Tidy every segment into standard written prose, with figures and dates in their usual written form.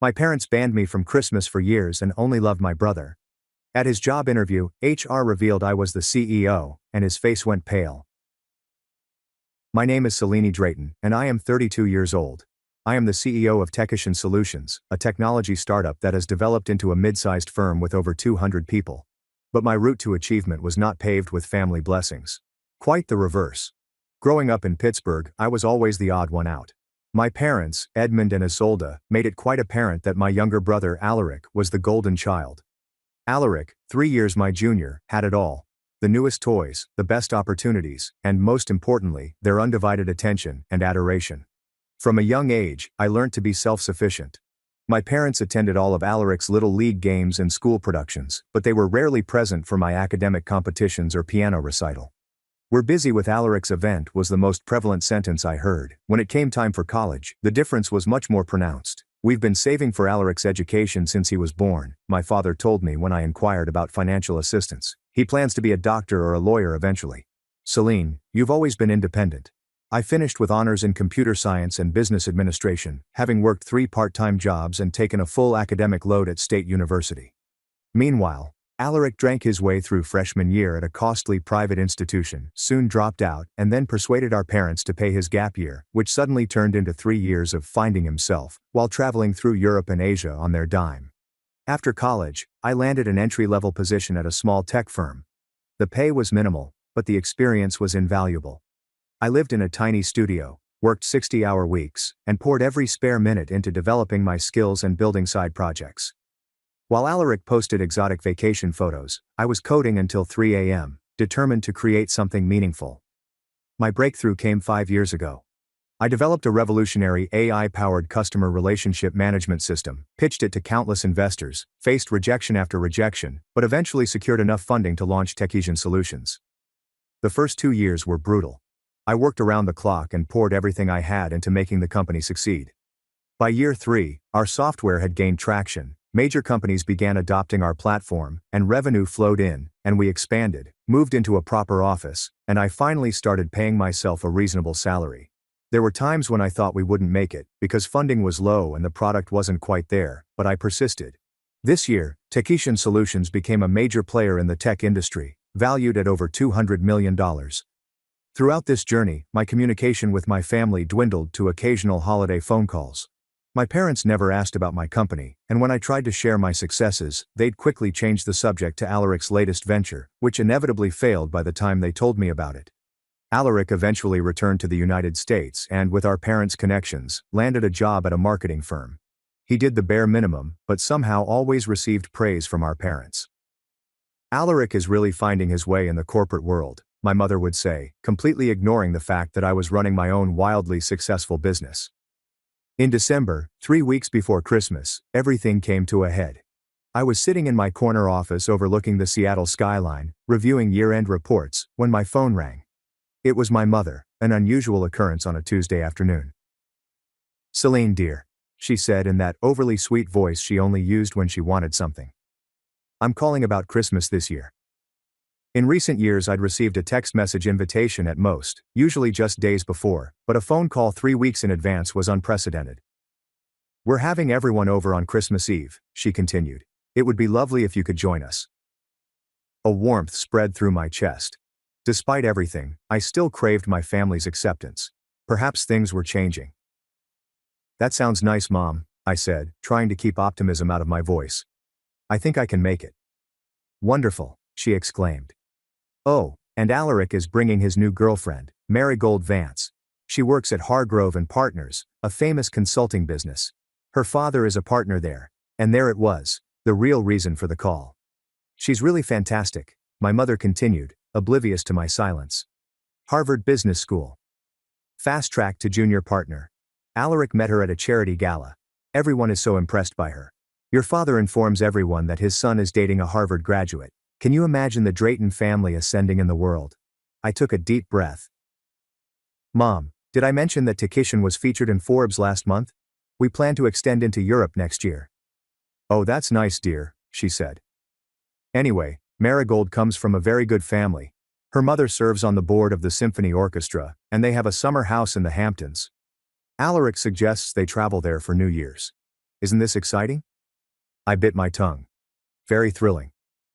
My parents banned me from Christmas for years and only loved my brother. At his job interview, HR revealed I was the CEO, and his face went pale. My name is Selene Drayton, and I am 32 years old. I am the CEO of Compilation Solutions, a technology startup that has developed into a mid-sized firm with over 200 people. But my route to achievement was not paved with family blessings. Quite the reverse. Growing up in Pittsburgh, I was always the odd one out. My parents, Edmund and Isolde, made it quite apparent that my younger brother Alaric was the golden child. Alaric, 3 years my junior, had it all. The newest toys, the best opportunities, and most importantly, their undivided attention and adoration. From a young age, I learned to be self-sufficient. My parents attended all of Alaric's little league games and school productions, but they were rarely present for my academic competitions or piano recital. "We're busy with Alaric's event" was the most prevalent sentence I heard. When it came time for college, the difference was much more pronounced. "We've been saving for Alaric's education since he was born," my father told me when I inquired about financial assistance. "He plans to be a doctor or a lawyer eventually." "Selene, you've always been independent." I finished with honors in computer science and business administration, having worked 3 part-time jobs and taken a full academic load at State University. Meanwhile, Alaric drank his way through freshman year at a costly private institution, soon dropped out, and then persuaded our parents to pay his gap year, which suddenly turned into 3 years of finding himself, while traveling through Europe and Asia on their dime. After college, I landed an entry-level position at a small tech firm. The pay was minimal, but the experience was invaluable. I lived in a tiny studio, worked 60-hour weeks, and poured every spare minute into developing my skills and building side projects. While Alaric posted exotic vacation photos, I was coding until 3 a.m., determined to create something meaningful. My breakthrough came 5 years ago. I developed a revolutionary AI-powered customer relationship management system, pitched it to countless investors, faced rejection after rejection, but eventually secured enough funding to launch Compilation Solutions. The first 2 years were brutal. I worked around the clock and poured everything I had into making the company succeed. By year 3, our software had gained traction. Major companies began adopting our platform, and revenue flowed in, and we expanded, moved into a proper office, and I finally started paying myself a reasonable salary. There were times when I thought we wouldn't make it, because funding was low and the product wasn't quite there, but I persisted. This year, Compilation Solutions became a major player in the tech industry, valued at over $200 million. Throughout this journey, my communication with my family dwindled to occasional holiday phone calls. My parents never asked about my company, and when I tried to share my successes, they'd quickly change the subject to Alaric's latest venture, which inevitably failed by the time they told me about it. Alaric eventually returned to the United States and, with our parents' connections, landed a job at a marketing firm. He did the bare minimum, but somehow always received praise from our parents. "Alaric is really finding his way in the corporate world," my mother would say, completely ignoring the fact that I was running my own wildly successful business. In December, 3 weeks before Christmas, everything came to a head. I was sitting in my corner office overlooking the Seattle skyline, reviewing year-end reports, when my phone rang. It was my mother, an unusual occurrence on a Tuesday afternoon. "Selene, dear," she said in that overly sweet voice she only used when she wanted something. "I'm calling about Christmas this year." In recent years I'd received a text message invitation at most, usually just days before, but a phone call 3 weeks in advance was unprecedented. "We're having everyone over on Christmas Eve," she continued. "It would be lovely if you could join us." A warmth spread through my chest. Despite everything, I still craved my family's acceptance. Perhaps things were changing. "That sounds nice, Mom," I said, trying to keep optimism out of my voice. "I think I can make it." "Wonderful," she exclaimed. "Oh, and Alaric is bringing his new girlfriend, Marigold Vance. She works at Hargrove and Partners, a famous consulting business. Her father is a partner there." And there it was, the real reason for the call. "She's really fantastic," my mother continued, oblivious to my silence. "Harvard Business School. Fast track to junior partner. Alaric met her at a charity gala. Everyone is so impressed by her. Your father informs everyone that his son is dating a Harvard graduate. Can you imagine the Drayton family ascending in the world?" I took a deep breath. "Mom, did I mention that Compilation was featured in Forbes last month? We plan to extend into Europe next year." "Oh, that's nice, dear," she said. "Anyway, Marigold comes from a very good family. Her mother serves on the board of the symphony orchestra, and they have a summer house in the Hamptons. Alaric suggests they travel there for New Year's." Isn't this exciting? I bit my tongue. Very thrilling.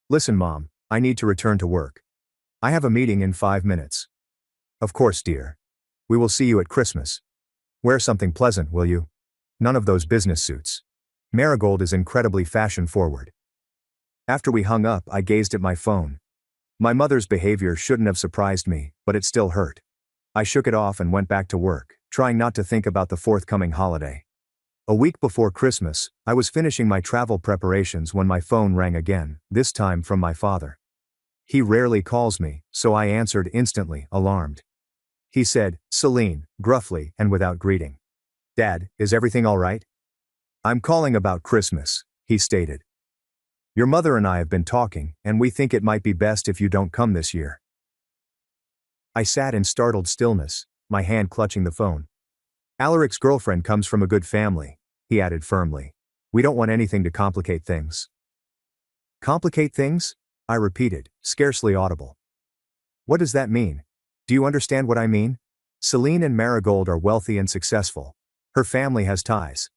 Listen, Mom, I need to return to work. I have a meeting in 5 minutes. Of course, dear. We will see you at Christmas. Wear something pleasant, will you? None of those business suits. Marigold is incredibly fashion-forward. After we hung up, I gazed at my phone. My mother's behavior shouldn't have surprised me, but it still hurt. I shook it off and went back to work, trying not to think about the forthcoming holiday. A week before Christmas, I was finishing my travel preparations when my phone rang again, this time from my father. He rarely calls me, so I answered instantly, alarmed. He said, "Celine," gruffly and without greeting. "Dad, is everything all right?" "I'm calling about Christmas," he stated. "Your mother and I have been talking, and we think it might be best if you don't come this year." I sat in startled stillness, my hand clutching the phone. "Alaric's girlfriend comes from a good family," he added firmly. "We don't want anything to complicate things." "Complicate things?" I repeated, scarcely audible. "What does that mean? Do you understand what I mean? Celine and Marigold are wealthy and successful. Her family has ties.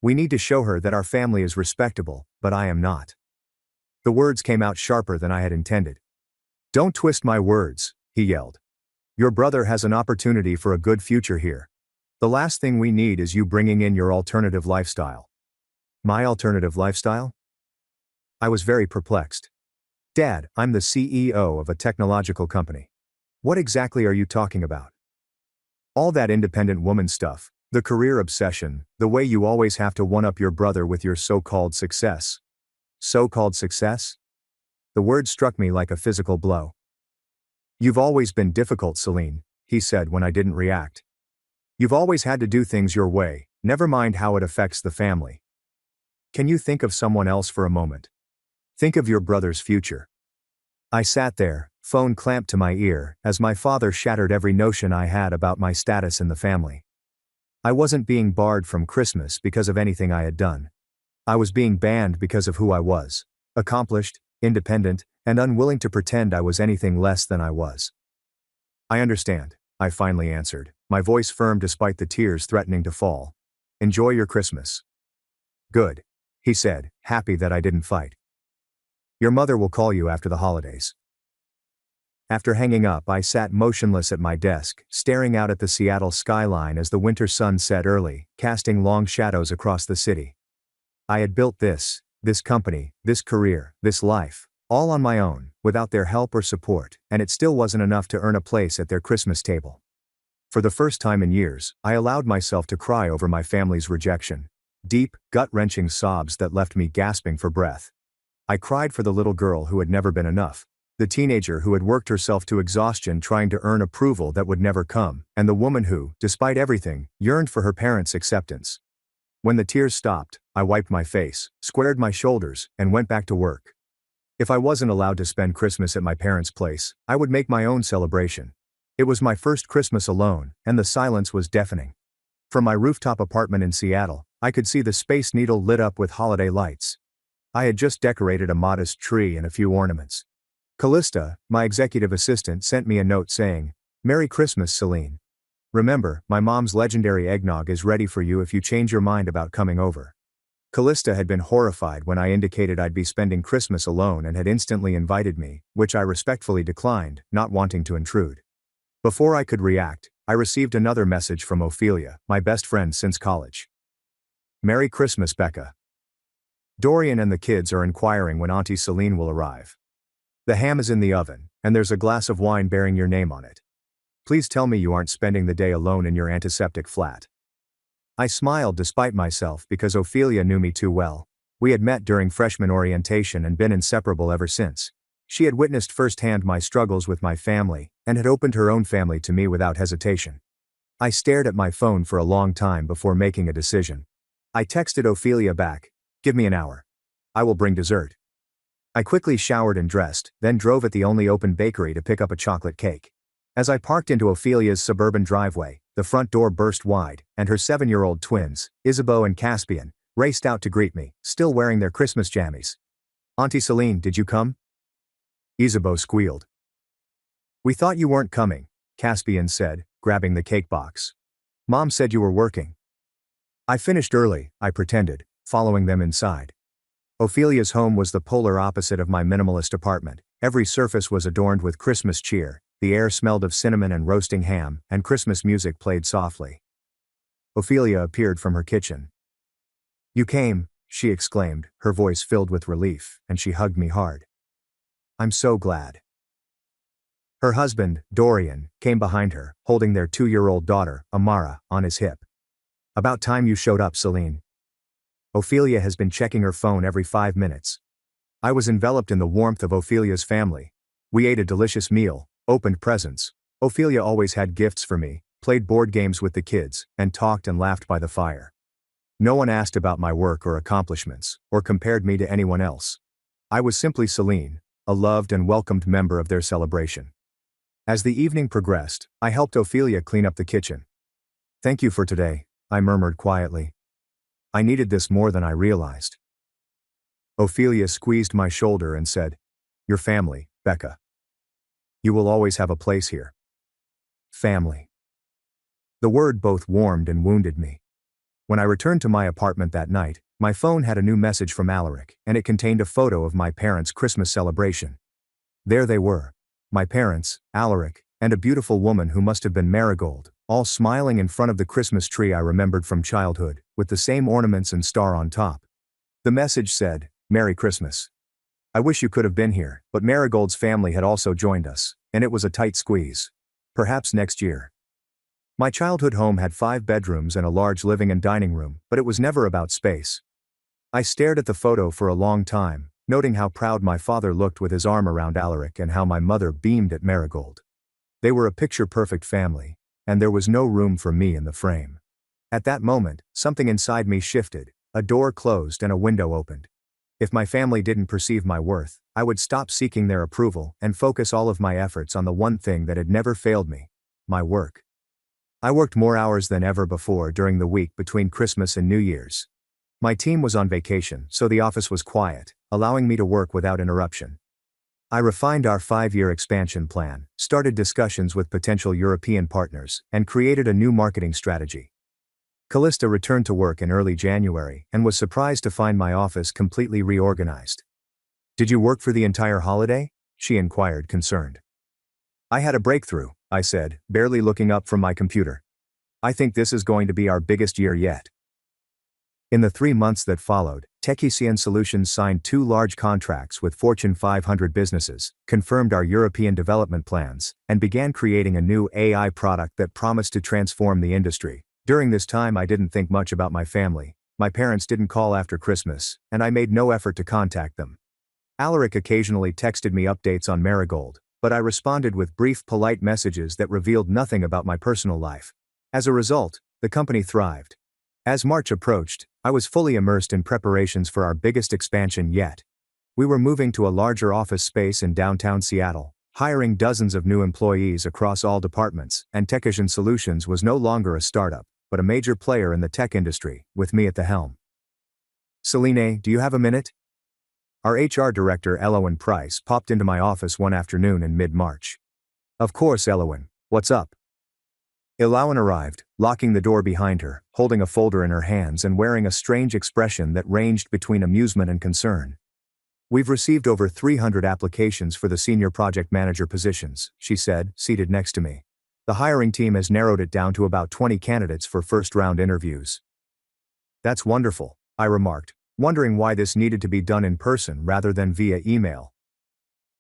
We need to show her that our family is respectable, but I am not." The words came out sharper than I had intended. "Don't twist my words," he yelled. "Your brother has an opportunity for a good future here. The last thing we need is you bringing in your alternative lifestyle." "My alternative lifestyle?" I was very perplexed. "Dad, I'm the CEO of a technological company. What exactly are you talking about?" "All that independent woman stuff, the career obsession, the way you always have to one-up your brother with your so-called success." So-called success? The word struck me like a physical blow. "You've always been difficult, Celine," he said when I didn't react. "You've always had to do things your way, never mind how it affects the family. Can you think of someone else for a moment? Think of your brother's future." I sat there, phone clamped to my ear, as my father shattered every notion I had about my status in the family. I wasn't being barred from Christmas because of anything I had done. I was being banned because of who I was: accomplished, independent, and unwilling to pretend I was anything less than I was. "I understand," I finally answered, my voice firm despite the tears threatening to fall. "Enjoy your Christmas." "Good," he said, happy that I didn't fight. "Your mother will call you after the holidays." After hanging up, I sat motionless at my desk, staring out at the Seattle skyline as the winter sun set early, casting long shadows across the city. I had built this company, this career, this life, all on my own, without their help or support, and it still wasn't enough to earn a place at their Christmas table. For the first time in years, I allowed myself to cry over my family's rejection. Deep, gut-wrenching sobs that left me gasping for breath. I cried for the little girl who had never been enough, the teenager who had worked herself to exhaustion trying to earn approval that would never come, and the woman who, despite everything, yearned for her parents' acceptance. When the tears stopped, I wiped my face, squared my shoulders, and went back to work. If I wasn't allowed to spend Christmas at my parents' place, I would make my own celebration. It was my first Christmas alone, and the silence was deafening. From my rooftop apartment in Seattle, I could see the Space Needle lit up with holiday lights. I had just decorated a modest tree and a few ornaments. Callista, my executive assistant, sent me a note saying, "Merry Christmas, Celine. Remember, my mom's legendary eggnog is ready for you if you change your mind about coming over." Callista had been horrified when I indicated I'd be spending Christmas alone and had instantly invited me, which I respectfully declined, not wanting to intrude. Before I could react, I received another message from Ophelia, my best friend since college. "Merry Christmas, Becca. Dorian and the kids are inquiring when Auntie Celine will arrive. The ham is in the oven, and there's a glass of wine bearing your name on it. Please tell me you aren't spending the day alone in your antiseptic flat." I smiled despite myself because Ophelia knew me too well. We had met during freshman orientation and been inseparable ever since. She had witnessed firsthand my struggles with my family, and had opened her own family to me without hesitation. I stared at my phone for a long time before making a decision. I texted Ophelia back, "Give me an hour. I will bring dessert." I quickly showered and dressed, then drove at the only open bakery to pick up a chocolate cake. As I parked into Ophelia's suburban driveway, the front door burst wide, and her 7-year-old twins, Isabeau and Caspian, raced out to greet me, still wearing their Christmas jammies. "Auntie Celine, did you come?" Isabeau squealed. "We thought you weren't coming," Caspian said, grabbing the cake box. "Mom said you were working." "I finished early," I pretended, following them inside. Ophelia's home was the polar opposite of my minimalist apartment. Every surface was adorned with Christmas cheer, the air smelled of cinnamon and roasting ham, and Christmas music played softly. Ophelia appeared from her kitchen. "You came," she exclaimed, her voice filled with relief, and she hugged me hard. "I'm so glad." Her husband, Dorian, came behind her, holding their 2-year-old daughter, Amara, on his hip. "About time you showed up, Celine. Ophelia has been checking her phone every 5 minutes." I was enveloped in the warmth of Ophelia's family. We ate a delicious meal, opened presents. Ophelia always had gifts for me, played board games with the kids, and talked and laughed by the fire. No one asked about my work or accomplishments, or compared me to anyone else. I was simply Celine, a loved and welcomed member of their celebration. As the evening progressed, I helped Ophelia clean up the kitchen. "Thank you for today," I murmured quietly. "I needed this more than I realized." Ophelia squeezed my shoulder and said, "Your family, Becca. You will always have a place here." Family. The word both warmed and wounded me. When I returned to my apartment that night, my phone had a new message from Alaric, and it contained a photo of my parents' Christmas celebration. There they were. My parents, Alaric, and a beautiful woman who must have been Marigold, all smiling in front of the Christmas tree I remembered from childhood, with the same ornaments and star on top. The message said, "Merry Christmas. I wish you could have been here," but Marigold's family had also joined us, and it was a tight squeeze. Perhaps next year. My childhood home had 5 bedrooms and a large living and dining room, but it was never about space. I stared at the photo for a long time, noting how proud my father looked with his arm around Alaric and how my mother beamed at Marigold. They were a picture-perfect family, and there was no room for me in the frame. At that moment, something inside me shifted, a door closed and a window opened. If my family didn't perceive my worth, I would stop seeking their approval and focus all of my efforts on the one thing that had never failed me: my work. I worked more hours than ever before during the week between Christmas and New Year's. My team was on vacation, so the office was quiet, allowing me to work without interruption. I refined our 5-year expansion plan, started discussions with potential European partners, and created a new marketing strategy. Callista returned to work in early January and was surprised to find my office completely reorganized. "Did you work for the entire holiday?" she inquired, concerned. "I had a breakthrough," I said, barely looking up from my computer. "I think this is going to be our biggest year yet." In the 3 months that followed, Techician Solutions signed 2 large contracts with Fortune 500 businesses, confirmed our European development plans, and began creating a new AI product that promised to transform the industry. During this time I didn't think much about my family. My parents didn't call after Christmas, and I made no effort to contact them. Alaric occasionally texted me updates on Marigold, but I responded with brief, polite messages that revealed nothing about my personal life. As a result, the company thrived. As March approached, I was fully immersed in preparations for our biggest expansion yet. We were moving to a larger office space in downtown Seattle, hiring dozens of new employees across all departments, and Techician Solutions was no longer a startup, but a major player in the tech industry, with me at the helm. "Celine, do you have a minute?" Our HR director, Elowen Price, popped into my office one afternoon in mid-March. "Of course, Elowen. What's up?" Elowen arrived, locking the door behind her, holding a folder in her hands and wearing a strange expression that ranged between amusement and concern. "We've received over 300 applications for the senior project manager positions," she said, seated next to me. "The hiring team has narrowed it down to about 20 candidates for first-round interviews." "That's wonderful," I remarked, wondering why this needed to be done in person rather than via email.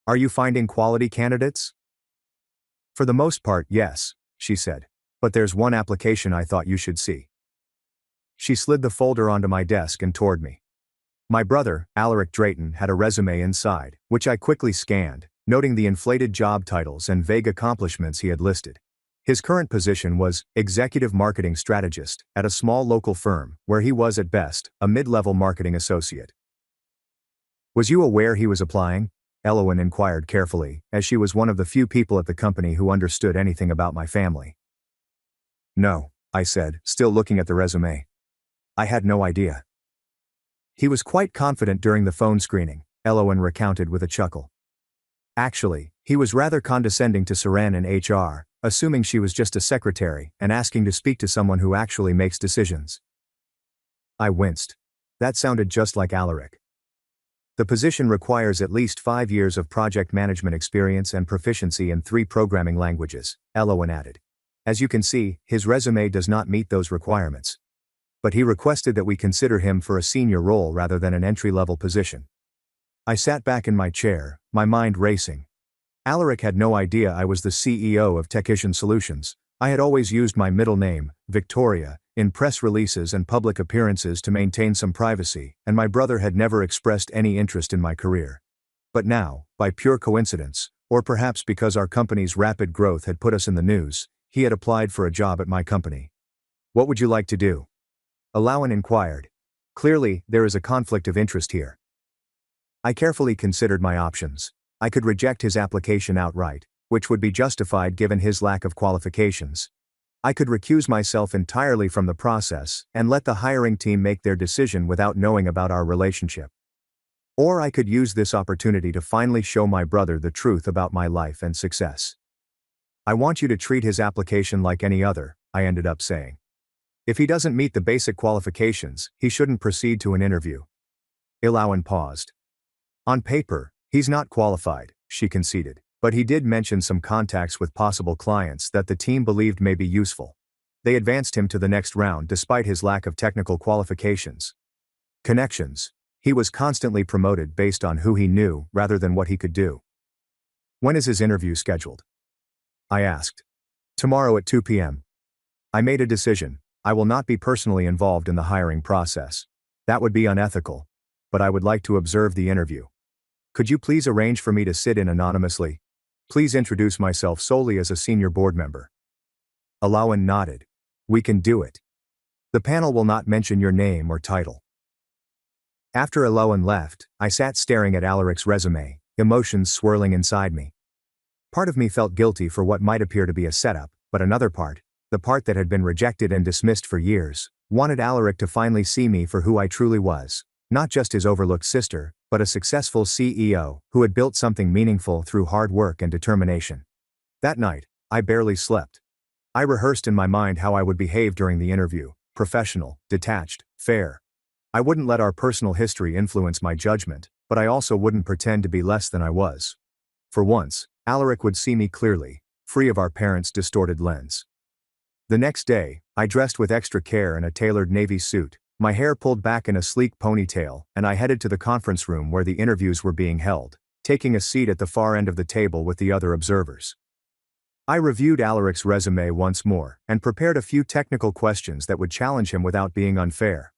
"Are you finding quality candidates?" "For the most part, yes," she said. "But there's one application I thought you should see." She slid the folder onto my desk and toward me. My brother, Alaric Drayton, had a resume inside, which I quickly scanned, noting the inflated job titles and vague accomplishments he had listed. His current position was Executive Marketing Strategist at a small local firm, where he was at best a mid-level marketing associate. "Was you aware he was applying?" Elowen inquired carefully, as she was one of the few people at the company who understood anything about my family. "No," I said, still looking at the resume. "I had no idea." "He was quite confident during the phone screening," Elowen recounted with a chuckle. "Actually, he was rather condescending to Seren in HR, assuming she was just a secretary and asking to speak to someone who actually makes decisions." I winced. That sounded just like Alaric. The position requires at least 5 years of project management experience and proficiency in 3 programming languages, Elowen added. As you can see, his resume does not meet those requirements. But he requested that we consider him for a senior role rather than an entry-level position. I sat back in my chair, my mind racing. Alaric had no idea I was the CEO of Compilation Solutions. I had always used my middle name, Victoria, in press releases and public appearances to maintain some privacy, and my brother had never expressed any interest in my career. But now, by pure coincidence, or perhaps because our company's rapid growth had put us in the news, he had applied for a job at my company. What would you like to do? Alawan inquired. Clearly, there is a conflict of interest here. I carefully considered my options. I could reject his application outright, which would be justified given his lack of qualifications. I could recuse myself entirely from the process and let the hiring team make their decision without knowing about our relationship. Or I could use this opportunity to finally show my brother the truth about my life and success. I want you to treat his application like any other, I ended up saying. If he doesn't meet the basic qualifications, he shouldn't proceed to an interview. Alawan paused. On paper, he's not qualified, she conceded, but he did mention some contacts with possible clients that the team believed may be useful. They advanced him to the next round despite his lack of technical qualifications. Connections. He was constantly promoted based on who he knew rather than what he could do. When is his interview scheduled? I asked. Tomorrow at 2 p.m. I made a decision. I will not be personally involved in the hiring process. That would be unethical. But I would like to observe the interview. Could you please arrange for me to sit in anonymously? Please introduce myself solely as a senior board member. Alawan nodded. We can do it. The panel will not mention your name or title. After Alawan left, I sat staring at Alaric's resume, emotions swirling inside me. Part of me felt guilty for what might appear to be a setup, but another part, the part that had been rejected and dismissed for years, wanted Alaric to finally see me for who I truly was, not just his overlooked sister, but a successful CEO who had built something meaningful through hard work and determination. That night, I barely slept. I rehearsed in my mind how I would behave during the interview: professional, detached, fair. I wouldn't let our personal history influence my judgment, but I also wouldn't pretend to be less than I was. For once, Alaric would see me clearly, free of our parents' distorted lens. The next day, I dressed with extra care in a tailored navy suit, my hair pulled back in a sleek ponytail, and I headed to the conference room where the interviews were being held, taking a seat at the far end of the table with the other observers. I reviewed Alaric's resume once more, and prepared a few technical questions that would challenge him without being unfair.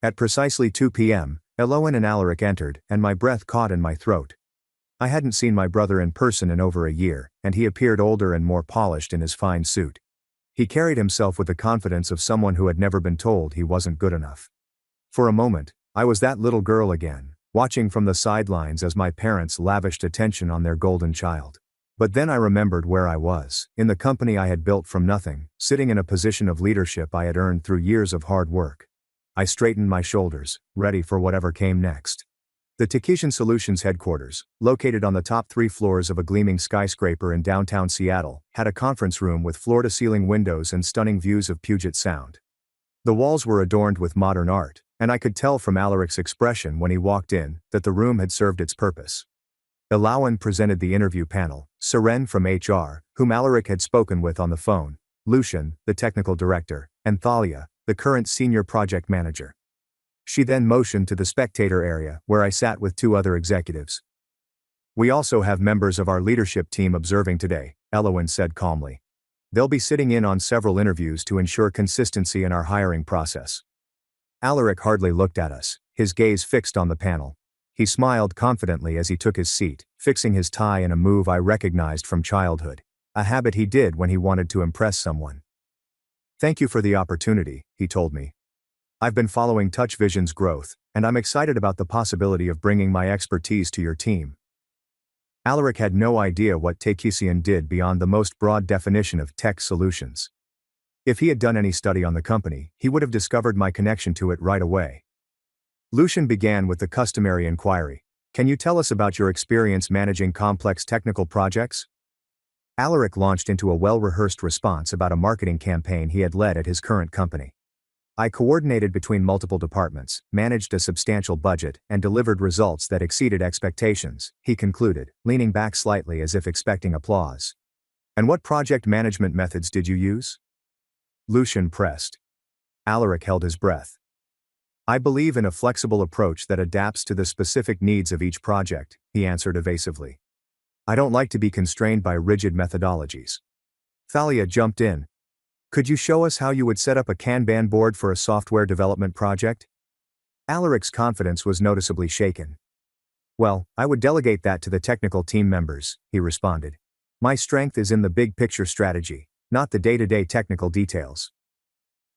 At precisely 2 p.m., Alawan and Alaric entered, and my breath caught in my throat. I hadn't seen my brother in person in over a year, and he appeared older and more polished in his fine suit. He carried himself with the confidence of someone who had never been told he wasn't good enough. For a moment, I was that little girl again, watching from the sidelines as my parents lavished attention on their golden child. But then I remembered where I was, in the company I had built from nothing, sitting in a position of leadership I had earned through years of hard work. I straightened my shoulders, ready for whatever came next. The Compilation Solutions headquarters, located on the top 3 floors of a gleaming skyscraper in downtown Seattle, had a conference room with floor-to-ceiling windows and stunning views of Puget Sound. The walls were adorned with modern art, and I could tell from Alaric's expression when he walked in that the room had served its purpose. Alawan presented the interview panel: Seren from HR, whom Alaric had spoken with on the phone, Lucian, the technical director, and Thalia, the current senior project manager. She then motioned to the spectator area, where I sat with 2 other executives. We also have members of our leadership team observing today, Alawan said calmly. They'll be sitting in on several interviews to ensure consistency in our hiring process. Alaric hardly looked at us, his gaze fixed on the panel. He smiled confidently as he took his seat, fixing his tie in a move I recognized from childhood, a habit he did when he wanted to impress someone. Thank you for the opportunity, he told me. I've been following TouchVision's growth, and I'm excited about the possibility of bringing my expertise to your team. Alaric had no idea what Compilation did beyond the most broad definition of tech solutions. If he had done any study on the company, he would have discovered my connection to it right away. Lucian began with the customary inquiry. Can you tell us about your experience managing complex technical projects? Alaric launched into a well-rehearsed response about a marketing campaign he had led at his current company. I coordinated between multiple departments, managed a substantial budget, and delivered results that exceeded expectations, he concluded, leaning back slightly as if expecting applause. And what project management methods did you use? Lucian pressed. Alaric held his breath. I believe in a flexible approach that adapts to the specific needs of each project, he answered evasively. I don't like to be constrained by rigid methodologies. Thalia jumped in. Could you show us how you would set up a Kanban board for a software development project? Alaric's confidence was noticeably shaken. Well, I would delegate that to the technical team members, he responded. My strength is in the big picture strategy, not the day-to-day technical details.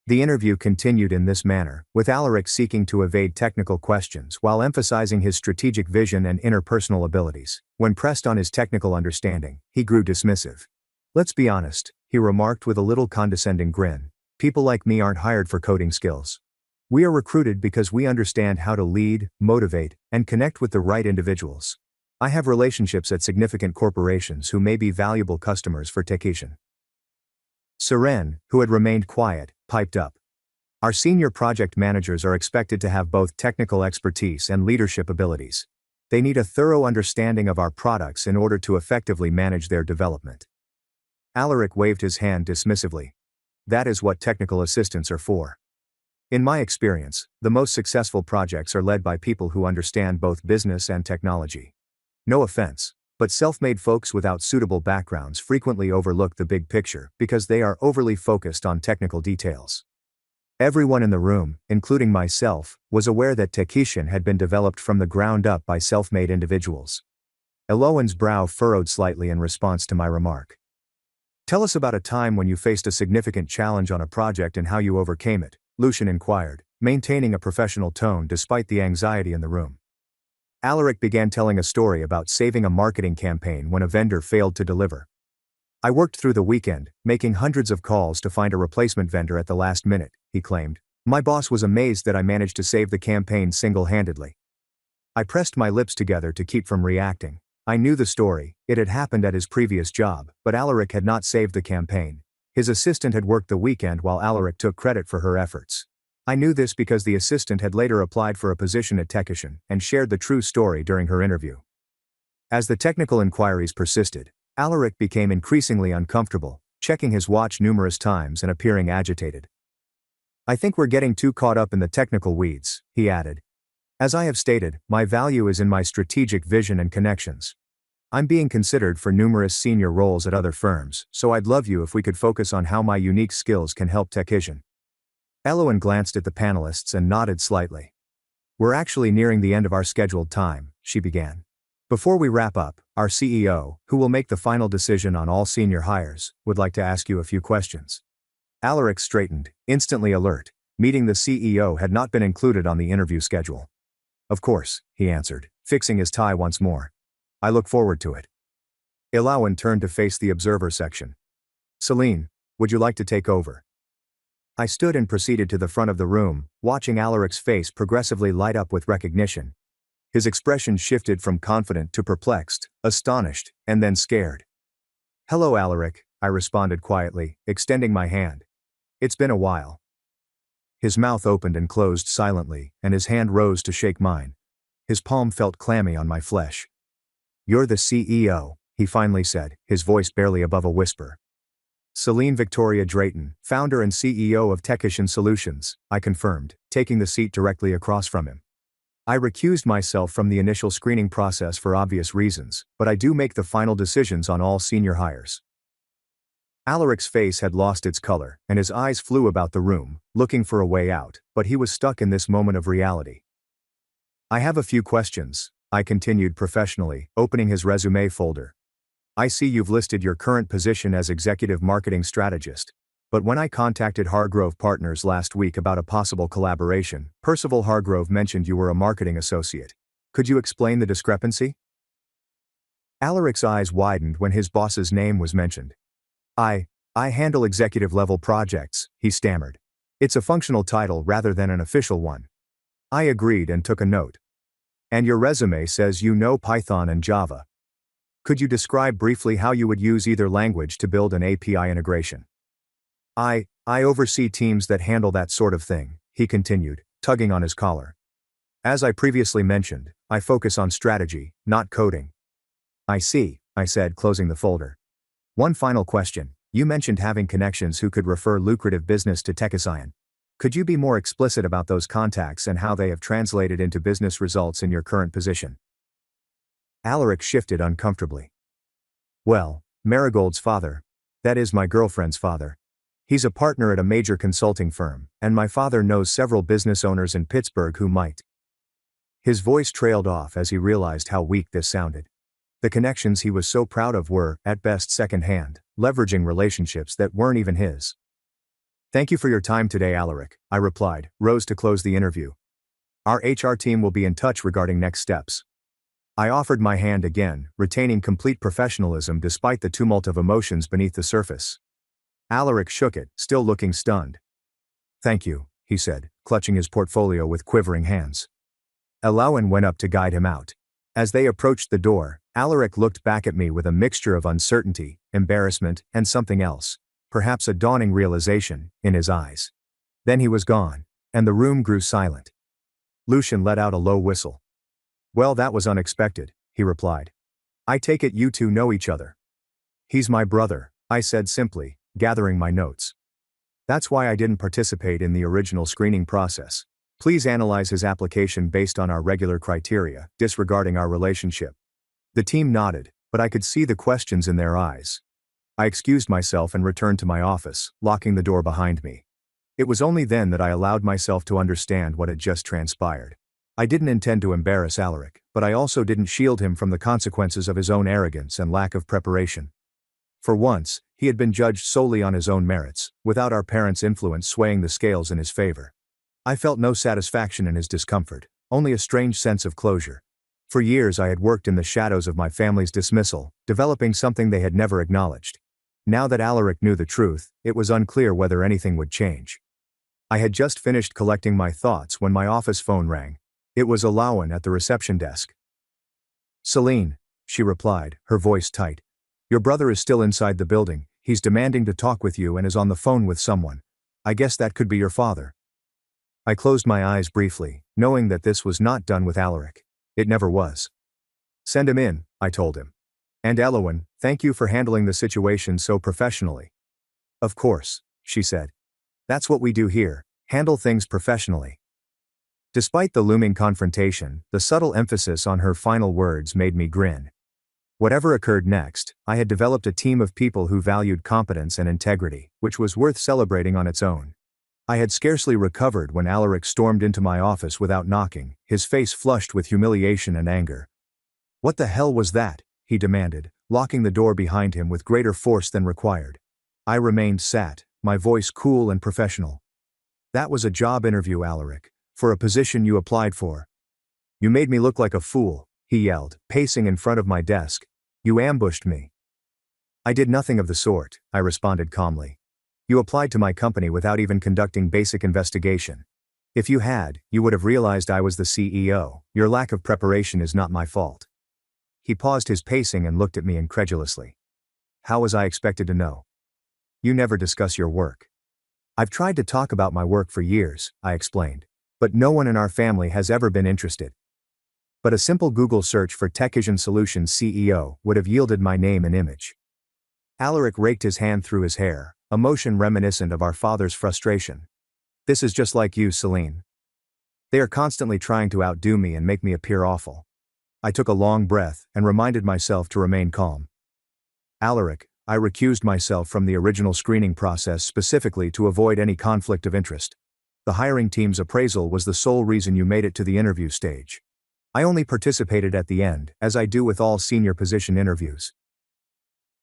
The interview continued in this manner, with Alaric seeking to evade technical questions while emphasizing his strategic vision and interpersonal abilities. When pressed on his technical understanding, he grew dismissive. Let's be honest, he remarked with a little condescending grin. People like me aren't hired for coding skills. We are recruited because we understand how to lead, motivate, and connect with the right individuals. I have relationships at significant corporations who may be valuable customers for Techation. Seren, who had remained quiet, piped up. Our senior project managers are expected to have both technical expertise and leadership abilities. They need a thorough understanding of our products in order to effectively manage their development. Alaric waved his hand dismissively. That is what technical assistants are for. In my experience, the most successful projects are led by people who understand both business and technology. No offense, but self-made folks without suitable backgrounds frequently overlook the big picture because they are overly focused on technical details. Everyone in the room, including myself, was aware that Techation had been developed from the ground up by self-made individuals. Eloan's brow furrowed slightly in response to my remark. Tell us about a time when you faced a significant challenge on a project and how you overcame it, Lucian inquired, maintaining a professional tone despite the anxiety in the room. Alaric began telling a story about saving a marketing campaign when a vendor failed to deliver. I worked through the weekend, making hundreds of calls to find a replacement vendor at the last minute, he claimed. My boss was amazed that I managed to save the campaign single-handedly. I pressed my lips together to keep from reacting. I knew the story, it had happened at his previous job, but Alaric had not saved the campaign. His assistant had worked the weekend while Alaric took credit for her efforts. I knew this because the assistant had later applied for a position at Techation and shared the true story during her interview. As the technical inquiries persisted, Alaric became increasingly uncomfortable, checking his watch numerous times and appearing agitated. I think we're getting too caught up in the technical weeds, he added. As I have stated, my value is in my strategic vision and connections. I'm being considered for numerous senior roles at other firms, so I'd love you if we could focus on how my unique skills can help Techation. Eloan glanced at the panelists and nodded slightly. We're actually nearing the end of our scheduled time, she began. Before we wrap up, our CEO, who will make the final decision on all senior hires, would like to ask you a few questions. Alaric straightened, instantly alert. Meeting the CEO had not been included on the interview schedule. Of course, he answered, fixing his tie once more. I look forward to it. Eloan turned to face the observer section. Celine, would you like to take over? I stood and proceeded to the front of the room, watching Alaric's face progressively light up with recognition. His expression shifted from confident to perplexed, astonished, and then scared. Hello, Alaric, I responded quietly, extending my hand. It's been a while. His mouth opened and closed silently, and his hand rose to shake mine. His palm felt clammy on my flesh. You're the CEO, he finally said, his voice barely above a whisper. Celine Victoria Drayton, founder and CEO of Techation Solutions, I confirmed, taking the seat directly across from him. I recused myself from the initial screening process for obvious reasons, but I do make the final decisions on all senior hires. Alaric's face had lost its color, and his eyes flew about the room, looking for a way out, but he was stuck in this moment of reality. I have a few questions, I continued professionally, opening his resume folder. I see you've listed your current position as Executive Marketing Strategist. But when I contacted Hargrove Partners last week about a possible collaboration, Percival Hargrove mentioned you were a marketing associate. Could you explain the discrepancy? Alaric's eyes widened when his boss's name was mentioned. I handle executive-level projects, he stammered. It's a functional title rather than an official one. I agreed and took a note. And your resume says you know Python and Java. Could you describe briefly how you would use either language to build an API integration? I oversee teams that handle that sort of thing, he continued, tugging on his collar. As I previously mentioned, I focus on strategy, not coding. I see, I said, closing the folder. One final question. You mentioned having connections who could refer lucrative business to TechAscion. Could you be more explicit about those contacts and how they have translated into business results in your current position? Alaric shifted uncomfortably. Well, Marigold's father. That is my girlfriend's father. He's a partner at a major consulting firm, and my father knows several business owners in Pittsburgh who might. His voice trailed off as he realized how weak this sounded. The connections he was so proud of were, at best, second-hand, leveraging relationships that weren't even his. Thank you for your time today, Alaric, I replied, rose to close the interview. Our HR team will be in touch regarding next steps. I offered my hand again, retaining complete professionalism despite the tumult of emotions beneath the surface. Alaric shook it, still looking stunned. Thank you, he said, clutching his portfolio with quivering hands. Alawan went up to guide him out. As they approached the door, Alaric looked back at me with a mixture of uncertainty, embarrassment, and something else, perhaps a dawning realization, in his eyes. Then he was gone, and the room grew silent. Lucian let out a low whistle. Well, that was unexpected, he replied. I take it you two know each other. He's my brother, I said simply, gathering my notes. That's why I didn't participate in the original screening process. Please analyze his application based on our regular criteria, disregarding our relationship. The team nodded, but I could see the questions in their eyes. I excused myself and returned to my office, locking the door behind me. It was only then that I allowed myself to understand what had just transpired. I didn't intend to embarrass Alaric, but I also didn't shield him from the consequences of his own arrogance and lack of preparation. For once, he had been judged solely on his own merits, without our parents' influence swaying the scales in his favor. I felt no satisfaction in his discomfort, only a strange sense of closure. For years I had worked in the shadows of my family's dismissal, developing something they had never acknowledged. Now that Alaric knew the truth, it was unclear whether anything would change. I had just finished collecting my thoughts when my office phone rang. It was Alawan at the reception desk. Celine, she replied, her voice tight. Your brother is still inside the building, he's demanding to talk with you and is on the phone with someone. I guess that could be your father. I closed my eyes briefly, knowing that this was not done with Alaric. It never was. Send him in, I told him. And Alawan, thank you for handling the situation so professionally. Of course, she said. That's what we do here, handle things professionally. Despite the looming confrontation, the subtle emphasis on her final words made me grin. Whatever occurred next, I had developed a team of people who valued competence and integrity, which was worth celebrating on its own. I had scarcely recovered when Alaric stormed into my office without knocking, his face flushed with humiliation and anger. What the hell was that? He demanded, locking the door behind him with greater force than required. I remained sat, my voice cool and professional. That was a job interview, Alaric, for a position you applied for. You made me look like a fool, he yelled, pacing in front of my desk. You ambushed me. I did nothing of the sort, I responded calmly. You applied to my company without even conducting basic investigation. If you had, you would have realized I was the CEO. Your lack of preparation is not my fault. He paused his pacing and looked at me incredulously. How was I expected to know? You never discuss your work. I've tried to talk about my work for years, I explained, but no one in our family has ever been interested. But a simple Google search for TechAscion Solutions CEO would have yielded my name and image. Alaric raked his hand through his hair, a motion reminiscent of our father's frustration. This is just like you, Celine. They are constantly trying to outdo me and make me appear awful. I took a long breath and reminded myself to remain calm. Alaric, I recused myself from the original screening process specifically to avoid any conflict of interest. The hiring team's appraisal was the sole reason you made it to the interview stage. I only participated at the end, as I do with all senior position interviews.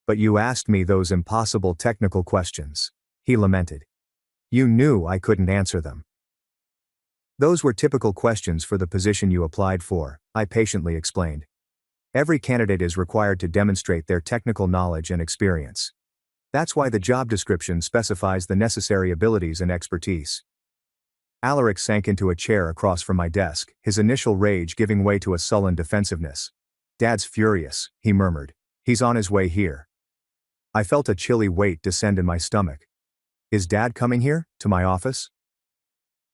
But you asked me those impossible technical questions, he lamented. You knew I couldn't answer them. Those were typical questions for the position you applied for, I patiently explained. Every candidate is required to demonstrate their technical knowledge and experience. That's why the job description specifies the necessary abilities and expertise. Alaric sank into a chair across from my desk, his initial rage giving way to a sullen defensiveness. Dad's furious, he murmured. He's on his way here. I felt a chilly weight descend in my stomach. Is Dad coming here, to my office?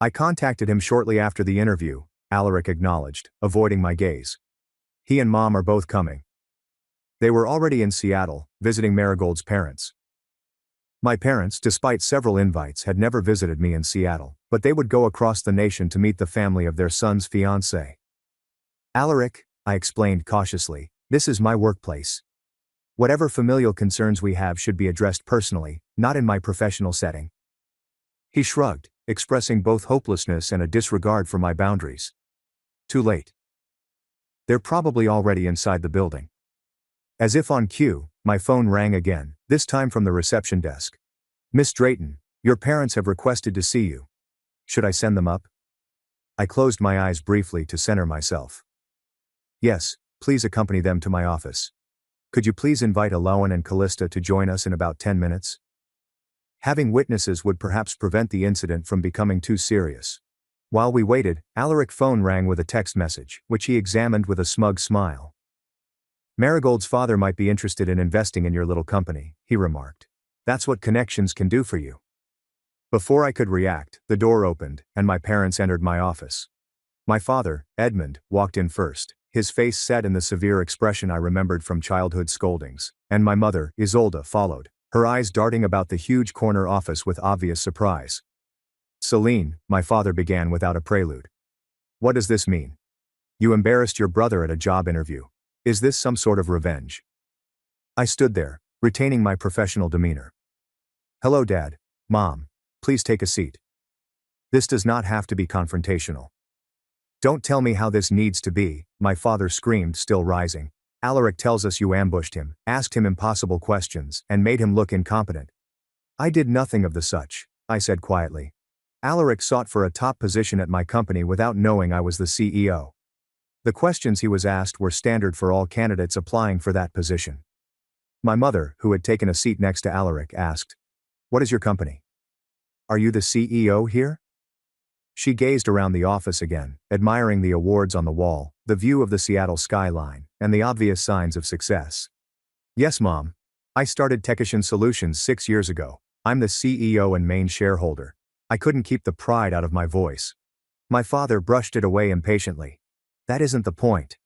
I contacted him shortly after the interview, Alaric acknowledged, avoiding my gaze. He and Mom are both coming. They were already in Seattle, visiting Marigold's parents. My parents, despite several invites, had never visited me in Seattle, but they would go across the nation to meet the family of their son's fiancée. Alaric, I explained cautiously, this is my workplace. Whatever familial concerns we have should be addressed personally, not in my professional setting. He shrugged, expressing both hopelessness and a disregard for my boundaries. Too late. They're probably already inside the building. As if on cue, my phone rang again, this time from the reception desk. Miss Drayton, your parents have requested to see you. Should I send them up? I closed my eyes briefly to center myself. Yes, please accompany them to my office. Could you please invite Aloan and Callista to join us in about 10 minutes? Having witnesses would perhaps prevent the incident from becoming too serious. While we waited, Alaric's phone rang with a text message, which he examined with a smug smile. Marigold's father might be interested in investing in your little company, he remarked. That's what connections can do for you. Before I could react, the door opened, and my parents entered my office. My father, Edmund, walked in first, his face set in the severe expression I remembered from childhood scoldings, and my mother, Isolde, followed, her eyes darting about the huge corner office with obvious surprise. Celine, my father began without a prelude. What does this mean? You embarrassed your brother at a job interview. Is this some sort of revenge? I stood there, retaining my professional demeanor. Hello, Dad, Mom. Please take a seat. This does not have to be confrontational. Don't tell me how this needs to be, my father screamed, still rising. Alaric tells us you ambushed him, asked him impossible questions, and made him look incompetent. I did nothing of the such, I said quietly. Alaric sought for a top position at my company without knowing I was the CEO. The questions he was asked were standard for all candidates applying for that position. My mother, who had taken a seat next to Alaric, asked, "What is your company? Are you the CEO here?" She gazed around the office again, admiring the awards on the wall, the view of the Seattle skyline, and the obvious signs of success. Yes, Mom. I started Techician Solutions 6 years ago. I'm the CEO and main shareholder. I couldn't keep the pride out of my voice. My father brushed it away impatiently. That isn't the point.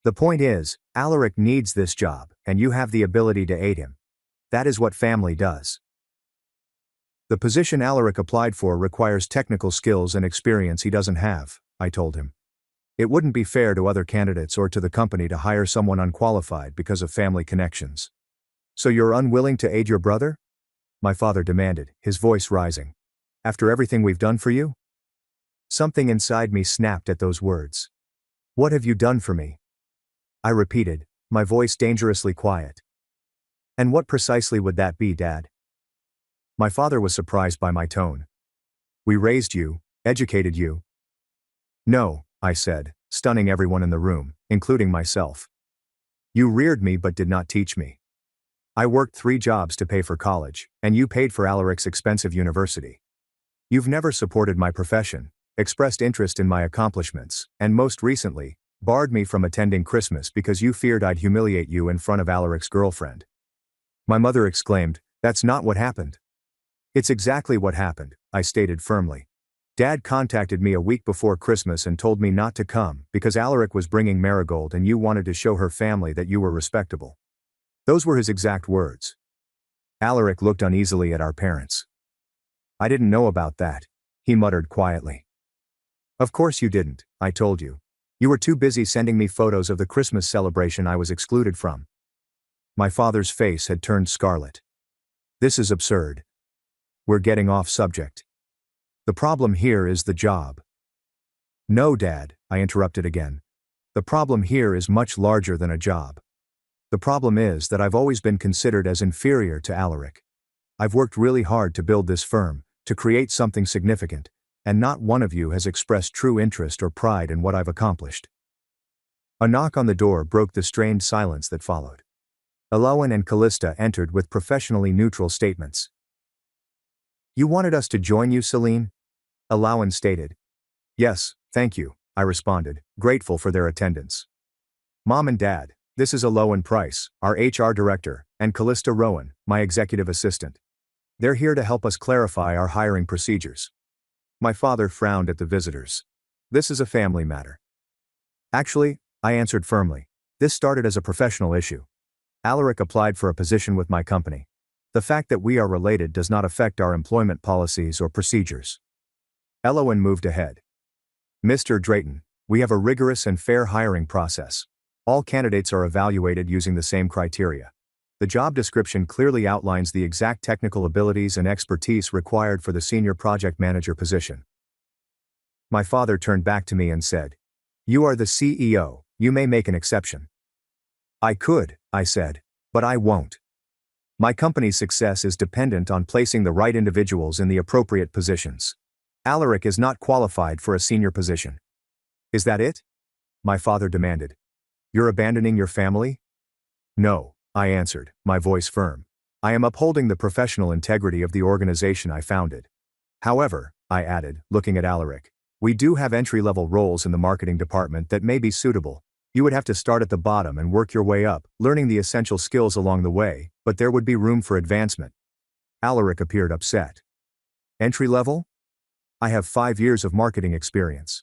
The point is, Alaric needs this job, and you have the ability to aid him. That is what family does. The position Alaric applied for requires technical skills and experience he doesn't have, I told him. It wouldn't be fair to other candidates or to the company to hire someone unqualified because of family connections. So you're unwilling to aid your brother? My father demanded, his voice rising. After everything we've done for you? Something inside me snapped at those words. What have you done for me? I repeated, my voice dangerously quiet. And what precisely would that be, Dad? My father was surprised by my tone. We raised you, educated you. No, I said, stunning everyone in the room, including myself. You reared me but did not teach me. I worked 3 jobs to pay for college, and you paid for Alaric's expensive university. You've never supported my profession, expressed interest in my accomplishments, and most recently, barred me from attending Christmas because you feared I'd humiliate you in front of Alaric's girlfriend. My mother exclaimed, "That's not what happened." It's exactly what happened, I stated firmly. Dad contacted me a week before Christmas and told me not to come because Alaric was bringing Marigold and you wanted to show her family that you were respectable. Those were his exact words. Alaric looked uneasily at our parents. I didn't know about that, he muttered quietly. Of course you didn't, I told you. You were too busy sending me photos of the Christmas celebration I was excluded from. My father's face had turned scarlet. This is absurd. We're getting off subject. The problem here is the job. No, Dad, I interrupted again. The problem here is much larger than a job. The problem is that I've always been considered as inferior to Alaric. I've worked really hard to build this firm, to create something significant, and not one of you has expressed true interest or pride in what I've accomplished. A knock on the door broke the strained silence that followed. Aloan and Callista entered with professionally neutral statements. You wanted us to join you, Celine? Aloan stated. Yes, thank you, I responded, grateful for their attendance. Mom and Dad, this is Aloan Price, our HR director, and Callista Rowan, my executive assistant. They're here to help us clarify our hiring procedures. My father frowned at the visitors. This is a family matter. Actually, I answered firmly. This started as a professional issue. Alaric applied for a position with my company. The fact that we are related does not affect our employment policies or procedures. Elowen moved ahead. Mr. Drayton, we have a rigorous and fair hiring process. All candidates are evaluated using the same criteria. The job description clearly outlines the exact technical abilities and expertise required for the senior project manager position. My father turned back to me and said, "You are the CEO, you may make an exception." "I could," I said, "but I won't. My company's success is dependent on placing the right individuals in the appropriate positions. Alaric is not qualified for a senior position." "Is that it?" my father demanded. "You're abandoning your family?" "No," I answered, my voice firm. "I am upholding the professional integrity of the organization I founded. However," I added, looking at Alaric, "we do have entry-level roles in the marketing department that may be suitable. You would have to start at the bottom and work your way up, learning the essential skills along the way, but there would be room for advancement." Alaric appeared upset. "Entry-level? I have 5 years of marketing experience."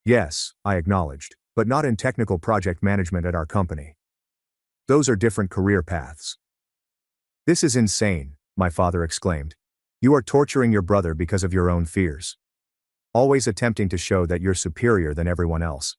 "Yes," I acknowledged, "but not in technical project management at our company. Those are different career paths." "This is insane," my father exclaimed. "You are torturing your brother because of your own fears. Always attempting to show that you're superior than everyone else."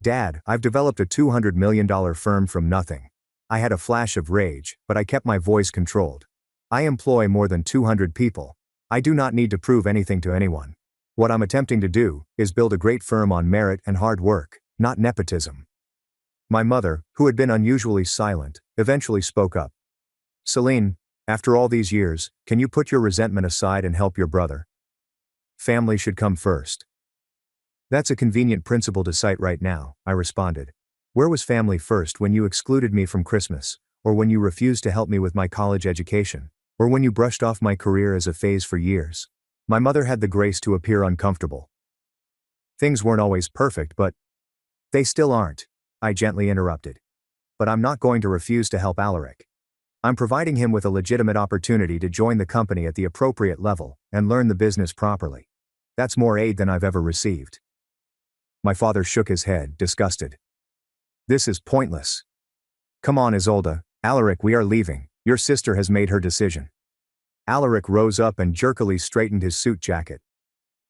"Dad, I've developed a $200 million firm from nothing." I had a flash of rage, but I kept my voice controlled. "I employ more than 200 people. I do not need to prove anything to anyone. What I'm attempting to do is build a great firm on merit and hard work, not nepotism." My mother, who had been unusually silent, eventually spoke up. "Celine, after all these years, can you put your resentment aside and help your brother? Family should come first." "That's a convenient principle to cite right now," I responded. "Where was family first when you excluded me from Christmas, or when you refused to help me with my college education, or when you brushed off my career as a phase for years?" My mother had the grace to appear uncomfortable. "Things weren't always perfect, but—" "They still aren't," I gently interrupted. "But I'm not going to refuse to help Alaric. I'm providing him with a legitimate opportunity to join the company at the appropriate level and learn the business properly. That's more aid than I've ever received." My father shook his head, disgusted. "This is pointless. Come on, Isolde, Alaric, we are leaving. Your sister has made her decision." Alaric rose up and jerkily straightened his suit jacket.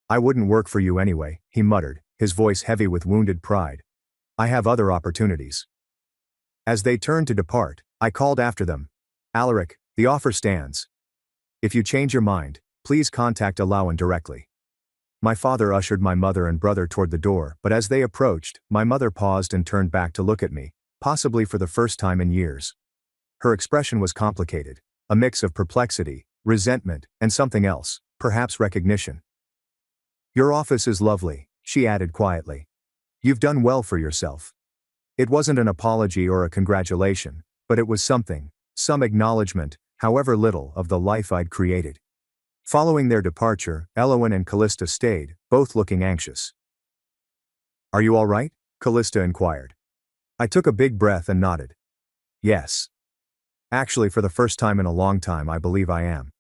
"I wouldn't work for you anyway," he muttered, his voice heavy with wounded pride. "I have other opportunities." As they turned to depart, I called after them. "Alaric, the offer stands. If you change your mind, please contact Elowen directly." My father ushered my mother and brother toward the door, but as they approached, my mother paused and turned back to look at me, possibly for the first time in years. Her expression was complicated, a mix of perplexity, resentment, and something else, perhaps recognition. "Your office is lovely," she added quietly. "You've done well for yourself." It wasn't an apology or a congratulation, but it was something, some acknowledgement, however little, of the life I'd created. Following their departure, Elowen and Callista stayed, both looking anxious. "Are you all right?" Callista inquired. I took a big breath and nodded. "Yes. Actually, for the first time in a long time, I believe I am.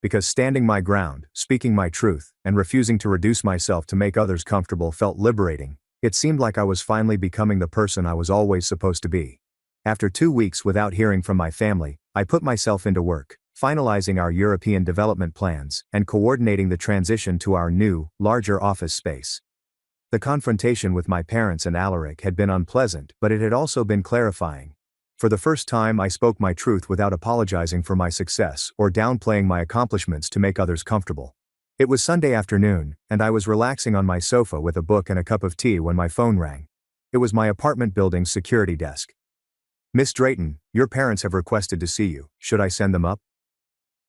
Because standing my ground, speaking my truth, and refusing to reduce myself to make others comfortable felt liberating. It seemed like I was finally becoming the person I was always supposed to be. After 2 weeks without hearing from my family, I put myself into work, finalizing our European development plans and coordinating the transition to our new, larger office space. The confrontation with my parents and Alaric had been unpleasant, but it had also been clarifying. For the first time, I spoke my truth without apologizing for my success or downplaying my accomplishments to make others comfortable. It was Sunday afternoon, and I was relaxing on my sofa with a book and a cup of tea when my phone rang. It was my apartment building's security desk. "Miss Drayton, your parents have requested to see you. Should I send them up?"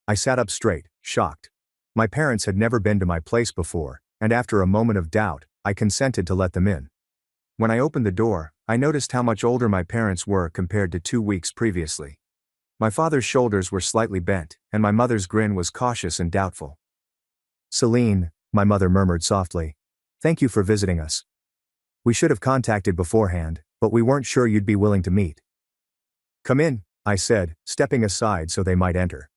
I sat up straight, shocked. My parents had never been to my place before, and after a moment of doubt, I consented to let them in. When I opened the door, I noticed how much older my parents were compared to 2 weeks previously. My father's shoulders were slightly bent, and my mother's grin was cautious and doubtful. "Celine," my mother murmured softly, "thank you for visiting us. We should have contacted beforehand, but we weren't sure you'd be willing to meet." "Come in," I said, stepping aside so they might enter.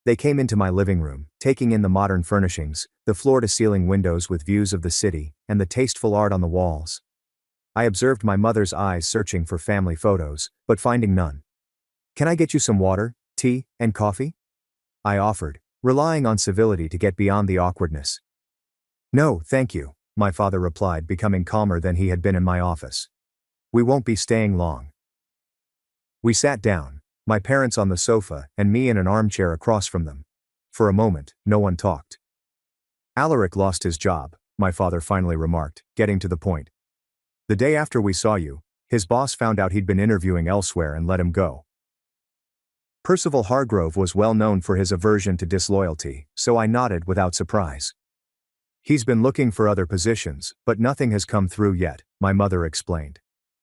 They came into my living room, taking in the modern furnishings, the floor-to-ceiling windows with views of the city, and the tasteful art on the walls. I observed my mother's eyes searching for family photos, but finding none. "Can I get you some water, tea, and coffee?" I offered, relying on civility to get beyond the awkwardness. "No, thank you," my father replied, becoming calmer than he had been in my office. "We won't be staying long." We sat down, my parents on the sofa and me in an armchair across from them. For a moment, no one talked. "Alaric lost his job," my father finally remarked, getting to the point. "The day after we saw you, his boss found out he'd been interviewing elsewhere and let him go." Percival Hargrove was well known for his aversion to disloyalty, so I nodded without surprise. "He's been looking for other positions, but nothing has come through yet," my mother explained.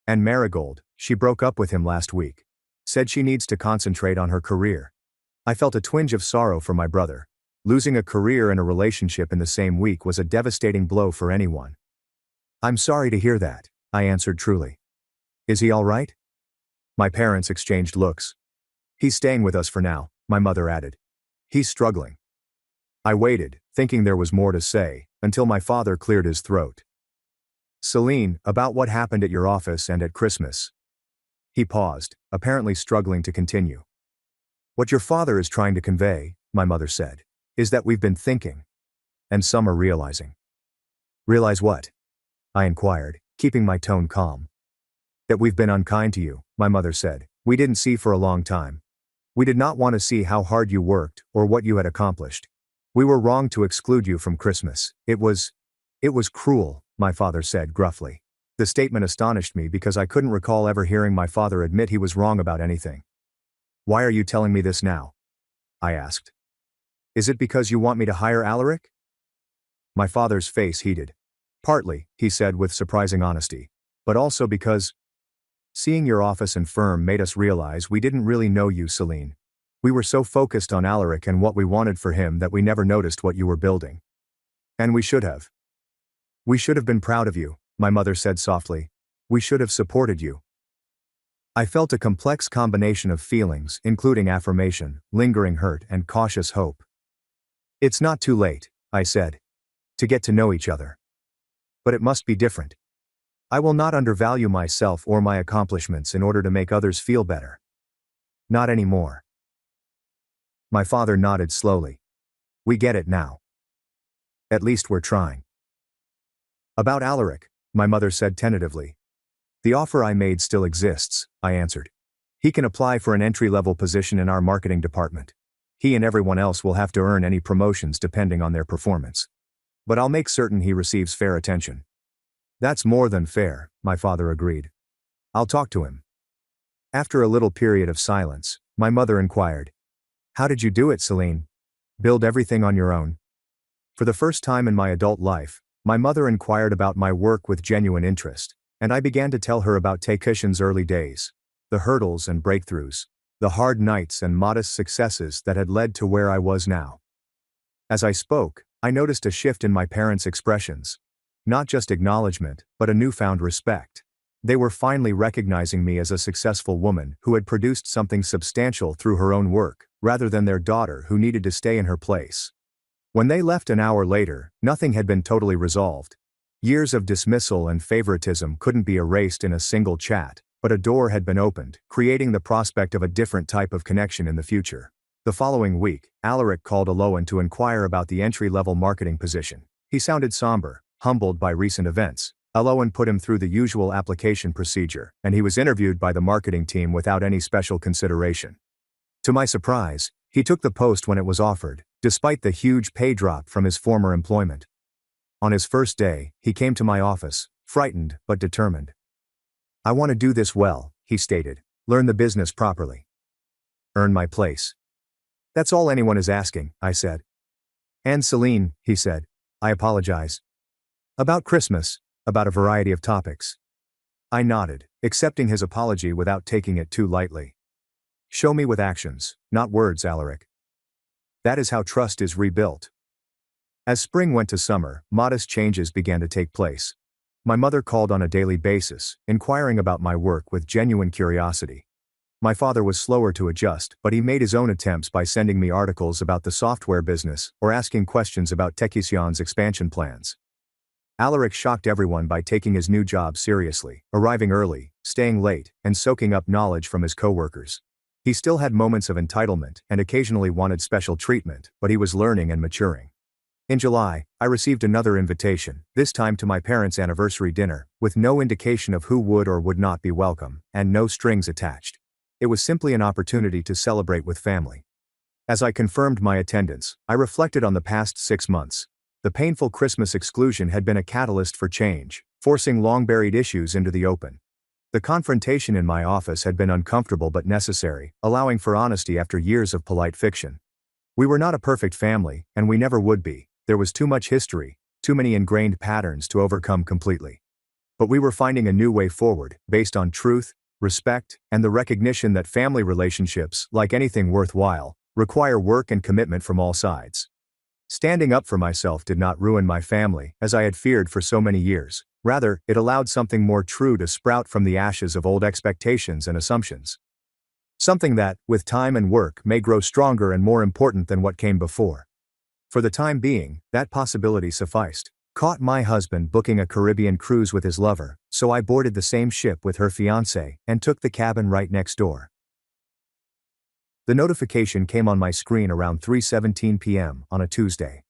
"And Marigold, she broke up with him last week. Said she needs to concentrate on her career." I felt a twinge of sorrow for my brother. Losing a career and a relationship in the same week was a devastating blow for anyone. "I'm sorry to hear that," I answered truly. "Is he all right?" My parents exchanged looks. "He's staying with us for now," my mother added. "He's struggling." I waited, thinking there was more to say, until my father cleared his throat. "Celine, about what happened at your office and at Christmas." He paused, apparently struggling to continue. "What your father is trying to convey," my mother said, "is that we've been thinking. And some are realizing." "Realize what?" I inquired, keeping my tone calm. "That we've been unkind to you," my mother said. "We didn't see for a long time. We did not want to see how hard you worked, or what you had accomplished. We were wrong to exclude you from Christmas. It was cruel," my father said gruffly. The statement astonished me because I couldn't recall ever hearing my father admit he was wrong about anything. "Why are you telling me this now?" I asked. "Is it because you want me to hire Alaric?" My father's face heated. "Partly," he said with surprising honesty. "But also because seeing your office and firm made us realize we didn't really know you, Celine. We were so focused on Alaric and what we wanted for him that we never noticed what you were building. And we should have. We should have been proud of you," my mother said softly. "We should have supported you." I felt a complex combination of feelings, including affirmation, lingering hurt, and cautious hope. "It's not too late," I said, "to get to know each other. But it must be different. I will not undervalue myself or my accomplishments in order to make others feel better. Not anymore." My father nodded slowly. "We get it now. At least we're trying." "About Alaric," my mother said tentatively. "The offer I made still exists," I answered. "He can apply for an entry-level position in our marketing department. He and everyone else will have to earn any promotions depending on their performance. But I'll make certain he receives fair attention." "That's more than fair," my father agreed. "I'll talk to him." After a little period of silence, my mother inquired, "How did you do it, Celine? Build everything on your own?" For the first time in my adult life, my mother inquired about my work with genuine interest, and I began to tell her about Discretion's early days, the hurdles and breakthroughs, the hard nights and modest successes that had led to where I was now. As I spoke, I noticed a shift in my parents' expressions. Not just acknowledgement, but a newfound respect. They were finally recognizing me as a successful woman who had produced something substantial through her own work, rather than their daughter who needed to stay in her place. When they left an hour later, nothing had been totally resolved. Years of dismissal and favoritism couldn't be erased in a single chat, but a door had been opened, creating the prospect of a different type of connection in the future. The following week, Alaric called Aloan to inquire about the entry-level marketing position. He sounded somber, humbled by recent events. Aloan put him through the usual application procedure, and he was interviewed by the marketing team without any special consideration. To my surprise, he took the post when it was offered, despite the huge pay drop from his former employment. On his first day, he came to my office, frightened but determined. "I want to do this well," he stated. "Learn the business properly. Earn my place. That's all anyone is asking," I said. "And Celine," he said. "I apologize. About Christmas, about a variety of topics." I nodded, accepting his apology without taking it too lightly. "Show me with actions, not words, Alaric. That is how trust is rebuilt." As spring went to summer, modest changes began to take place. My mother called on a daily basis, inquiring about my work with genuine curiosity. My father was slower to adjust, but he made his own attempts by sending me articles about the software business or asking questions about Techision's expansion plans. Alaric shocked everyone by taking his new job seriously, arriving early, staying late, and soaking up knowledge from his coworkers. He still had moments of entitlement and occasionally wanted special treatment, but he was learning and maturing. In July, I received another invitation, this time to my parents' anniversary dinner, with no indication of who would or would not be welcome, and no strings attached. It was simply an opportunity to celebrate with family. As I confirmed my attendance, I reflected on the past 6 months. The painful Christmas exclusion had been a catalyst for change, forcing long-buried issues into the open. The confrontation in my office had been uncomfortable but necessary, allowing for honesty after years of polite fiction. We were not a perfect family, and we never would be. There was too much history, too many ingrained patterns to overcome completely. But we were finding a new way forward, based on truth, respect, and the recognition that family relationships, like anything worthwhile, require work and commitment from all sides. Standing up for myself did not ruin my family, as I had feared for so many years. Rather, it allowed something more true to sprout from the ashes of old expectations and assumptions. Something that, with time and work, may grow stronger and more important than what came before. For the time being, that possibility sufficed. Caught my husband booking a Caribbean cruise with his lover, so I boarded the same ship with her fiancé and took the cabin right next door. The notification came on my screen around 3:17 p.m. on a Tuesday.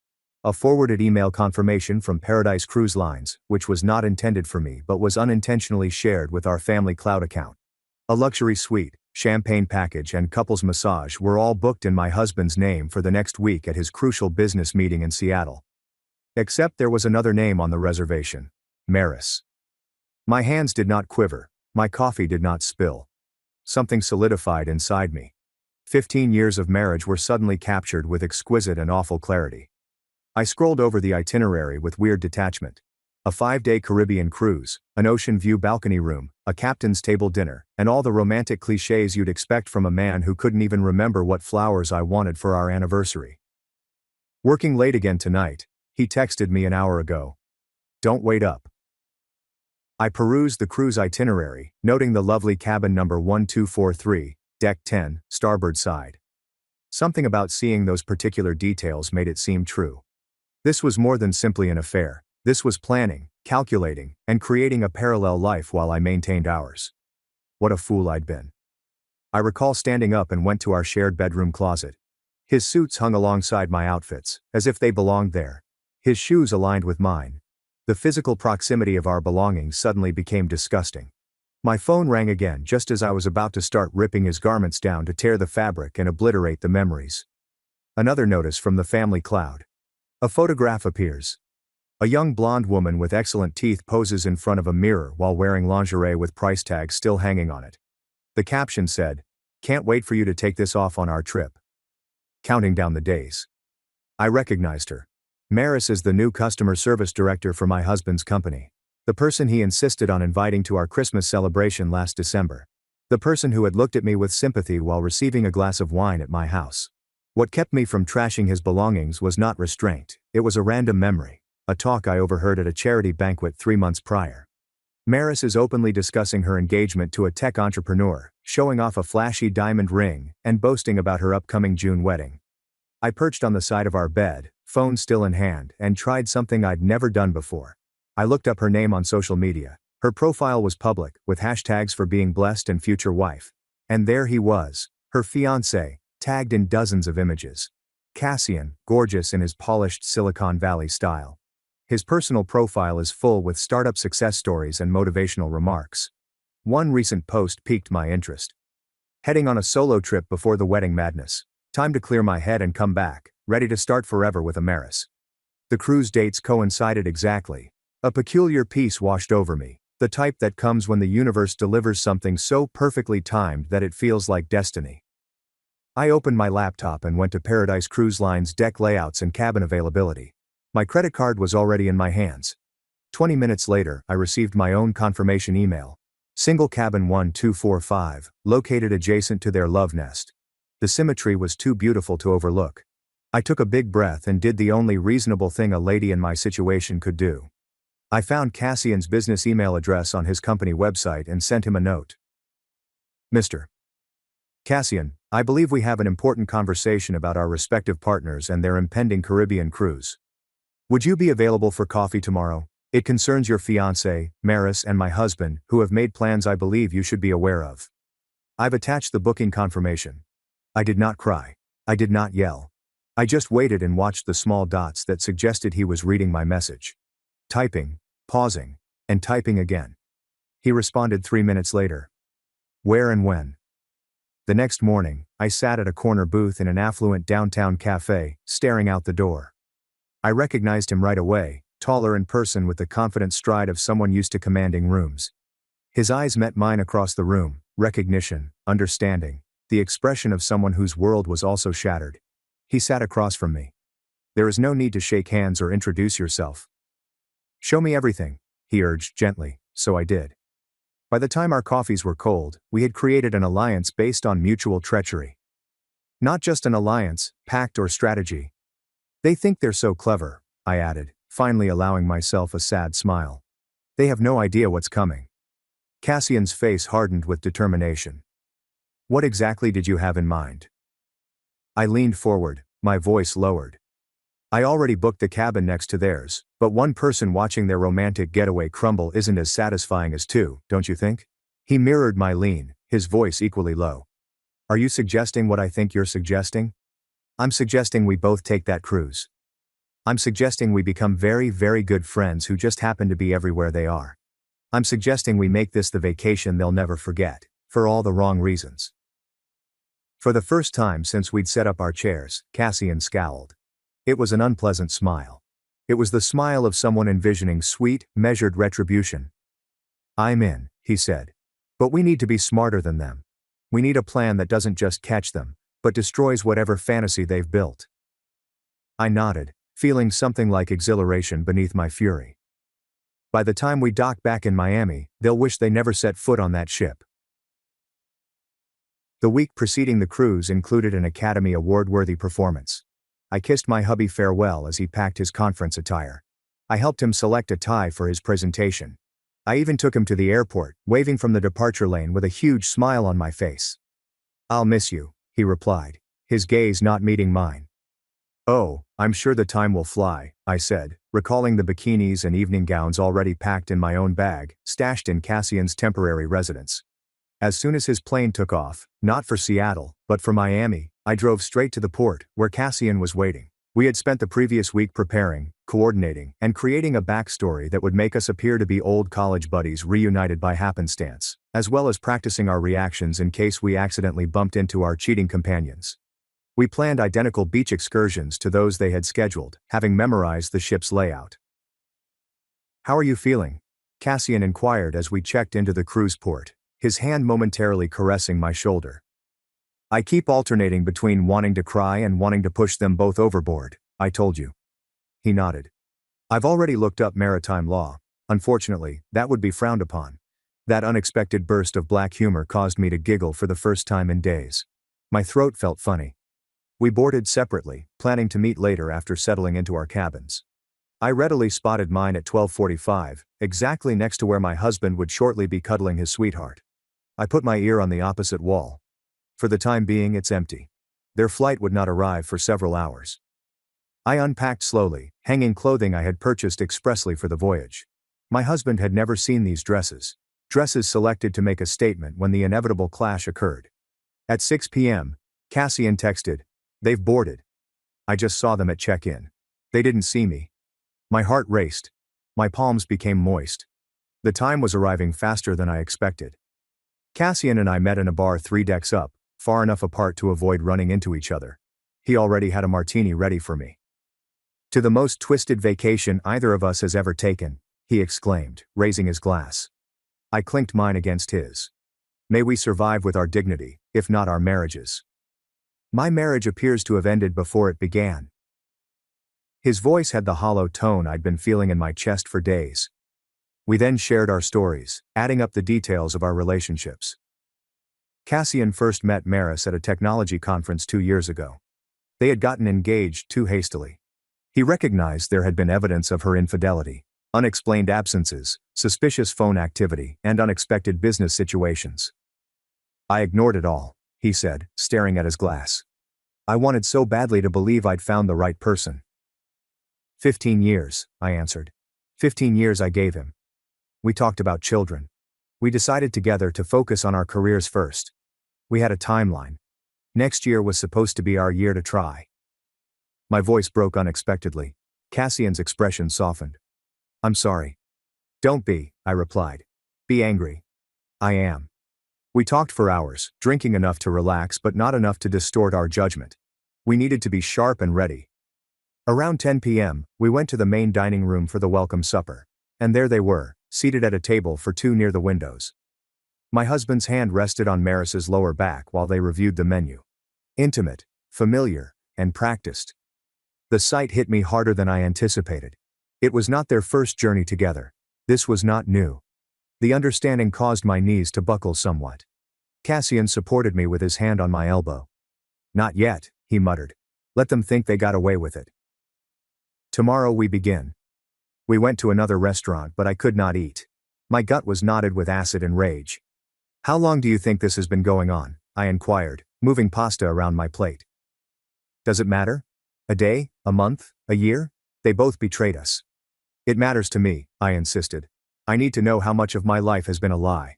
A forwarded email confirmation from Paradise Cruise Lines, which was not intended for me but was unintentionally shared with our family cloud account. A luxury suite, champagne package and couples massage were all booked in my husband's name for the next week at his crucial business meeting in Seattle. Except there was another name on the reservation: Maris. My hands did not quiver, my coffee did not spill. Something solidified inside me. 15 years of marriage were suddenly captured with exquisite and awful clarity. I scrolled over the itinerary with weird detachment. A 5-day Caribbean cruise, an ocean view balcony room, a captain's table dinner, and all the romantic cliches you'd expect from a man who couldn't even remember what flowers I wanted for our anniversary. Working late again tonight, he texted me an hour ago. Don't wait up. I perused the cruise itinerary, noting the lovely cabin number 1243, deck 10, starboard side. Something about seeing those particular details made it seem true. This was more than simply an affair. This was planning, calculating, and creating a parallel life while I maintained ours. What a fool I'd been. I recall standing up and went to our shared bedroom closet. His suits hung alongside my outfits, as if they belonged there. His shoes aligned with mine. The physical proximity of our belongings suddenly became disgusting. My phone rang again just as I was about to start ripping his garments down to tear the fabric and obliterate the memories. Another notice from the family cloud. A photograph appears. A young blonde woman with excellent teeth poses in front of a mirror while wearing lingerie with price tags still hanging on it. The caption said, "Can't wait for you to take this off on our trip." Counting down the days. I recognized her. Maris is the new customer service director for my husband's company. The person he insisted on inviting to our Christmas celebration last December. The person who had looked at me with sympathy while receiving a glass of wine at my house. What kept me from trashing his belongings was not restraint, it was a random memory, a talk I overheard at a charity banquet 3 months prior. Maris is openly discussing her engagement to a tech entrepreneur, showing off a flashy diamond ring, and boasting about her upcoming June wedding. I perched on the side of our bed, phone still in hand, and tried something I'd never done before. I looked up her name on social media. Her profile was public, with hashtags for being blessed and future wife. And there he was, her fiancé, tagged in dozens of images. Cassian, gorgeous in his polished Silicon Valley style. His personal profile is full with startup success stories and motivational remarks. One recent post piqued my interest. Heading on a solo trip before the wedding madness. Time to clear my head and come back, ready to start forever with a Maris. The cruise dates coincided exactly. A peculiar peace washed over me, the type that comes when the universe delivers something so perfectly timed that it feels like destiny. I opened my laptop and went to Paradise Cruise Line's deck layouts and cabin availability. My credit card was already in my hands. 20 minutes later, I received my own confirmation email. Single cabin 1245, located adjacent to their love nest. The symmetry was too beautiful to overlook. I took a big breath and did the only reasonable thing a lady in my situation could do. I found Cassian's business email address on his company website and sent him a note. Mr. Cassian, I believe we have an important conversation about our respective partners and their impending Caribbean cruise. Would you be available for coffee tomorrow? It concerns your fiancé, Maris, and my husband, who have made plans I believe you should be aware of. I've attached the booking confirmation. I did not cry. I did not yell. I just waited and watched the small dots that suggested he was reading my message. Typing, pausing, and typing again. He responded 3 minutes later. Where and when? The next morning, I sat at a corner booth in an affluent downtown cafe, staring out the door. I recognized him right away, taller in person with the confident stride of someone used to commanding rooms. His eyes met mine across the room, recognition, understanding, the expression of someone whose world was also shattered. He sat across from me. There is no need to shake hands or introduce yourself. Show me everything, he urged gently, so I did. By the time our coffees were cold, we had created an alliance based on mutual treachery. Not just an alliance, pact or strategy. They think they're so clever, I added, finally allowing myself a sad smile. They have no idea what's coming. Cassian's face hardened with determination. What exactly did you have in mind? I leaned forward, my voice lowered. I already booked the cabin next to theirs, but one person watching their romantic getaway crumble isn't as satisfying as two, don't you think? He mirrored my lean, his voice equally low. Are you suggesting what I think you're suggesting? I'm suggesting we both take that cruise. I'm suggesting we become very, very good friends who just happen to be everywhere they are. I'm suggesting we make this the vacation they'll never forget, for all the wrong reasons. For the first time since we'd set up our chairs, Cassian scowled. It was an unpleasant smile. It was the smile of someone envisioning sweet, measured retribution. I'm in, he said. But we need to be smarter than them. We need a plan that doesn't just catch them, but destroys whatever fantasy they've built. I nodded, feeling something like exhilaration beneath my fury. By the time we dock back in Miami, they'll wish they never set foot on that ship. The week preceding the cruise included an Academy Award-worthy performance. I kissed my hubby farewell as he packed his conference attire. I helped him select a tie for his presentation. I even took him to the airport, waving from the departure lane with a huge smile on my face. I'll miss you, he replied, his gaze not meeting mine. Oh, I'm sure the time will fly, I said, recalling the bikinis and evening gowns already packed in my own bag, stashed in Cassian's temporary residence. As soon as his plane took off, not for Seattle, but for Miami, I drove straight to the port, where Cassian was waiting. We had spent the previous week preparing, coordinating, and creating a backstory that would make us appear to be old college buddies reunited by happenstance, as well as practicing our reactions in case we accidentally bumped into our cheating companions. We planned identical beach excursions to those they had scheduled, having memorized the ship's layout. How are you feeling? Cassian inquired as we checked into the cruise port, his hand momentarily caressing my shoulder. I keep alternating between wanting to cry and wanting to push them both overboard, I told you. He nodded. I've already looked up maritime law. Unfortunately, that would be frowned upon. That unexpected burst of black humor caused me to giggle for the first time in days. My throat felt funny. We boarded separately, planning to meet later after settling into our cabins. I readily spotted mine at 12:45, exactly next to where my husband would shortly be cuddling his sweetheart. I put my ear on the opposite wall. For the time being, it's empty. Their flight would not arrive for several hours. I unpacked slowly, hanging clothing I had purchased expressly for the voyage. My husband had never seen these dresses selected to make a statement when the inevitable clash occurred. At 6 p.m., Cassian texted, "They've boarded. I just saw them at check-in. They didn't see me." My heart raced. My palms became moist. The time was arriving faster than I expected. Cassian and I met in a bar 3 decks up, far enough apart to avoid running into each other. He already had a martini ready for me. "To the most twisted vacation either of us has ever taken," he exclaimed, raising his glass. I clinked mine against his. "May we survive with our dignity, if not our marriages." "My marriage appears to have ended before it began." His voice had the hollow tone I'd been feeling in my chest for days. We then shared our stories, adding up the details of our relationships. Cassian first met Maris at a technology conference 2 years ago. They had gotten engaged too hastily. He recognized there had been evidence of her infidelity, unexplained absences, suspicious phone activity, and unexpected business situations. I ignored it all. he said, staring at his glass. I wanted so badly to believe I'd found the right person. 15 years, I answered. 15 years I gave him. We talked about children. We decided together to focus on our careers first. We had a timeline. Next year was supposed to be our year to try. My voice broke unexpectedly. Cassian's expression softened. I'm sorry. Don't be, I replied. Be angry. I am. We talked for hours, drinking enough to relax but not enough to distort our judgment. We needed to be sharp and ready. Around 10 p.m., we went to the main dining room for the welcome supper. And there they were, seated at a table for two near the windows. My husband's hand rested on Maris's lower back while they reviewed the menu. Intimate, familiar, and practiced. The sight hit me harder than I anticipated. It was not their first journey together. This was not new. The understanding caused my knees to buckle somewhat. Cassian supported me with his hand on my elbow. Not yet, he muttered. Let them think they got away with it. Tomorrow we begin. We went to another restaurant but I could not eat. My gut was knotted with acid and rage. How long do you think this has been going on? I inquired, moving pasta around my plate. Does it matter? A day? A month? A year? They both betrayed us. It matters to me, I insisted. I need to know how much of my life has been a lie.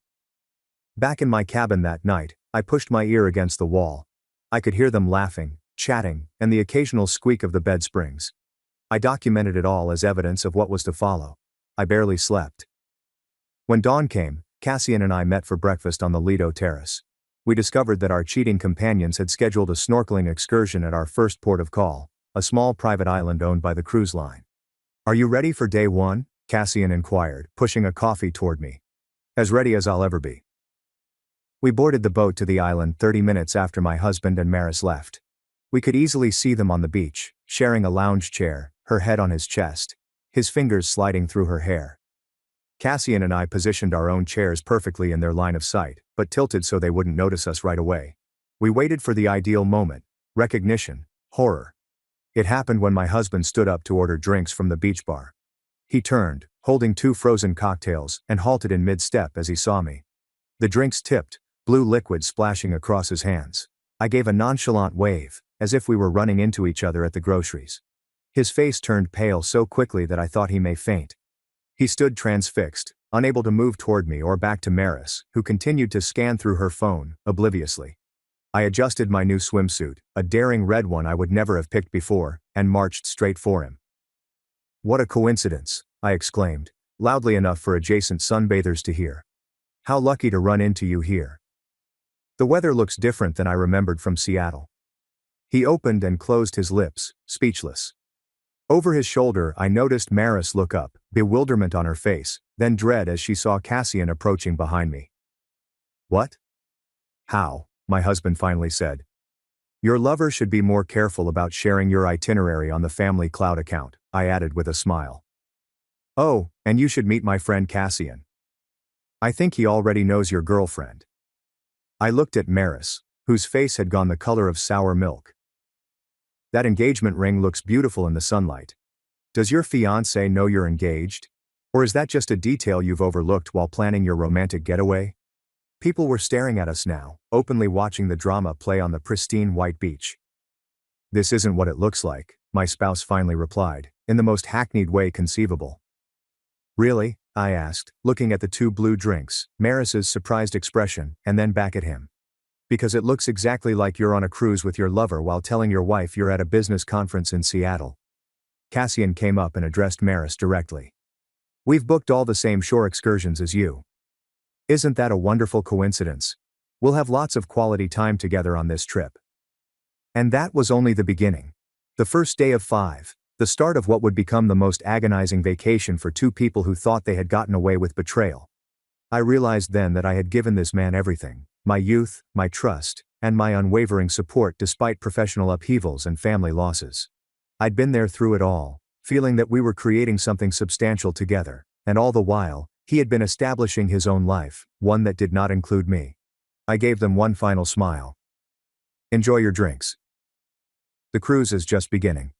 Back in my cabin that night, I pushed my ear against the wall. I could hear them laughing, chatting, and the occasional squeak of the bed springs. I documented it all as evidence of what was to follow. I barely slept. When dawn came, Cassian and I met for breakfast on the Lido terrace. We discovered that our cheating companions had scheduled a snorkeling excursion at our first port of call, a small private island owned by the cruise line. Are you ready for day one? Cassian inquired, pushing a coffee toward me. As ready as I'll ever be. We boarded the boat to the island 30 minutes after my husband and Maris left. We could easily see them on the beach, sharing a lounge chair, her head on his chest, his fingers sliding through her hair. Cassian and I positioned our own chairs perfectly in their line of sight, but tilted so they wouldn't notice us right away. We waited for the ideal moment. Recognition. Horror. It happened when my husband stood up to order drinks from the beach bar. He turned, holding 2 frozen cocktails, and halted in mid-step as he saw me. The drinks tipped, blue liquid splashing across his hands. I gave a nonchalant wave, as if we were running into each other at the groceries. His face turned pale so quickly that I thought he may faint. He stood transfixed, unable to move toward me or back to Maris, who continued to scan through her phone, obliviously. I adjusted my new swimsuit, a daring red one I would never have picked before, and marched straight for him. What a coincidence, I exclaimed, loudly enough for adjacent sunbathers to hear. How lucky to run into you here. The weather looks different than I remembered from Seattle. He opened and closed his lips, speechless. Over his shoulder I noticed Maris look up, bewilderment on her face, then dread as she saw Cassian approaching behind me. What? How? My husband finally said. Your lover should be more careful about sharing your itinerary on the family cloud account, I added with a smile. Oh, and you should meet my friend Cassian. I think he already knows your girlfriend. I looked at Maris, whose face had gone the color of sour milk. That engagement ring looks beautiful in the sunlight. Does your fiancé know you're engaged? Or is that just a detail you've overlooked while planning your romantic getaway? People were staring at us now, openly watching the drama play on the pristine white beach. This isn't what it looks like, my spouse finally replied, in the most hackneyed way conceivable. Really? I asked, looking at the 2 blue drinks, Maris's surprised expression, and then back at him. Because it looks exactly like you're on a cruise with your lover while telling your wife you're at a business conference in Seattle. Cassian came up and addressed Maris directly. We've booked all the same shore excursions as you. Isn't that a wonderful coincidence? We'll have lots of quality time together on this trip. And that was only the beginning. The first day of 5, the start of what would become the most agonizing vacation for 2 people who thought they had gotten away with betrayal. I realized then that I had given this man everything, my youth, my trust, and my unwavering support despite professional upheavals and family losses. I'd been there through it all, feeling that we were creating something substantial together, and all the while, he had been establishing his own life, one that did not include me. I gave them one final smile. Enjoy your drinks. The cruise is just beginning.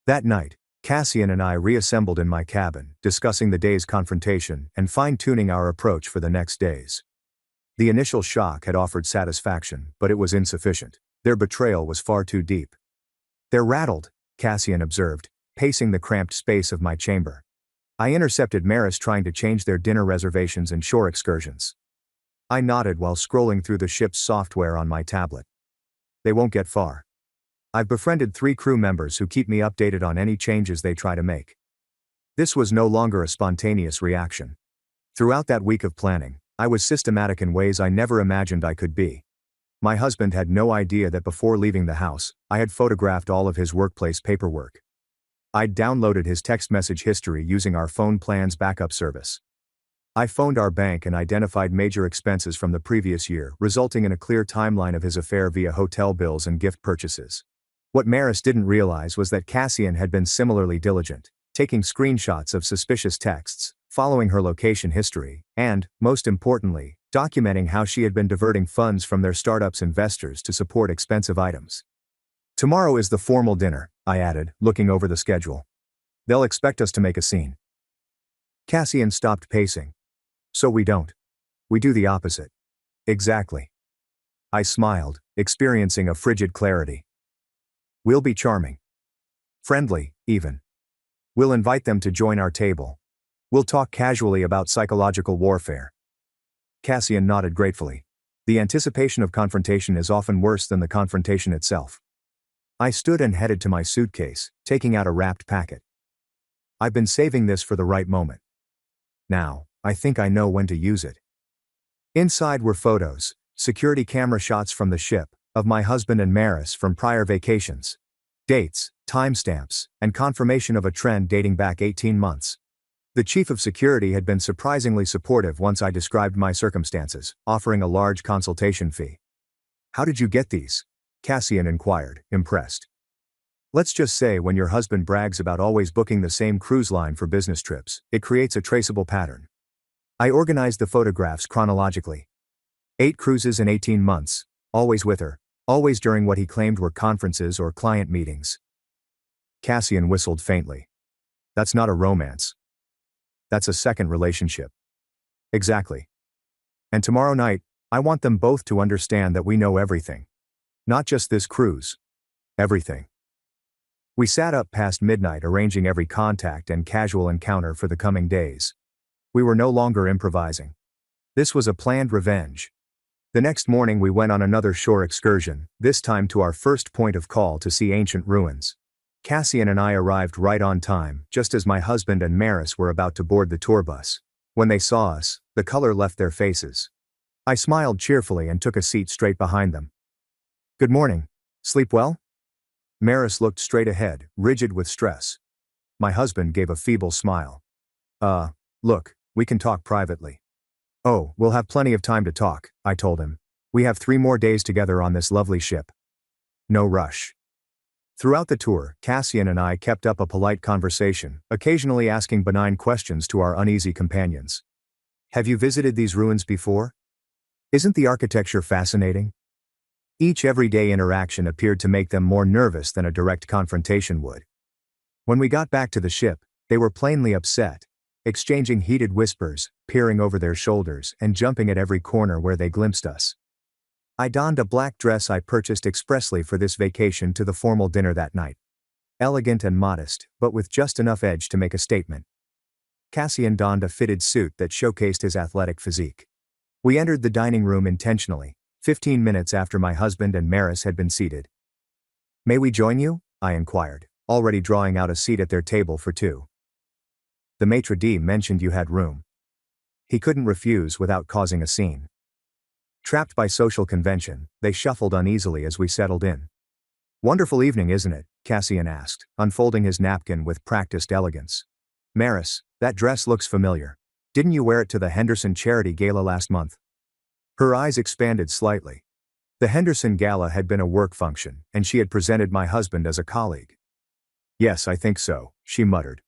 That night, Cassian and I reassembled in my cabin, discussing the day's confrontation and fine-tuning our approach for the next days. The initial shock had offered satisfaction, but it was insufficient. Their betrayal was far too deep. "They're rattled," Cassian observed, pacing the cramped space of my chamber. I intercepted Maris trying to change their dinner reservations and shore excursions. I nodded while scrolling through the ship's software on my tablet. "They won't get far. I've befriended 3 crew members who keep me updated on any changes they try to make." This was no longer a spontaneous reaction. Throughout that week of planning, I was systematic in ways I never imagined I could be. My husband had no idea that before leaving the house, I had photographed all of his workplace paperwork. I'd downloaded his text message history using our phone plan's backup service. I phoned our bank and identified major expenses from the previous year, resulting in a clear timeline of his affair via hotel bills and gift purchases. What Maris didn't realize was that Cassian had been similarly diligent, taking screenshots of suspicious texts, following her location history, and, most importantly, documenting how she had been diverting funds from their startup's investors to support expensive items. "Tomorrow is the formal dinner," I added, looking over the schedule. "They'll expect us to make a scene." Cassian stopped pacing. "So we don't. We do the opposite." "Exactly." I smiled, experiencing a frigid clarity. "We'll be charming. Friendly, even. We'll invite them to join our table. We'll talk casually about psychological warfare." Cassian nodded gratefully. The anticipation of confrontation is often worse than the confrontation itself. I stood and headed to my suitcase, taking out a wrapped packet. I've been saving this for the right moment. Now, I think I know when to use it. Inside were photos, security camera shots from the ship, of my husband and Maris from prior vacations. Dates, timestamps, and confirmation of a trend dating back 18 months. The chief of security had been surprisingly supportive once I described my circumstances, offering a large consultation fee. "How did you get these?" Cassian inquired, impressed. "Let's just say when your husband brags about always booking the same cruise line for business trips, it creates a traceable pattern." I organized the photographs chronologically. 8 cruises in 18 months, always with her, always during what he claimed were conferences or client meetings. Cassian whistled faintly. "That's not a romance. That's a second relationship." "Exactly. And tomorrow night, I want them both to understand that we know everything. Not just this cruise. Everything." We sat up past midnight arranging every contact and casual encounter for the coming days. We were no longer improvising. This was a planned revenge. The next morning we went on another shore excursion, this time to our first point of call to see ancient ruins. Cassian and I arrived right on time, just as my husband and Maris were about to board the tour bus. When they saw us, the color left their faces. I smiled cheerfully and took a seat straight behind them. "Good morning. Sleep well?" Maris looked straight ahead, rigid with stress. My husband gave a feeble smile. Look, we can talk privately." "Oh, we'll have plenty of time to talk," I told him. "We have 3 more days together on this lovely ship." No rush. Throughout the tour, Cassian and I kept up a polite conversation, occasionally asking benign questions to our uneasy companions. "Have you visited these ruins before? Isn't the architecture fascinating?" Each everyday interaction appeared to make them more nervous than a direct confrontation would. When we got back to the ship, they were plainly upset, exchanging heated whispers, peering over their shoulders, and jumping at every corner where they glimpsed us. I donned a black dress I purchased expressly for this vacation to the formal dinner that night. Elegant and modest, but with just enough edge to make a statement. Cassian donned a fitted suit that showcased his athletic physique. We entered the dining room intentionally, 15 minutes after my husband and Maris had been seated. "May we join you?" I inquired, already drawing out a seat at their table for 2. "The maitre d' mentioned you had room." He couldn't refuse without causing a scene. Trapped by social convention, they shuffled uneasily as we settled in. "Wonderful evening, isn't it?" Cassian asked, unfolding his napkin with practiced elegance. "Maris, that dress looks familiar. Didn't you wear it to the Henderson Charity Gala last month?" Her eyes expanded slightly. The Henderson Gala had been a work function, and she had presented my husband as a colleague. "Yes, I think so," she muttered.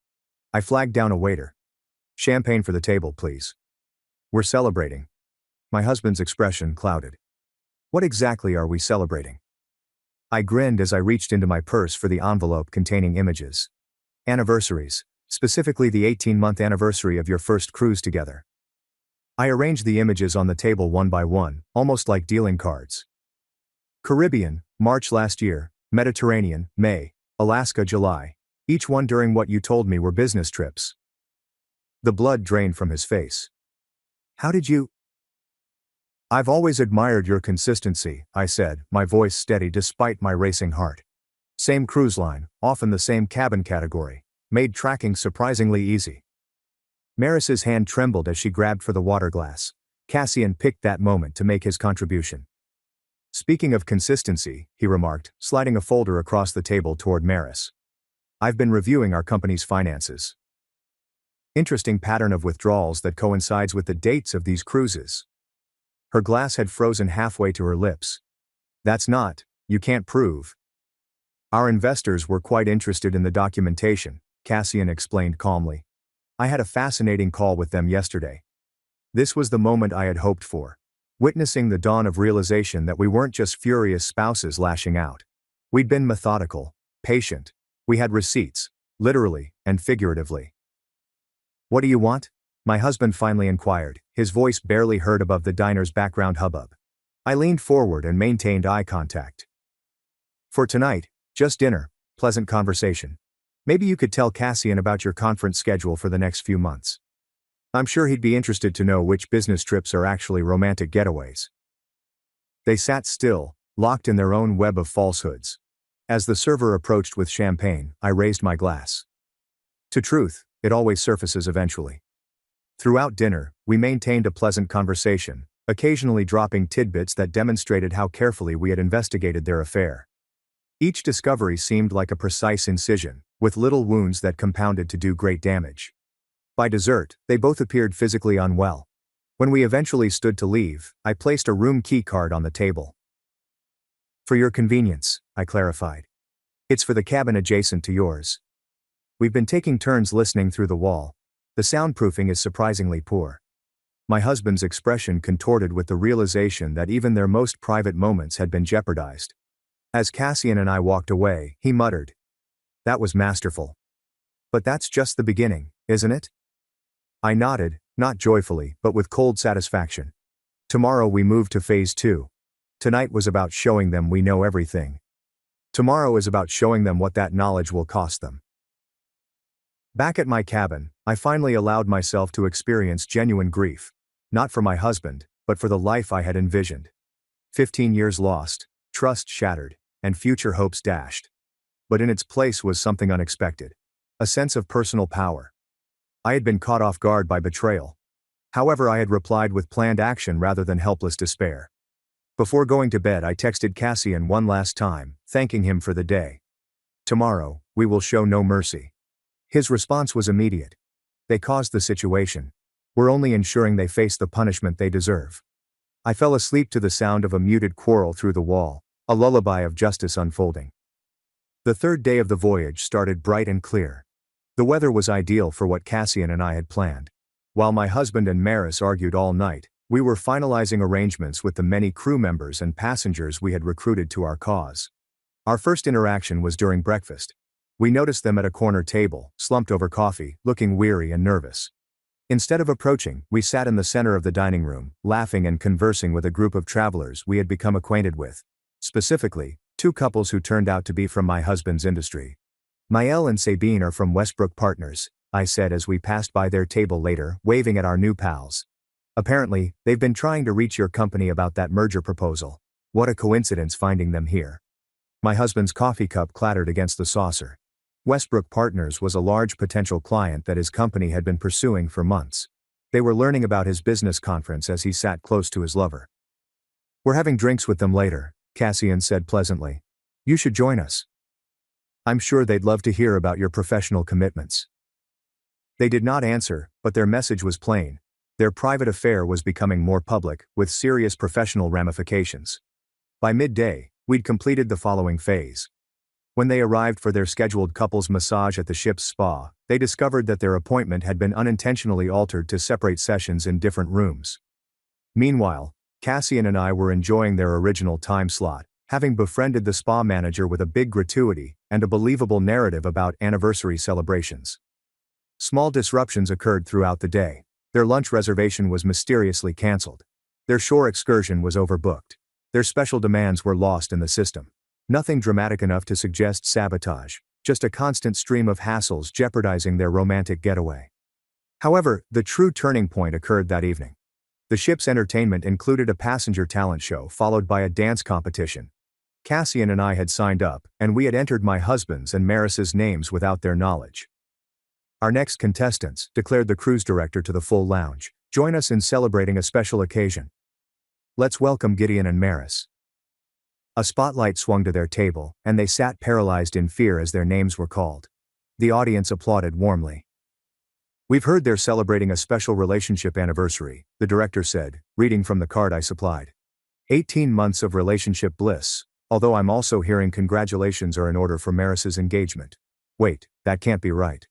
I flagged down a waiter. "Champagne for the table, please." "We're celebrating." My husband's expression clouded. "What exactly are we celebrating?" I grinned as I reached into my purse for the envelope containing images. "Anniversaries, specifically the 18-month anniversary of your first cruise together." I arranged the images on the table one by one, almost like dealing cards. Caribbean, March last year, Mediterranean, May, Alaska, July. Each one during what you told me were business trips. The blood drained from his face. How did you? I've always admired your consistency, I said, my voice steady despite my racing heart. Same cruise line, often the same cabin category, made tracking surprisingly easy. Maris's hand trembled as she grabbed for the water glass. Cassian picked that moment to make his contribution. Speaking of consistency, he remarked, sliding a folder across the table toward Maris. I've been reviewing our company's finances. Interesting pattern of withdrawals that coincides with the dates of these cruises. Her glass had frozen halfway to her lips. That's not, you can't prove. Our investors were quite interested in the documentation, Cassian explained calmly. I had a fascinating call with them yesterday. This was the moment I had hoped for. Witnessing the dawn of realization that we weren't just furious spouses lashing out. We'd been methodical, patient. We had receipts, literally and figuratively. What do you want? My husband finally inquired, his voice barely heard above the diner's background hubbub. I leaned forward and maintained eye contact. For tonight, just dinner, pleasant conversation. Maybe you could tell Cassian about your conference schedule for the next few months. I'm sure he'd be interested to know which business trips are actually romantic getaways. They sat still, locked in their own web of falsehoods. As the server approached with champagne, I raised my glass. To truth, it always surfaces eventually. Throughout dinner, we maintained a pleasant conversation, occasionally dropping tidbits that demonstrated how carefully we had investigated their affair. Each discovery seemed like a precise incision, with little wounds that compounded to do great damage. By dessert, they both appeared physically unwell. When we eventually stood to leave, I placed a room key card on the table. For your convenience, I clarified. It's for the cabin adjacent to yours. We've been taking turns listening through the wall. The soundproofing is surprisingly poor. My husband's expression contorted with the realization that even their most private moments had been jeopardized. As Cassian and I walked away, he muttered. That was masterful. But that's just the beginning, isn't it? I nodded, not joyfully, but with cold satisfaction. Tomorrow we move to phase 2. Tonight was about showing them we know everything. Tomorrow is about showing them what that knowledge will cost them. Back at my cabin, I finally allowed myself to experience genuine grief. Not for my husband, but for the life I had envisioned. 15 years lost, trust shattered, and future hopes dashed. But in its place was something unexpected. A sense of personal power. I had been caught off guard by betrayal. However, I had replied with planned action rather than helpless despair. Before going to bed, I texted Cassian one last time, thanking him for the day. Tomorrow, we will show no mercy. His response was immediate. They caused the situation. We're only ensuring they face the punishment they deserve. I fell asleep to the sound of a muted quarrel through the wall, a lullaby of justice unfolding. The third day of the voyage started bright and clear. The weather was ideal for what Cassian and I had planned. While my husband and Maris argued all night, we were finalizing arrangements with the many crew members and passengers we had recruited to our cause. Our first interaction was during breakfast. We noticed them at a corner table, slumped over coffee, looking weary and nervous. Instead of approaching, we sat in the center of the dining room, laughing and conversing with a group of travelers we had become acquainted with. Specifically, 2 couples who turned out to be from my husband's industry. Mael and Sabine are from Westbrook Partners, I said as we passed by their table later, waving at our new pals. Apparently, they've been trying to reach your company about that merger proposal. What a coincidence finding them here. My husband's coffee cup clattered against the saucer. Westbrook Partners was a large potential client that his company had been pursuing for months. They were learning about his business conference as he sat close to his lover. We're having drinks with them later, Cassian said pleasantly. You should join us. I'm sure they'd love to hear about your professional commitments. They did not answer, but their message was plain. Their private affair was becoming more public, with serious professional ramifications. By midday, we'd completed the following phase. When they arrived for their scheduled couples massage at the ship's spa, they discovered that their appointment had been unintentionally altered to separate sessions in different rooms. Meanwhile, Cassian and I were enjoying their original time slot, having befriended the spa manager with a big gratuity and a believable narrative about anniversary celebrations. Small disruptions occurred throughout the day. Their lunch reservation was mysteriously cancelled. Their shore excursion was overbooked. Their special demands were lost in the system. Nothing dramatic enough to suggest sabotage, just a constant stream of hassles jeopardizing their romantic getaway. However, the true turning point occurred that evening. The ship's entertainment included a passenger talent show followed by a dance competition. Cassian and I had signed up, and we had entered my husband's and Maris's names without their knowledge. Our next contestants, declared the cruise director to the full lounge, join us in celebrating a special occasion. Let's welcome Gideon and Maris. A spotlight swung to their table, and they sat paralyzed in fear as their names were called. The audience applauded warmly. We've heard they're celebrating a special relationship anniversary, the director said, reading from the card I supplied. 18 months of relationship bliss, although I'm also hearing congratulations are in order for Maris's engagement. Wait, that can't be right.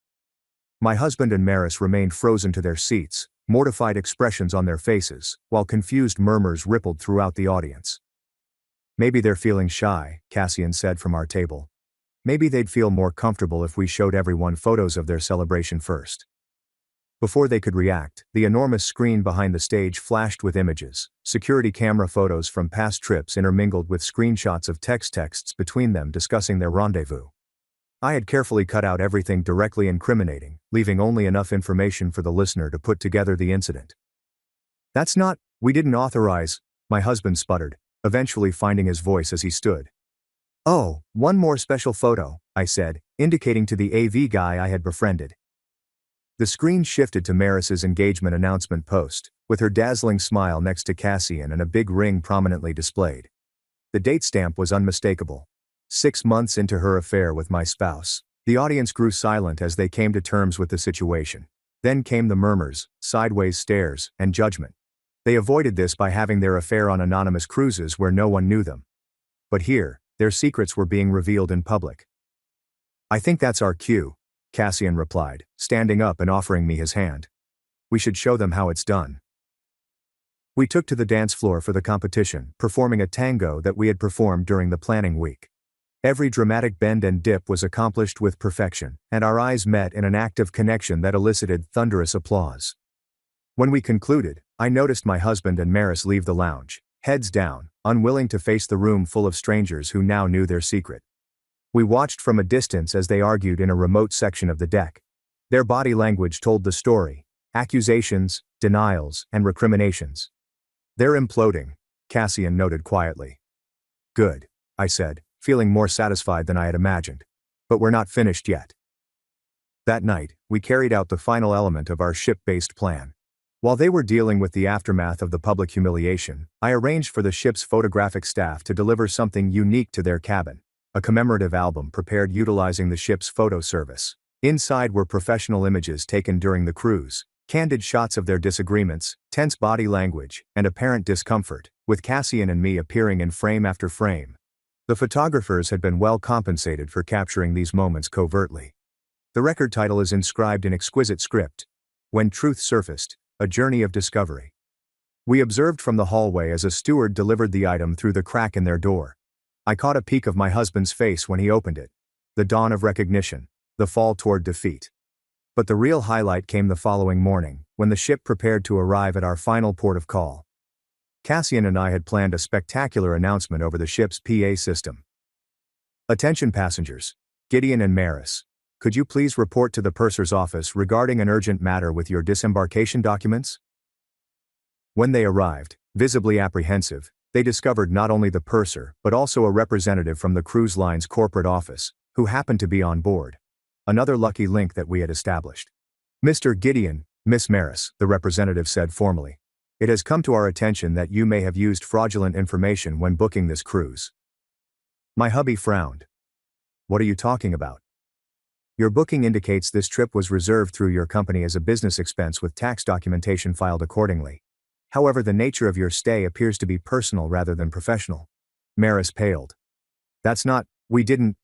My husband and Maris remained frozen to their seats, mortified expressions on their faces, while confused murmurs rippled throughout the audience. Maybe they're feeling shy, Cassian said from our table. Maybe they'd feel more comfortable if we showed everyone photos of their celebration first. Before they could react, the enormous screen behind the stage flashed with images, security camera photos from past trips intermingled with screenshots of texts between them discussing their rendezvous. I had carefully cut out everything directly incriminating, leaving only enough information for the listener to put together the incident. We didn't authorize, my husband sputtered, eventually finding his voice as he stood. Oh, one more special photo, I said, indicating to the AV guy I had befriended. The screen shifted to Maris's engagement announcement post, with her dazzling smile next to Cassian and a big ring prominently displayed. The date stamp was unmistakable. 6 months into her affair with my spouse. The audience grew silent as they came to terms with the situation. Then came the murmurs, sideways stares, and judgment. They avoided this by having their affair on anonymous cruises where no one knew them. But here, their secrets were being revealed in public. I think that's our cue, Cassian replied, standing up and offering me his hand. We should show them how it's done. We took to the dance floor for the competition, performing a tango that we had performed during the planning week. Every dramatic bend and dip was accomplished with perfection, and our eyes met in an act of connection that elicited thunderous applause. When we concluded, I noticed my husband and Maris leave the lounge, heads down, unwilling to face the room full of strangers who now knew their secret. We watched from a distance as they argued in a remote section of the deck. Their body language told the story: accusations, denials, and recriminations. They're imploding, Cassian noted quietly. Good, I said, feeling more satisfied than I had imagined. But we're not finished yet. That night, we carried out the final element of our ship-based plan. While they were dealing with the aftermath of the public humiliation, I arranged for the ship's photographic staff to deliver something unique to their cabin: a commemorative album prepared utilizing the ship's photo service. Inside were professional images taken during the cruise, candid shots of their disagreements, tense body language, and apparent discomfort, with Cassian and me appearing in frame after frame. The photographers had been well compensated for capturing these moments covertly. The record title is inscribed in exquisite script: When Truth Surfaced, A Journey of Discovery. We observed from the hallway as a steward delivered the item through the crack in their door. I caught a peek of my husband's face when he opened it. The dawn of recognition, the fall toward defeat. But the real highlight came the following morning, when the ship prepared to arrive at our final port of call. Cassian and I had planned a spectacular announcement over the ship's PA system. Attention passengers, Gideon and Maris, could you please report to the purser's office regarding an urgent matter with your disembarkation documents? When they arrived, visibly apprehensive, they discovered not only the purser but also a representative from the cruise line's corporate office, who happened to be on board. Another lucky link that we had established. Mr. Gideon, Miss Maris, the representative said formally. It has come to our attention that you may have used fraudulent information when booking this cruise. My hubby frowned. What are you talking about? Your booking indicates this trip was reserved through your company as a business expense with tax documentation filed accordingly. However, the nature of your stay appears to be personal rather than professional. Maris paled. We didn't.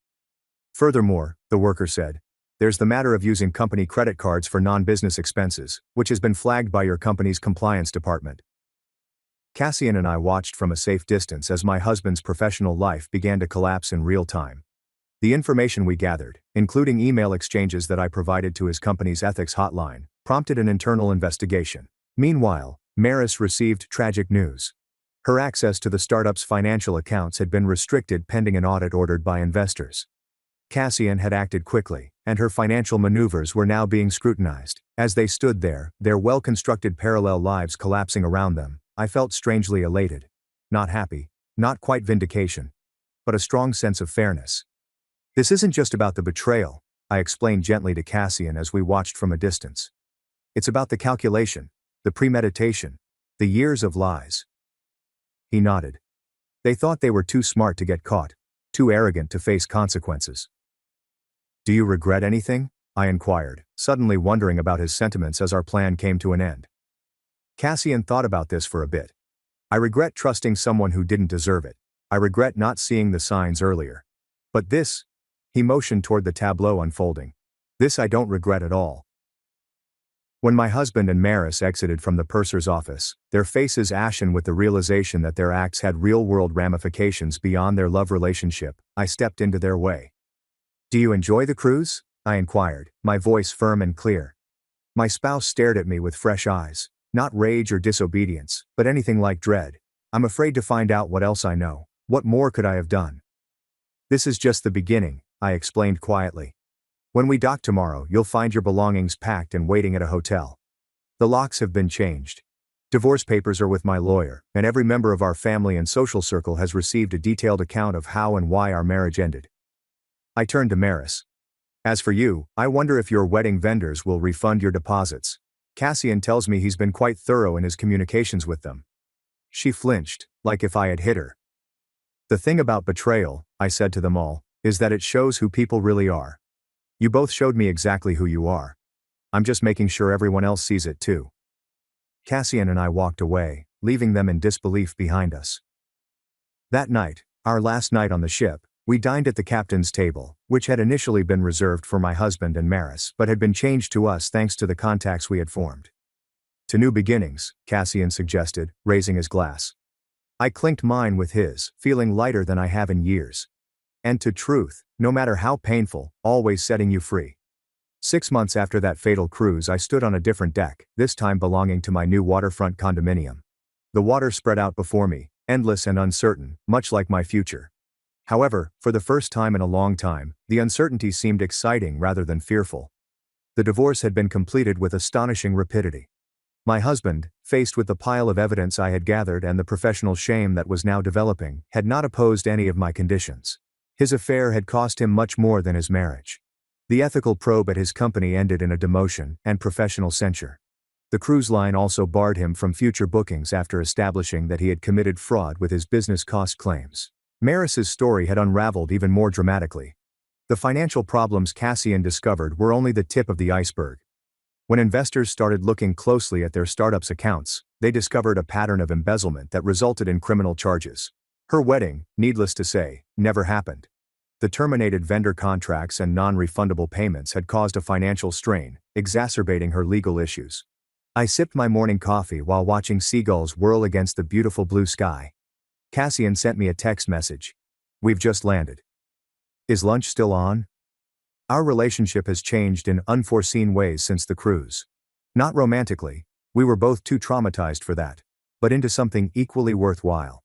Furthermore, the worker said, there's the matter of using company credit cards for non-business expenses, which has been flagged by your company's compliance department. Cassian and I watched from a safe distance as my husband's professional life began to collapse in real time. The information we gathered, including email exchanges that I provided to his company's ethics hotline, prompted an internal investigation. Meanwhile, Maris received tragic news. Her access to the startup's financial accounts had been restricted pending an audit ordered by investors. Cassian had acted quickly, and her financial maneuvers were now being scrutinized. As they stood there, their well-constructed parallel lives collapsing around them, I felt strangely elated. Not happy, not quite vindication, but a strong sense of fairness. This isn't just about the betrayal, I explained gently to Cassian as we watched from a distance. It's about the calculation, the premeditation, the years of lies. He nodded. They thought they were too smart to get caught, too arrogant to face consequences. Do you regret anything? I inquired, suddenly wondering about his sentiments as our plan came to an end. Cassian thought about this for a bit. I regret trusting someone who didn't deserve it. I regret not seeing the signs earlier. But this, he motioned toward the tableau unfolding. This I don't regret at all. When my husband and Maris exited from the purser's office, their faces ashen with the realization that their acts had real-world ramifications beyond their love relationship, I stepped into their way. Do you enjoy the cruise? I inquired, my voice firm and clear. My spouse stared at me with fresh eyes, not rage or disobedience, but anything like dread. I'm afraid to find out what else I know. What more could I have done? This is just the beginning, I explained quietly. When we dock tomorrow, you'll find your belongings packed and waiting at a hotel. The locks have been changed. Divorce papers are with my lawyer, and every member of our family and social circle has received a detailed account of how and why our marriage ended. I turned to Maris. As for you, I wonder if your wedding vendors will refund your deposits. Cassian tells me he's been quite thorough in his communications with them. She flinched, like if I had hit her. The thing about betrayal, I said to them all, is that it shows who people really are. You both showed me exactly who you are. I'm just making sure everyone else sees it too. Cassian and I walked away, leaving them in disbelief behind us. That night, our last night on the ship, we dined at the captain's table, which had initially been reserved for my husband and Maris but had been changed to us thanks to the contacts we had formed. To new beginnings, Cassian suggested, raising his glass. I clinked mine with his, feeling lighter than I have in years. And to truth, no matter how painful, always setting you free. 6 months after that fatal cruise, I stood on a different deck, this time belonging to my new waterfront condominium. The water spread out before me, endless and uncertain, much like my future. However, for the first time in a long time, the uncertainty seemed exciting rather than fearful. The divorce had been completed with astonishing rapidity. My husband, faced with the pile of evidence I had gathered and the professional shame that was now developing, had not opposed any of my conditions. His affair had cost him much more than his marriage. The ethical probe at his company ended in a demotion and professional censure. The cruise line also barred him from future bookings after establishing that he had committed fraud with his business cost claims. Maris's story had unraveled even more dramatically. The financial problems Cassian discovered were only the tip of the iceberg. When investors started looking closely at their startup's accounts, they discovered a pattern of embezzlement that resulted in criminal charges. Her wedding, needless to say, never happened. The terminated vendor contracts and non-refundable payments had caused a financial strain, exacerbating her legal issues. I sipped my morning coffee while watching seagulls whirl against the beautiful blue sky. Cassian sent me a text message. We've just landed. Is lunch still on? Our relationship has changed in unforeseen ways since the cruise. Not romantically, we were both too traumatized for that, but into something equally worthwhile.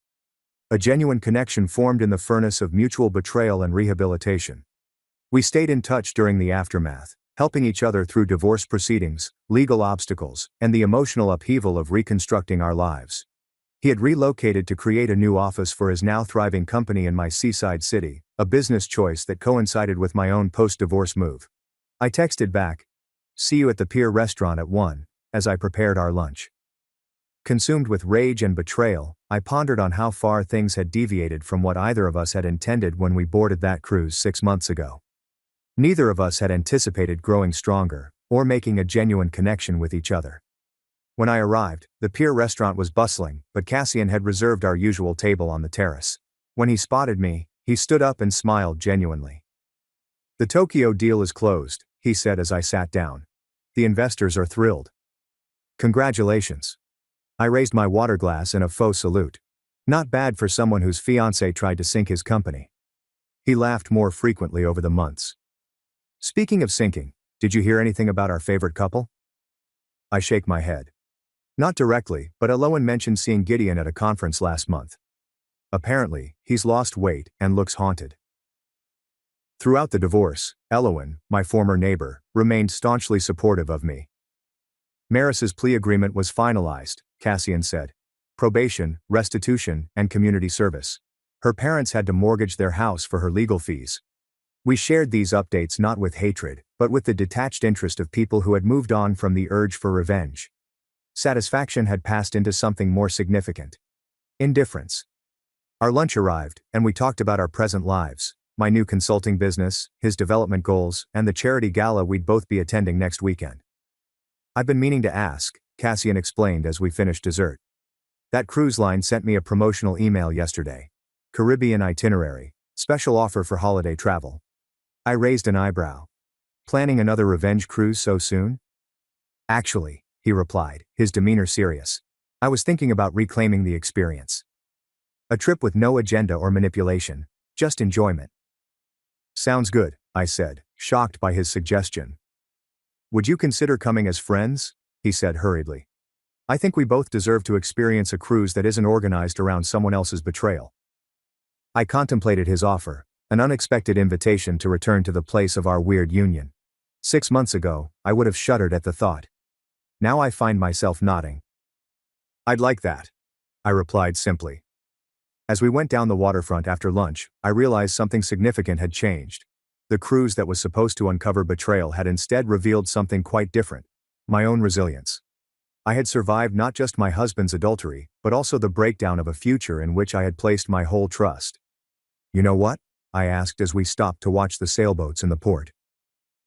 A genuine connection formed in the furnace of mutual betrayal and rehabilitation. We stayed in touch during the aftermath, helping each other through divorce proceedings, legal obstacles, and the emotional upheaval of reconstructing our lives. He had relocated to create a new office for his now thriving company in my seaside city, a business choice that coincided with my own post-divorce move. I texted back, "See you at the Pier restaurant at 1, as I prepared our lunch. Consumed with rage and betrayal, I pondered on how far things had deviated from what either of us had intended when we boarded that cruise 6 months ago. Neither of us had anticipated growing stronger, or making a genuine connection with each other. When I arrived, the Pier restaurant was bustling, but Cassian had reserved our usual table on the terrace. When he spotted me, he stood up and smiled genuinely. "The Tokyo deal is closed," he said as I sat down. "The investors are thrilled." "Congratulations." I raised my water glass in a faux salute. Not bad for someone whose fiancé tried to sink his company. He laughed more frequently over the months. "Speaking of sinking, did you hear anything about our favorite couple?" I shake my head. Not directly, but Elowen mentioned seeing Gideon at a conference last month. Apparently, he's lost weight and looks haunted. Throughout the divorce, Elowen, my former neighbor, remained staunchly supportive of me. Maris's plea agreement was finalized, Cassian said. Probation, restitution, and community service. Her parents had to mortgage their house for her legal fees. We shared these updates not with hatred, but with the detached interest of people who had moved on from the urge for revenge. Satisfaction had passed into something more significant. Indifference. Our lunch arrived, and we talked about our present lives, my new consulting business, his development goals, and the charity gala we'd both be attending next weekend. I've been meaning to ask, Cassian explained as we finished dessert. That cruise line sent me a promotional email yesterday. Caribbean itinerary, special offer for holiday travel. I raised an eyebrow. Planning another revenge cruise so soon? Actually, he replied, his demeanor serious. I was thinking about reclaiming the experience. A trip with no agenda or manipulation, just enjoyment. Sounds good, I said, shocked by his suggestion. Would you consider coming as friends? He said hurriedly. I think we both deserve to experience a cruise that isn't organized around someone else's betrayal. I contemplated his offer, an unexpected invitation to return to the place of our weird union. 6 months ago, I would have shuddered at the thought. Now I find myself nodding. I'd like that, I replied simply. As we went down the waterfront after lunch, I realized something significant had changed. The cruise that was supposed to uncover betrayal had instead revealed something quite different. My own resilience. I had survived not just my husband's adultery, but also the breakdown of a future in which I had placed my whole trust. You know what? I asked as we stopped to watch the sailboats in the port.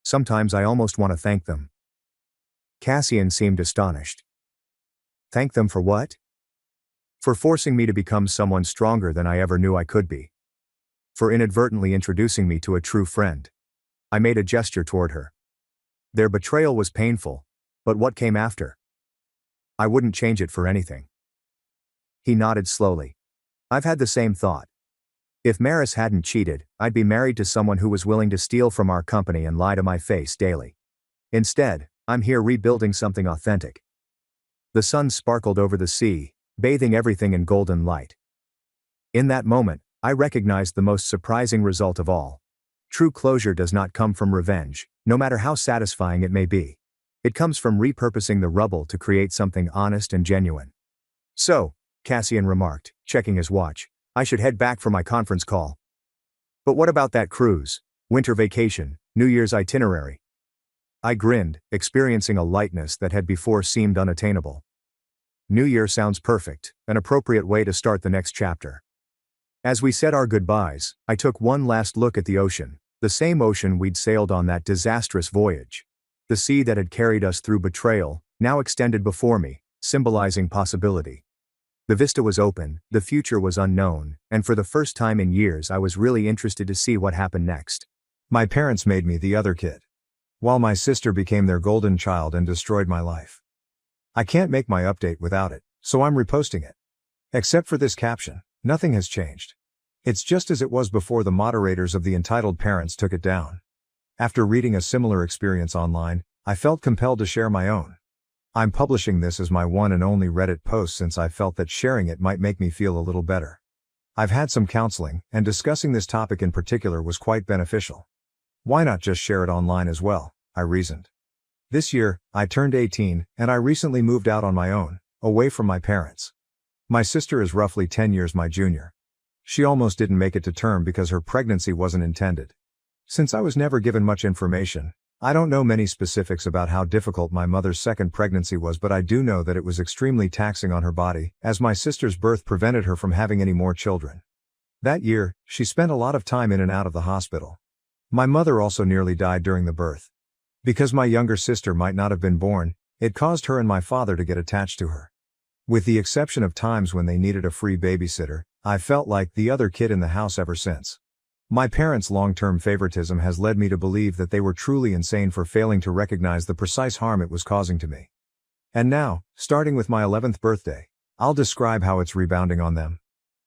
Sometimes I almost want to thank them. Cassian seemed astonished. Thank them for what? For forcing me to become someone stronger than I ever knew I could be. For inadvertently introducing me to a true friend. I made a gesture toward her. Their betrayal was painful, but what came after? I wouldn't change it for anything. He nodded slowly. I've had the same thought. If Maris hadn't cheated, I'd be married to someone who was willing to steal from our company and lie to my face daily. Instead, I'm here rebuilding something authentic. The sun sparkled over the sea, bathing everything in golden light. In that moment, I recognized the most surprising result of all. True closure does not come from revenge, no matter how satisfying it may be. It comes from repurposing the rubble to create something honest and genuine. So, Cassian remarked, checking his watch, I should head back for my conference call. But what about that cruise, winter vacation, New Year's itinerary? I grinned, experiencing a lightness that had before seemed unattainable. New Year sounds perfect, an appropriate way to start the next chapter. As we said our goodbyes, I took one last look at the ocean, the same ocean we'd sailed on that disastrous voyage. The sea that had carried us through betrayal, now extended before me, symbolizing possibility. The vista was open, the future was unknown, and for the first time in years I was really interested to see what happened next. My parents made me the other kid, while my sister became their golden child and destroyed my life. I can't make my update without it, so I'm reposting it. Except for this caption, nothing has changed. It's just as it was before the moderators of the entitled parents took it down. After reading a similar experience online, I felt compelled to share my own. I'm publishing this as my one and only Reddit post since I felt that sharing it might make me feel a little better. I've had some counseling, and discussing this topic in particular was quite beneficial. Why not just share it online as well, I reasoned. This year, I turned 18, and I recently moved out on my own, away from my parents. My sister is roughly 10 years my junior. She almost didn't make it to term because her pregnancy wasn't intended. Since I was never given much information, I don't know many specifics about how difficult my mother's second pregnancy was, but I do know that it was extremely taxing on her body, as my sister's birth prevented her from having any more children. That year, she spent a lot of time in and out of the hospital. My mother also nearly died during the birth. Because my younger sister might not have been born, it caused her and my father to get attached to her. With the exception of times when they needed a free babysitter, I felt like the other kid in the house ever since. My parents' long-term favoritism has led me to believe that they were truly insane for failing to recognize the precise harm it was causing to me. And now, starting with my 11th birthday, I'll describe how it's rebounding on them.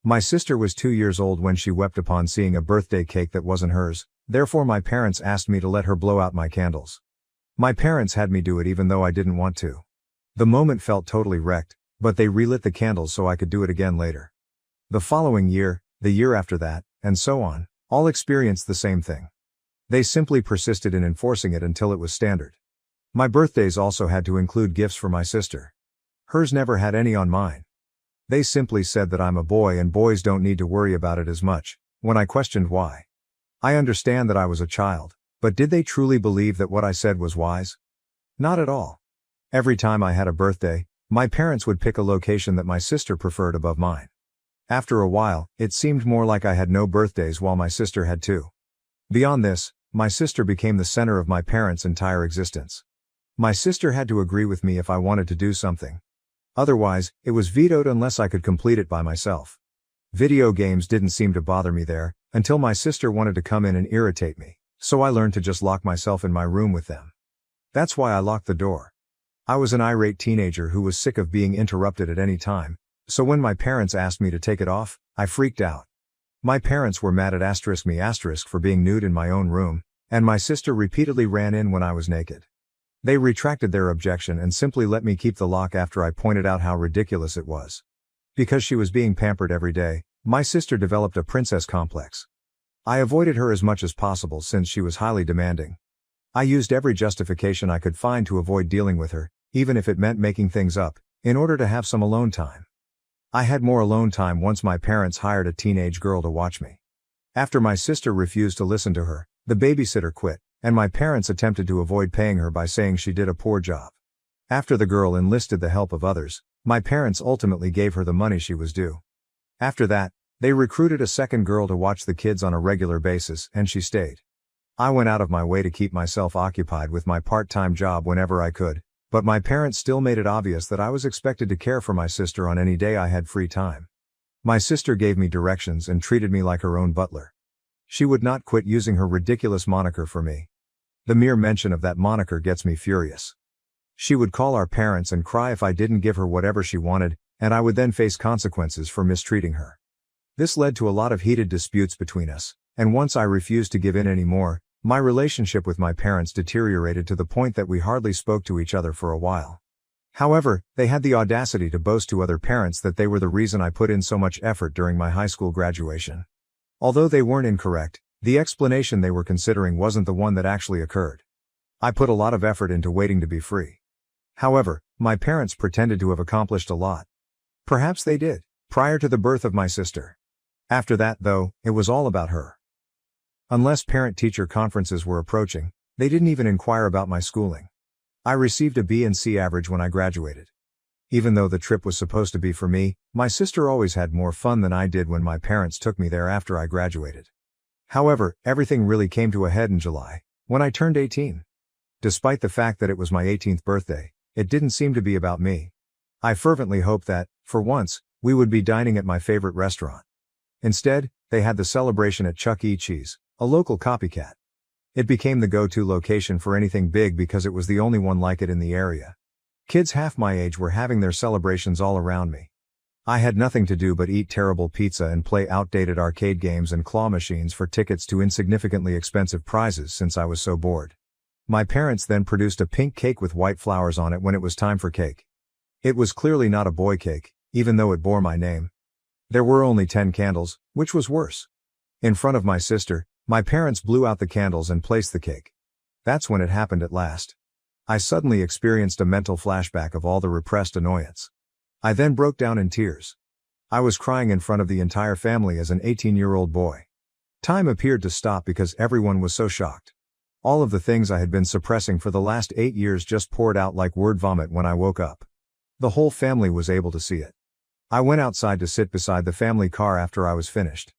My sister was 2 years old when she wept upon seeing a birthday cake that wasn't hers, therefore my parents asked me to let her blow out my candles. My parents had me do it even though I didn't want to. The moment felt totally wrecked, but they relit the candles so I could do it again later. The following year, the year after that, and so on, all experienced the same thing. They simply persisted in enforcing it until it was standard. My birthdays also had to include gifts for my sister. Hers never had any on mine. They simply said that I'm a boy and boys don't need to worry about it as much, when I questioned why. I understand that I was a child, but did they truly believe that what I said was wise? Not at all. Every time I had a birthday, my parents would pick a location that my sister preferred above mine. After a while, it seemed more like I had no birthdays while my sister had two. Beyond this, my sister became the center of my parents' entire existence. My sister had to agree with me if I wanted to do something. Otherwise, it was vetoed unless I could complete it by myself. Video games didn't seem to bother me there, until my sister wanted to come in and irritate me, so I learned to just lock myself in my room with them. That's why I locked the door. I was an irate teenager who was sick of being interrupted at any time, so when my parents asked me to take it off, I freaked out. My parents were mad at me for being nude in my own room, and my sister repeatedly ran in when I was naked. They retracted their objection and simply let me keep the lock after I pointed out how ridiculous it was. Because she was being pampered every day, my sister developed a princess complex. I avoided her as much as possible since she was highly demanding. I used every justification I could find to avoid dealing with her, even if it meant making things up, in order to have some alone time. I had more alone time once my parents hired a teenage girl to watch me. After my sister refused to listen to her, the babysitter quit, and my parents attempted to avoid paying her by saying she did a poor job. After the girl enlisted the help of others, my parents ultimately gave her the money she was due. After that, they recruited a second girl to watch the kids on a regular basis, and she stayed. I went out of my way to keep myself occupied with my part-time job whenever I could, but my parents still made it obvious that I was expected to care for my sister on any day I had free time. My sister gave me directions and treated me like her own butler. She would not quit using her ridiculous moniker for me. The mere mention of that moniker gets me furious. She would call our parents and cry if I didn't give her whatever she wanted, and I would then face consequences for mistreating her. This led to a lot of heated disputes between us, and once I refused to give in anymore, my relationship with my parents deteriorated to the point that we hardly spoke to each other for a while. However, they had the audacity to boast to other parents that they were the reason I put in so much effort during my high school graduation. Although they weren't incorrect, the explanation they were considering wasn't the one that actually occurred. I put a lot of effort into waiting to be free. However, my parents pretended to have accomplished a lot. Perhaps they did, prior to the birth of my sister. After that, though, it was all about her. Unless parent-teacher conferences were approaching, they didn't even inquire about my schooling. I received a B and C average when I graduated. Even though the trip was supposed to be for me, my sister always had more fun than I did when my parents took me there after I graduated. However, everything really came to a head in July, when I turned 18. Despite the fact that it was my 18th birthday, it didn't seem to be about me. I fervently hoped that, for once, we would be dining at my favorite restaurant. Instead, they had the celebration at Chuck E. Cheese, a local copycat. It became the go-to location for anything big because it was the only one like it in the area. Kids half my age were having their celebrations all around me. I had nothing to do but eat terrible pizza and play outdated arcade games and claw machines for tickets to insignificantly expensive prizes since I was so bored. My parents then produced a pink cake with white flowers on it when it was time for cake. It was clearly not a boy cake, even though it bore my name. There were only 10 candles, which was worse. In front of my sister, my parents blew out the candles and placed the cake. That's when it happened at last. I suddenly experienced a mental flashback of all the repressed annoyance. I then broke down in tears. I was crying in front of the entire family as an 18-year-old boy. Time appeared to stop because everyone was so shocked. All of the things I had been suppressing for the last 8 years just poured out like word vomit when I woke up. The whole family was able to see it. I went outside to sit beside the family car after I was finished.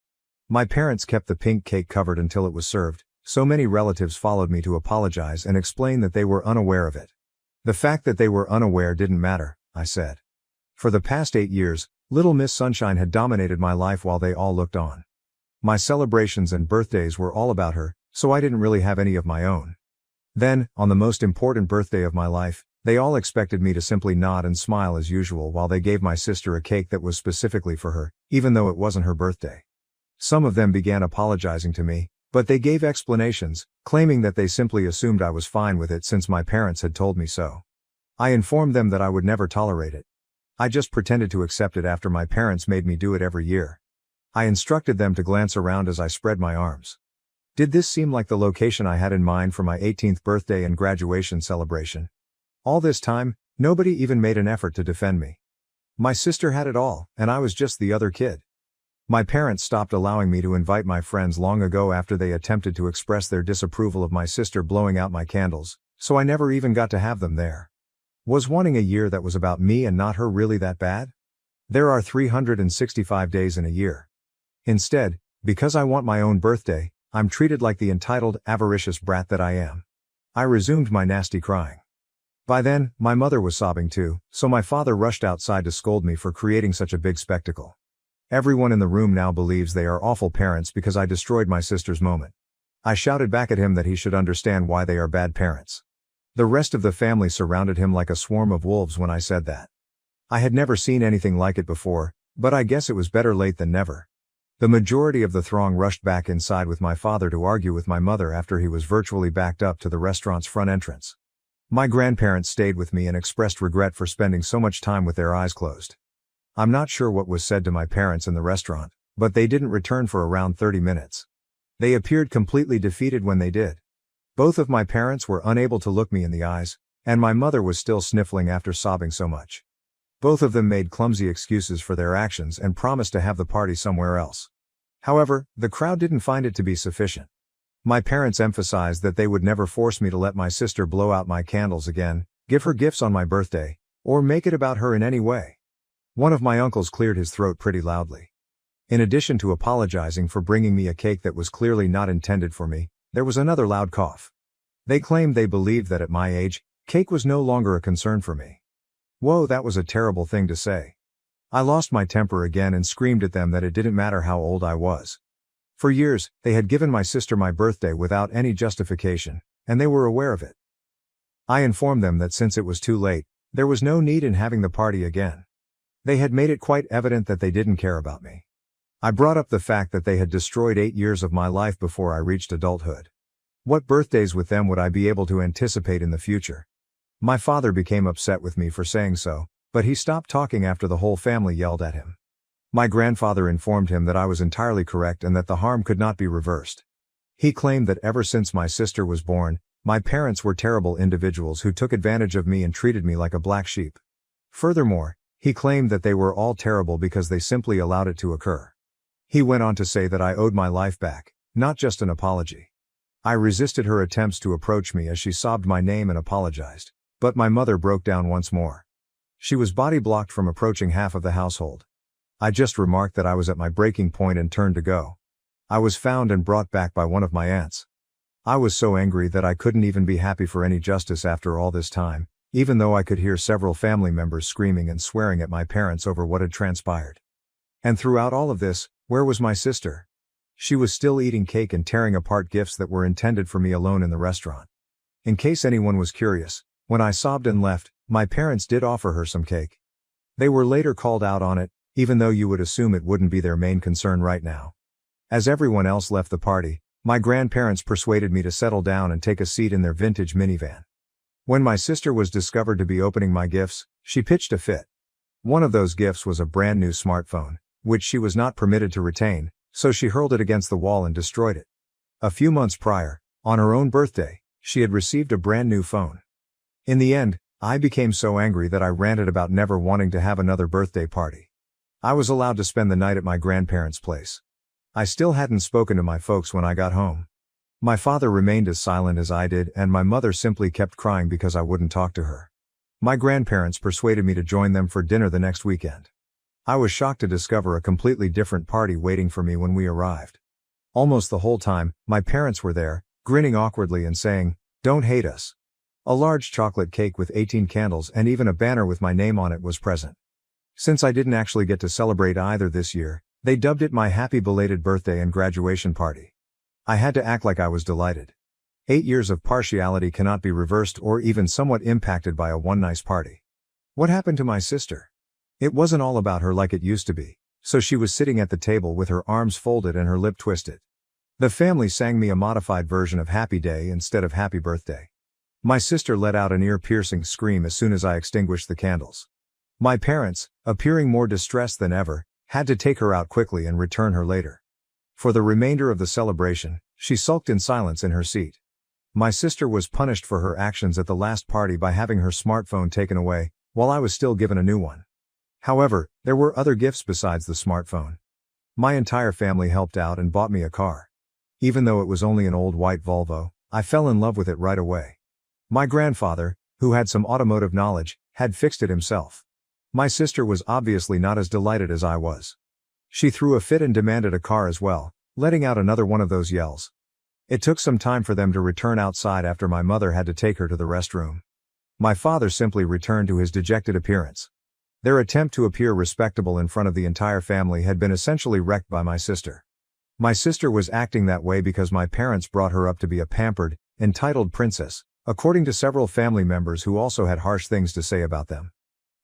My parents kept the pink cake covered until it was served, so many relatives followed me to apologize and explain that they were unaware of it. The fact that they were unaware didn't matter, I said. For the past 8 years, Little Miss Sunshine had dominated my life while they all looked on. My celebrations and birthdays were all about her, so I didn't really have any of my own. Then, on the most important birthday of my life, they all expected me to simply nod and smile as usual while they gave my sister a cake that was specifically for her, even though it wasn't her birthday. Some of them began apologizing to me, but they gave explanations, claiming that they simply assumed I was fine with it since my parents had told me so. I informed them that I would never tolerate it. I just pretended to accept it after my parents made me do it every year. I instructed them to glance around as I spread my arms. Did this seem like the location I had in mind for my 18th birthday and graduation celebration? All this time, nobody even made an effort to defend me. My sister had it all, and I was just the other kid. My parents stopped allowing me to invite my friends long ago after they attempted to express their disapproval of my sister blowing out my candles, so I never even got to have them there. Was wanting a year that was about me and not her really that bad? There are 365 days in a year. Instead, because I want my own birthday, I'm treated like the entitled, avaricious brat that I am. I resumed my nasty crying. By then, my mother was sobbing too, so my father rushed outside to scold me for creating such a big spectacle. Everyone in the room now believes they are awful parents because I destroyed my sister's moment. I shouted back at him that he should understand why they are bad parents. The rest of the family surrounded him like a swarm of wolves when I said that. I had never seen anything like it before, but I guess it was better late than never. The majority of the throng rushed back inside with my father to argue with my mother after he was virtually backed up to the restaurant's front entrance. My grandparents stayed with me and expressed regret for spending so much time with their eyes closed. I'm not sure what was said to my parents in the restaurant, but they didn't return for around 30 minutes. They appeared completely defeated when they did. Both of my parents were unable to look me in the eyes, and my mother was still sniffling after sobbing so much. Both of them made clumsy excuses for their actions and promised to have the party somewhere else. However, the crowd didn't find it to be sufficient. My parents emphasized that they would never force me to let my sister blow out my candles again, give her gifts on my birthday, or make it about her in any way. One of my uncles cleared his throat pretty loudly. In addition to apologizing for bringing me a cake that was clearly not intended for me, there was another loud cough. They claimed they believed that at my age, cake was no longer a concern for me. Whoa, that was a terrible thing to say. I lost my temper again and screamed at them that it didn't matter how old I was. For years, they had given my sister my birthday without any justification, and they were aware of it. I informed them that since it was too late, there was no need in having the party again. They had made it quite evident that they didn't care about me. I brought up the fact that they had destroyed 8 years of my life before I reached adulthood. What birthdays with them would I be able to anticipate in the future? My father became upset with me for saying so, but he stopped talking after the whole family yelled at him. My grandfather informed him that I was entirely correct and that the harm could not be reversed. He claimed that ever since my sister was born, my parents were terrible individuals who took advantage of me and treated me like a black sheep. Furthermore, he claimed that they were all terrible because they simply allowed it to occur. He went on to say that I owed my life back, not just an apology. I resisted her attempts to approach me as she sobbed my name and apologized, but my mother broke down once more. She was body blocked from approaching half of the household. I just remarked that I was at my breaking point and turned to go. I was found and brought back by one of my aunts. I was so angry that I couldn't even be happy for any justice after all this time, even though I could hear several family members screaming and swearing at my parents over what had transpired. And throughout all of this, where was my sister? She was still eating cake and tearing apart gifts that were intended for me alone in the restaurant. In case anyone was curious, when I sobbed and left, my parents did offer her some cake. They were later called out on it, even though you would assume it wouldn't be their main concern right now. As everyone else left the party, my grandparents persuaded me to settle down and take a seat in their vintage minivan. When my sister was discovered to be opening my gifts, she pitched a fit. One of those gifts was a brand new smartphone, which she was not permitted to retain, so she hurled it against the wall and destroyed it. A few months prior, on her own birthday, she had received a brand new phone. In the end, I became so angry that I ranted about never wanting to have another birthday party. I was allowed to spend the night at my grandparents' place. I still hadn't spoken to my folks when I got home. My father remained as silent as I did, and my mother simply kept crying because I wouldn't talk to her. My grandparents persuaded me to join them for dinner the next weekend. I was shocked to discover a completely different party waiting for me when we arrived. Almost the whole time, my parents were there, grinning awkwardly and saying, "Don't hate us." A large chocolate cake with 18 candles and even a banner with my name on it was present. Since I didn't actually get to celebrate either this year, they dubbed it my happy belated birthday and graduation party. I had to act like I was delighted. 8 years of partiality cannot be reversed or even somewhat impacted by a one nice party. What happened to my sister? It wasn't all about her like it used to be, so she was sitting at the table with her arms folded and her lip twisted. The family sang me a modified version of Happy Day instead of Happy Birthday. My sister let out an ear-piercing scream as soon as I extinguished the candles. My parents, appearing more distressed than ever, had to take her out quickly and return her later. For the remainder of the celebration, she sulked in silence in her seat. My sister was punished for her actions at the last party by having her smartphone taken away, while I was still given a new one. However, there were other gifts besides the smartphone. My entire family helped out and bought me a car. Even though it was only an old white Volvo, I fell in love with it right away. My grandfather, who had some automotive knowledge, had fixed it himself. My sister was obviously not as delighted as I was. She threw a fit and demanded a car as well, letting out another one of those yells. It took some time for them to return outside after my mother had to take her to the restroom. My father simply returned to his dejected appearance. Their attempt to appear respectable in front of the entire family had been essentially wrecked by my sister. My sister was acting that way because my parents brought her up to be a pampered, entitled princess, according to several family members who also had harsh things to say about them.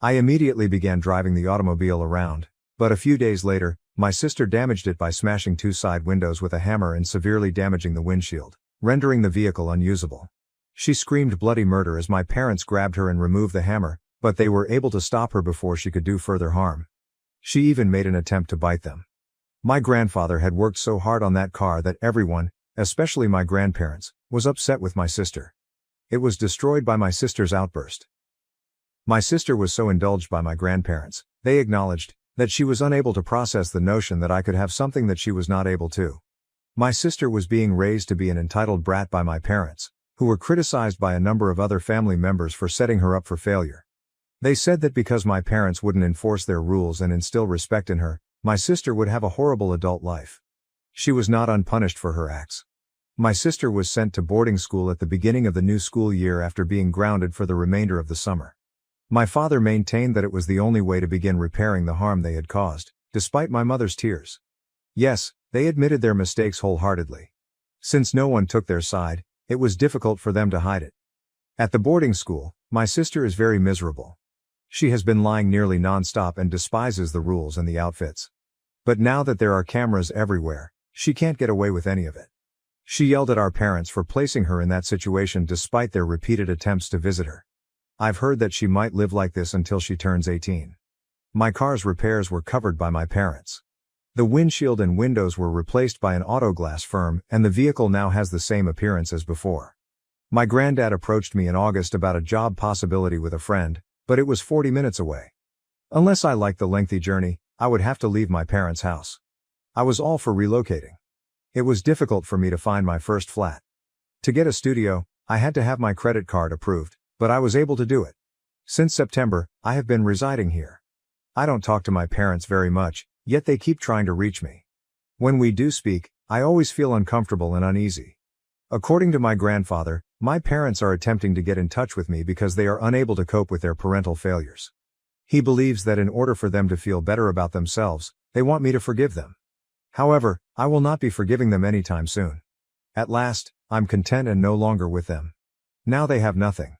I immediately began driving the automobile around, but a few days later, my sister damaged it by smashing two side windows with a hammer and severely damaging the windshield, rendering the vehicle unusable. She screamed bloody murder as my parents grabbed her and removed the hammer, but they were able to stop her before she could do further harm. She even made an attempt to bite them. My grandfather had worked so hard on that car that everyone, especially my grandparents, was upset with my sister. It was destroyed by my sister's outburst. My sister was so indulged by my grandparents, they acknowledged, that she was unable to process the notion that I could have something that she was not able to. My sister was being raised to be an entitled brat by my parents, who were criticized by a number of other family members for setting her up for failure. They said that because my parents wouldn't enforce their rules and instill respect in her, my sister would have a horrible adult life. She was not unpunished for her acts. My sister was sent to boarding school at the beginning of the new school year after being grounded for the remainder of the summer. My father maintained that it was the only way to begin repairing the harm they had caused, despite my mother's tears. Yes, they admitted their mistakes wholeheartedly. Since no one took their side, it was difficult for them to hide it. At the boarding school, my sister is very miserable. She has been lying nearly non-stop and despises the rules and the outfits. But now that there are cameras everywhere, she can't get away with any of it. She yelled at our parents for placing her in that situation despite their repeated attempts to visit her. I've heard that she might live like this until she turns 18. My car's repairs were covered by my parents. The windshield and windows were replaced by an auto glass firm, and the vehicle now has the same appearance as before. My granddad approached me in August about a job possibility with a friend, but it was 40 minutes away. Unless I liked the lengthy journey, I would have to leave my parents' house. I was all for relocating. It was difficult for me to find my first flat. To get a studio, I had to have my credit card approved, but I was able to do it. Since September, I have been residing here. I don't talk to my parents very much, yet they keep trying to reach me. When we do speak, I always feel uncomfortable and uneasy. According to my grandfather, my parents are attempting to get in touch with me because they are unable to cope with their parental failures. He believes that in order for them to feel better about themselves, they want me to forgive them. However, I will not be forgiving them anytime soon. At last, I'm content and no longer with them. Now they have nothing.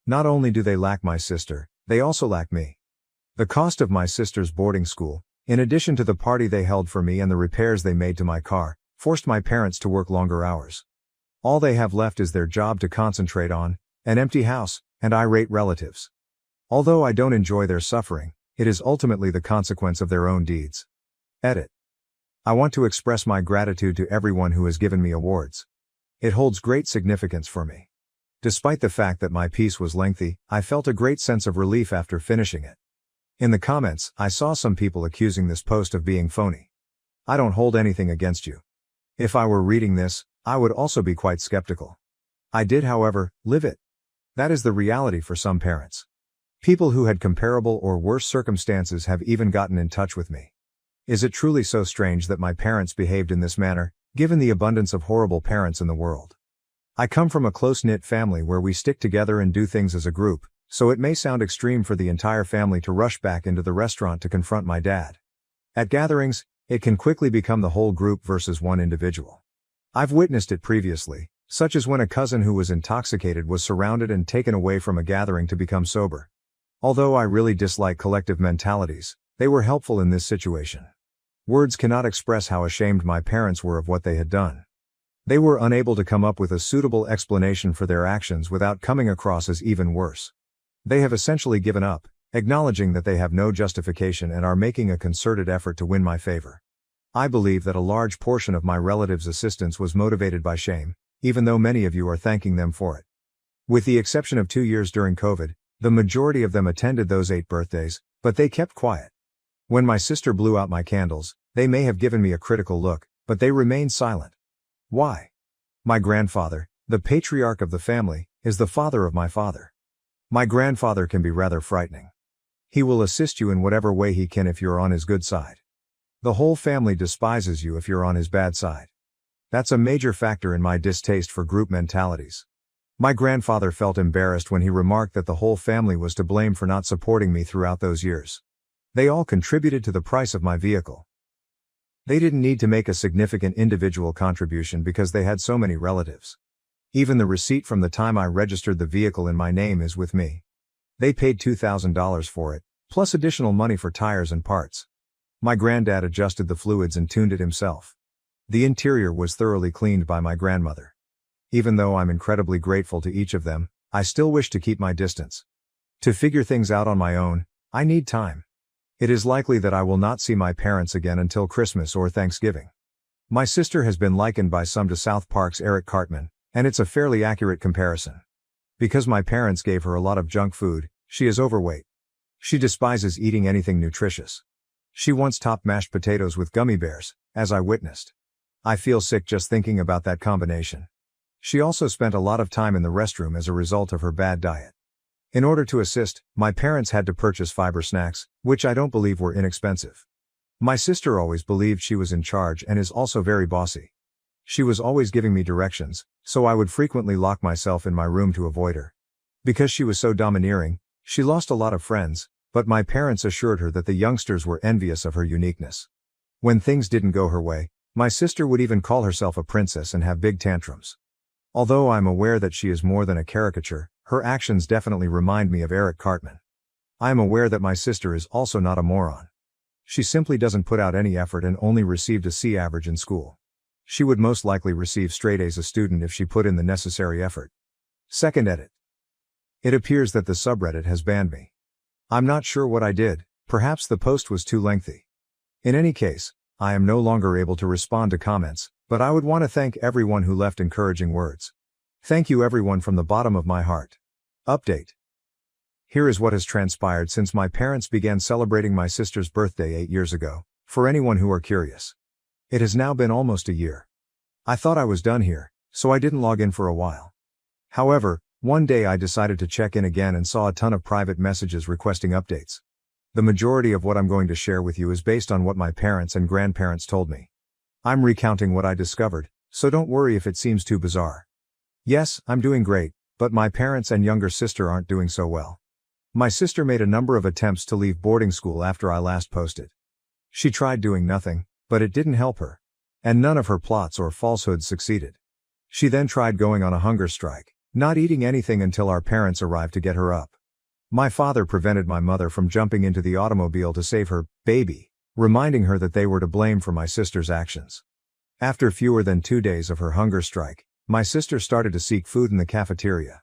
Not only do they lack my sister, they also lack me. The cost of my sister's boarding school, in addition to the party they held for me and the repairs they made to my car, forced my parents to work longer hours. All they have left is their job to concentrate on, an empty house, and irate relatives. Although I don't enjoy their suffering, it is ultimately the consequence of their own deeds. Edit. I want to express my gratitude to everyone who has given me awards. It holds great significance for me. Despite the fact that my piece was lengthy, I felt a great sense of relief after finishing it. In the comments, I saw some people accusing this post of being phony. I don't hold anything against you. If I were reading this, I would also be quite skeptical. I did, however, live it. That is the reality for some parents. People who had comparable or worse circumstances have even gotten in touch with me. Is it truly so strange that my parents behaved in this manner, given the abundance of horrible parents in the world? I come from a close-knit family where we stick together and do things as a group, so it may sound extreme for the entire family to rush back into the restaurant to confront my dad. At gatherings, it can quickly become the whole group versus one individual. I've witnessed it previously, such as when a cousin who was intoxicated was surrounded and taken away from a gathering to become sober. Although I really dislike collective mentalities, they were helpful in this situation. Words cannot express how ashamed my parents were of what they had done. They were unable to come up with a suitable explanation for their actions without coming across as even worse. They have essentially given up, acknowledging that they have no justification and are making a concerted effort to win my favor. I believe that a large portion of my relatives' assistance was motivated by shame, even though many of you are thanking them for it. With the exception of 2 years during COVID, the majority of them attended those 8 birthdays, but they kept quiet. When my sister blew out my candles, they may have given me a critical look, but they remained silent. Why? My grandfather, the patriarch of the family, is the father of my father. My grandfather can be rather frightening. He will assist you in whatever way he can if you're on his good side. The whole family despises you if you're on his bad side. That's a major factor in my distaste for group mentalities. My grandfather felt embarrassed when he remarked that the whole family was to blame for not supporting me throughout those years. They all contributed to the price of my vehicle. They didn't need to make a significant individual contribution because they had so many relatives. Even the receipt from the time I registered the vehicle in my name is with me. They paid $2,000 for it, plus additional money for tires and parts. My granddad adjusted the fluids and tuned it himself. The interior was thoroughly cleaned by my grandmother. Even though I'm incredibly grateful to each of them, I still wish to keep my distance. To figure things out on my own, I need time. It is likely that I will not see my parents again until Christmas or Thanksgiving. My sister has been likened by some to South Park's Eric Cartman, and it's a fairly accurate comparison. Because my parents gave her a lot of junk food, she is overweight. She despises eating anything nutritious. She once topped mashed potatoes with gummy bears, as I witnessed. I feel sick just thinking about that combination. She also spent a lot of time in the restroom as a result of her bad diet. In order to assist, my parents had to purchase fiber snacks, which I don't believe were inexpensive. My sister always believed she was in charge and is also very bossy. She was always giving me directions, so I would frequently lock myself in my room to avoid her. Because she was so domineering, she lost a lot of friends, but my parents assured her that the youngsters were envious of her uniqueness. When things didn't go her way, my sister would even call herself a princess and have big tantrums. Although I'm aware that she is more than a caricature, her actions definitely remind me of Eric Cartman. I am aware that my sister is also not a moron. She simply doesn't put out any effort and only received a C average in school. She would most likely receive straight A's as a student if she put in the necessary effort. Second edit. It appears that the subreddit has banned me. I'm not sure what I did, perhaps the post was too lengthy. In any case, I am no longer able to respond to comments, but I would want to thank everyone who left encouraging words. Thank you everyone from the bottom of my heart. Update. Here is what has transpired since my parents began celebrating my sister's birthday 8 years ago, for anyone who are curious. It has now been almost a year. I thought I was done here, so I didn't log in for a while. However, one day I decided to check in again and saw a ton of private messages requesting updates. The majority of what I'm going to share with you is based on what my parents and grandparents told me. I'm recounting what I discovered, so don't worry if it seems too bizarre. Yes, I'm doing great, but my parents and younger sister aren't doing so well. My sister made a number of attempts to leave boarding school after I last posted. She tried doing nothing, but it didn't help her. And none of her plots or falsehoods succeeded. She then tried going on a hunger strike, not eating anything until our parents arrived to get her up. My father prevented my mother from jumping into the automobile to save her baby, reminding her that they were to blame for my sister's actions. After fewer than 2 days of her hunger strike, my sister started to seek food in the cafeteria.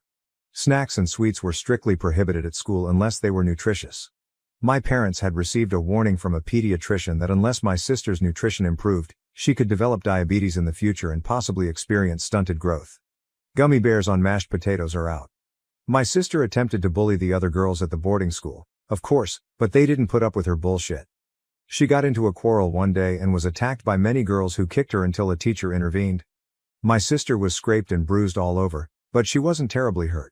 Snacks and sweets were strictly prohibited at school unless they were nutritious. My parents had received a warning from a pediatrician that unless my sister's nutrition improved, she could develop diabetes in the future and possibly experience stunted growth. Gummy bears on mashed potatoes are out. My sister attempted to bully the other girls at the boarding school, of course, but they didn't put up with her bullshit. She got into a quarrel one day and was attacked by many girls who kicked her until a teacher intervened. My sister was scraped and bruised all over, but she wasn't terribly hurt.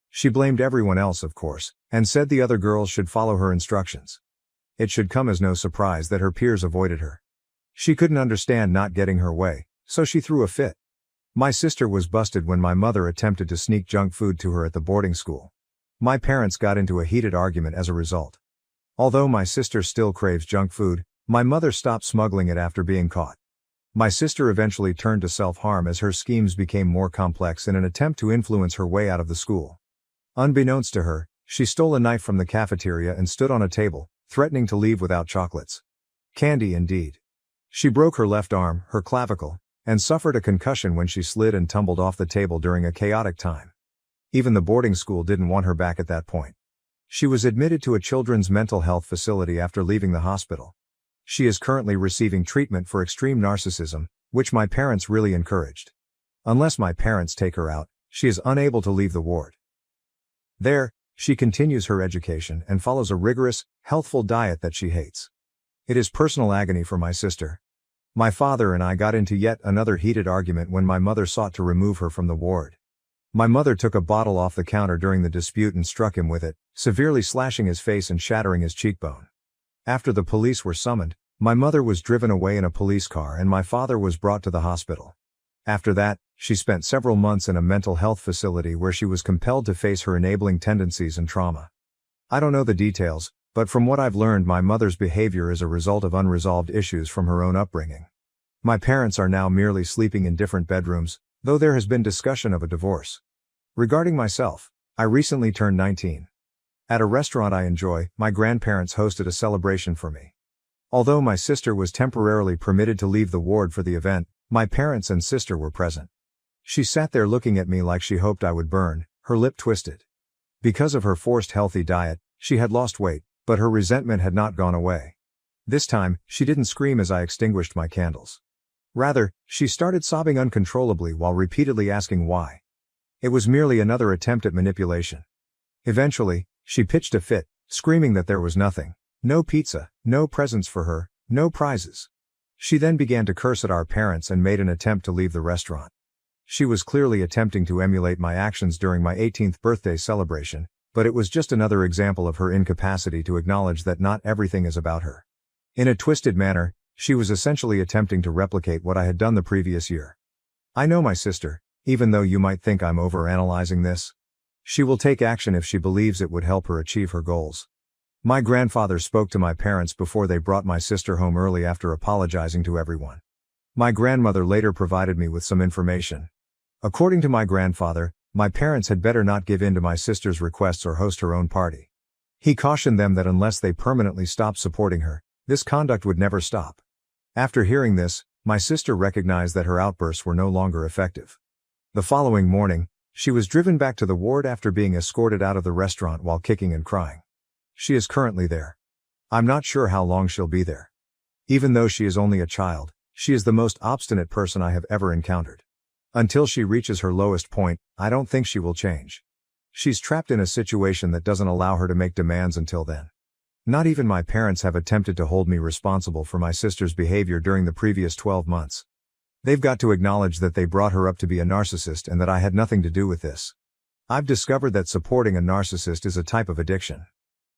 She blamed everyone else, of course, and said the other girls should follow her instructions. It should come as no surprise that her peers avoided her. She couldn't understand not getting her way, so she threw a fit. My sister was busted when my mother attempted to sneak junk food to her at the boarding school. My parents got into a heated argument as a result. Although my sister still craves junk food, my mother stopped smuggling it after being caught. My sister eventually turned to self-harm as her schemes became more complex in an attempt to influence her way out of the school. Unbeknownst to her, she stole a knife from the cafeteria and stood on a table, threatening to leave without chocolates. Candy indeed. She broke her left arm, her clavicle, and suffered a concussion when she slid and tumbled off the table during a chaotic time. Even the boarding school didn't want her back at that point. She was admitted to a children's mental health facility after leaving the hospital. She is currently receiving treatment for extreme narcissism, which my parents really encouraged. Unless my parents take her out, she is unable to leave the ward. There, she continues her education and follows a rigorous, healthful diet that she hates. It is personal agony for my sister. My father and I got into yet another heated argument when my mother sought to remove her from the ward. My mother took a bottle off the counter during the dispute and struck him with it, severely slashing his face and shattering his cheekbone. After the police were summoned, my mother was driven away in a police car and my father was brought to the hospital. After that, she spent several months in a mental health facility where she was compelled to face her enabling tendencies and trauma. I don't know the details, but from what I've learned, my mother's behavior is a result of unresolved issues from her own upbringing. My parents are now merely sleeping in different bedrooms, though there has been discussion of a divorce. Regarding myself, I recently turned 19. At a restaurant I enjoy, my grandparents hosted a celebration for me. Although my sister was temporarily permitted to leave the ward for the event, my parents and sister were present. She sat there looking at me like she hoped I would burn, her lip twisted. Because of her forced healthy diet, she had lost weight, but her resentment had not gone away. This time, she didn't scream as I extinguished my candles. Rather, she started sobbing uncontrollably while repeatedly asking why. It was merely another attempt at manipulation. Eventually, she pitched a fit, screaming that there was nothing. No pizza, no presents for her, no prizes. She then began to curse at our parents and made an attempt to leave the restaurant. She was clearly attempting to emulate my actions during my 18th birthday celebration, but it was just another example of her incapacity to acknowledge that not everything is about her. In a twisted manner, she was essentially attempting to replicate what I had done the previous year. I know my sister, even though you might think I'm overanalyzing this. She will take action if she believes it would help her achieve her goals. My grandfather spoke to my parents before they brought my sister home early after apologizing to everyone. My grandmother later provided me with some information. According to my grandfather, my parents had better not give in to my sister's requests or host her own party. He cautioned them that unless they permanently stopped supporting her, this conduct would never stop. After hearing this, my sister recognized that her outbursts were no longer effective. The following morning, she was driven back to the ward after being escorted out of the restaurant while kicking and crying. She is currently there. I'm not sure how long she'll be there. Even though she is only a child, she is the most obstinate person I have ever encountered. Until she reaches her lowest point, I don't think she will change. She's trapped in a situation that doesn't allow her to make demands until then. Not even my parents have attempted to hold me responsible for my sister's behavior during the previous 12 months. They've got to acknowledge that they brought her up to be a narcissist and that I had nothing to do with this. I've discovered that supporting a narcissist is a type of addiction.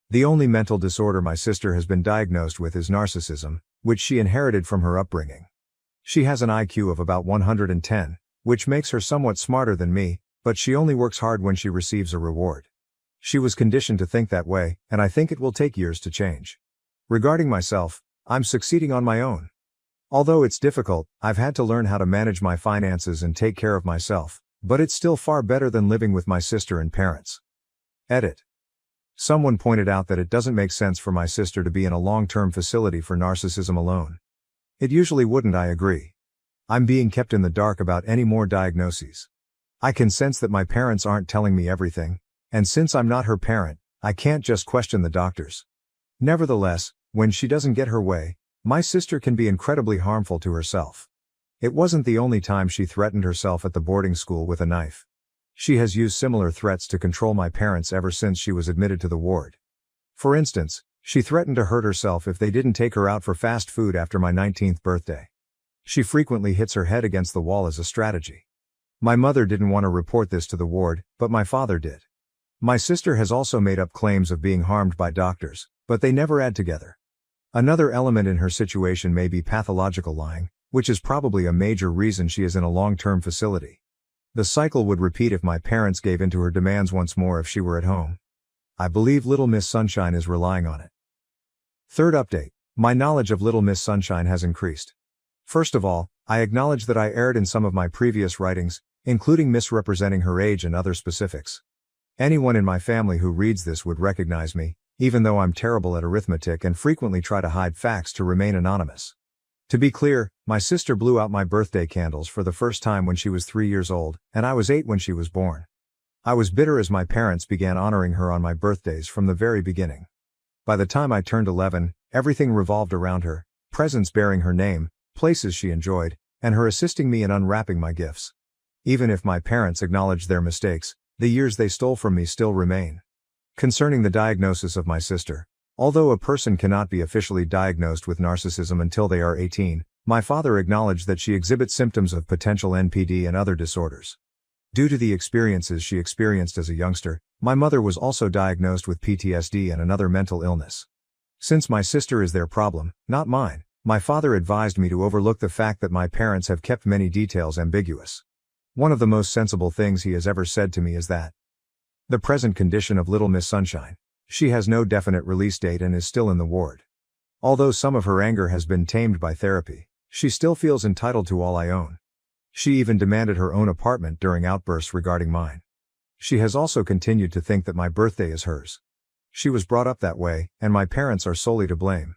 The only mental disorder my sister has been diagnosed with is narcissism, which she inherited from her upbringing. She has an IQ of about 110, which makes her somewhat smarter than me, but she only works hard when she receives a reward. She was conditioned to think that way, and I think it will take years to change. Regarding myself, I'm succeeding on my own. Although it's difficult, I've had to learn how to manage my finances and take care of myself, but it's still far better than living with my sister and parents. Edit. Someone pointed out that it doesn't make sense for my sister to be in a long-term facility for narcissism alone. It usually wouldn't, I agree. I'm being kept in the dark about any more diagnoses. I can sense that my parents aren't telling me everything, and since I'm not her parent, I can't just question the doctors. Nevertheless, when she doesn't get her way, my sister can be incredibly harmful to herself. It wasn't the only time she threatened herself at the boarding school with a knife. She has used similar threats to control my parents ever since she was admitted to the ward. For instance, she threatened to hurt herself if they didn't take her out for fast food after my 19th birthday. She frequently hits her head against the wall as a strategy. My mother didn't want to report this to the ward, but my father did. My sister has also made up claims of being harmed by doctors, but they never add together. Another element in her situation may be pathological lying, which is probably a major reason she is in a long-term facility. The cycle would repeat if my parents gave in to her demands once more if she were at home. I believe Little Miss Sunshine is relying on it. Third update. My knowledge of Little Miss Sunshine has increased. First of all, I acknowledge that I erred in some of my previous writings, including misrepresenting her age and other specifics. Anyone in my family who reads this would recognize me, even though I'm terrible at arithmetic and frequently try to hide facts to remain anonymous. To be clear, my sister blew out my birthday candles for the first time when she was 3 years old, and I was 8 when she was born. I was bitter as my parents began honoring her on my birthdays from the very beginning. By the time I turned 11, everything revolved around her, presents bearing her name, places she enjoyed, and her assisting me in unwrapping my gifts. Even if my parents acknowledged their mistakes, the years they stole from me still remain. Concerning the diagnosis of my sister, although a person cannot be officially diagnosed with narcissism until they are 18, my father acknowledged that she exhibits symptoms of potential NPD and other disorders. Due to the experiences she experienced as a youngster, my mother was also diagnosed with PTSD and another mental illness. Since my sister is their problem, not mine, my father advised me to overlook the fact that my parents have kept many details ambiguous. One of the most sensible things he has ever said to me is that the present condition of Little Miss Sunshine. She has no definite release date and is still in the ward. Although some of her anger has been tamed by therapy, she still feels entitled to all I own. She even demanded her own apartment during outbursts regarding mine. She has also continued to think that my birthday is hers. She was brought up that way, and my parents are solely to blame.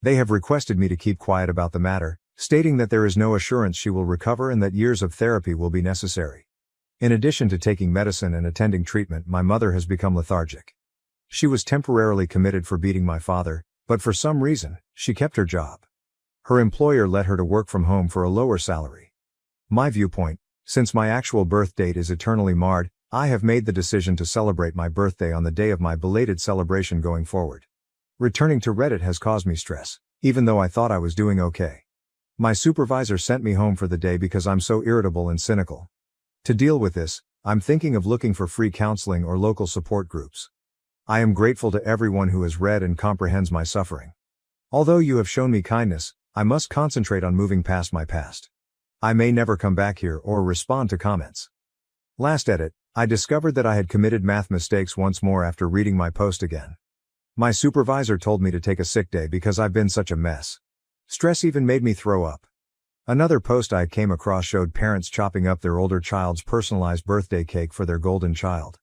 They have requested me to keep quiet about the matter, stating that there is no assurance she will recover and that years of therapy will be necessary. In addition to taking medicine and attending treatment, my mother has become lethargic. She was temporarily committed for beating my father, but for some reason, she kept her job. Her employer let her to work from home for a lower salary. My viewpoint, since my actual birth date is eternally marred, I have made the decision to celebrate my birthday on the day of my belated celebration going forward. Returning to Reddit has caused me stress, even though I thought I was doing okay. My supervisor sent me home for the day because I'm so irritable and cynical. To deal with this, I'm thinking of looking for free counseling or local support groups. I am grateful to everyone who has read and comprehends my suffering. Although you have shown me kindness, I must concentrate on moving past my past. I may never come back here or respond to comments. Last edit, I discovered that I had committed math mistakes once more after reading my post again. My supervisor told me to take a sick day because I've been such a mess. Stress even made me throw up. Another post I came across showed parents chopping up their older child's personalized birthday cake for their golden child.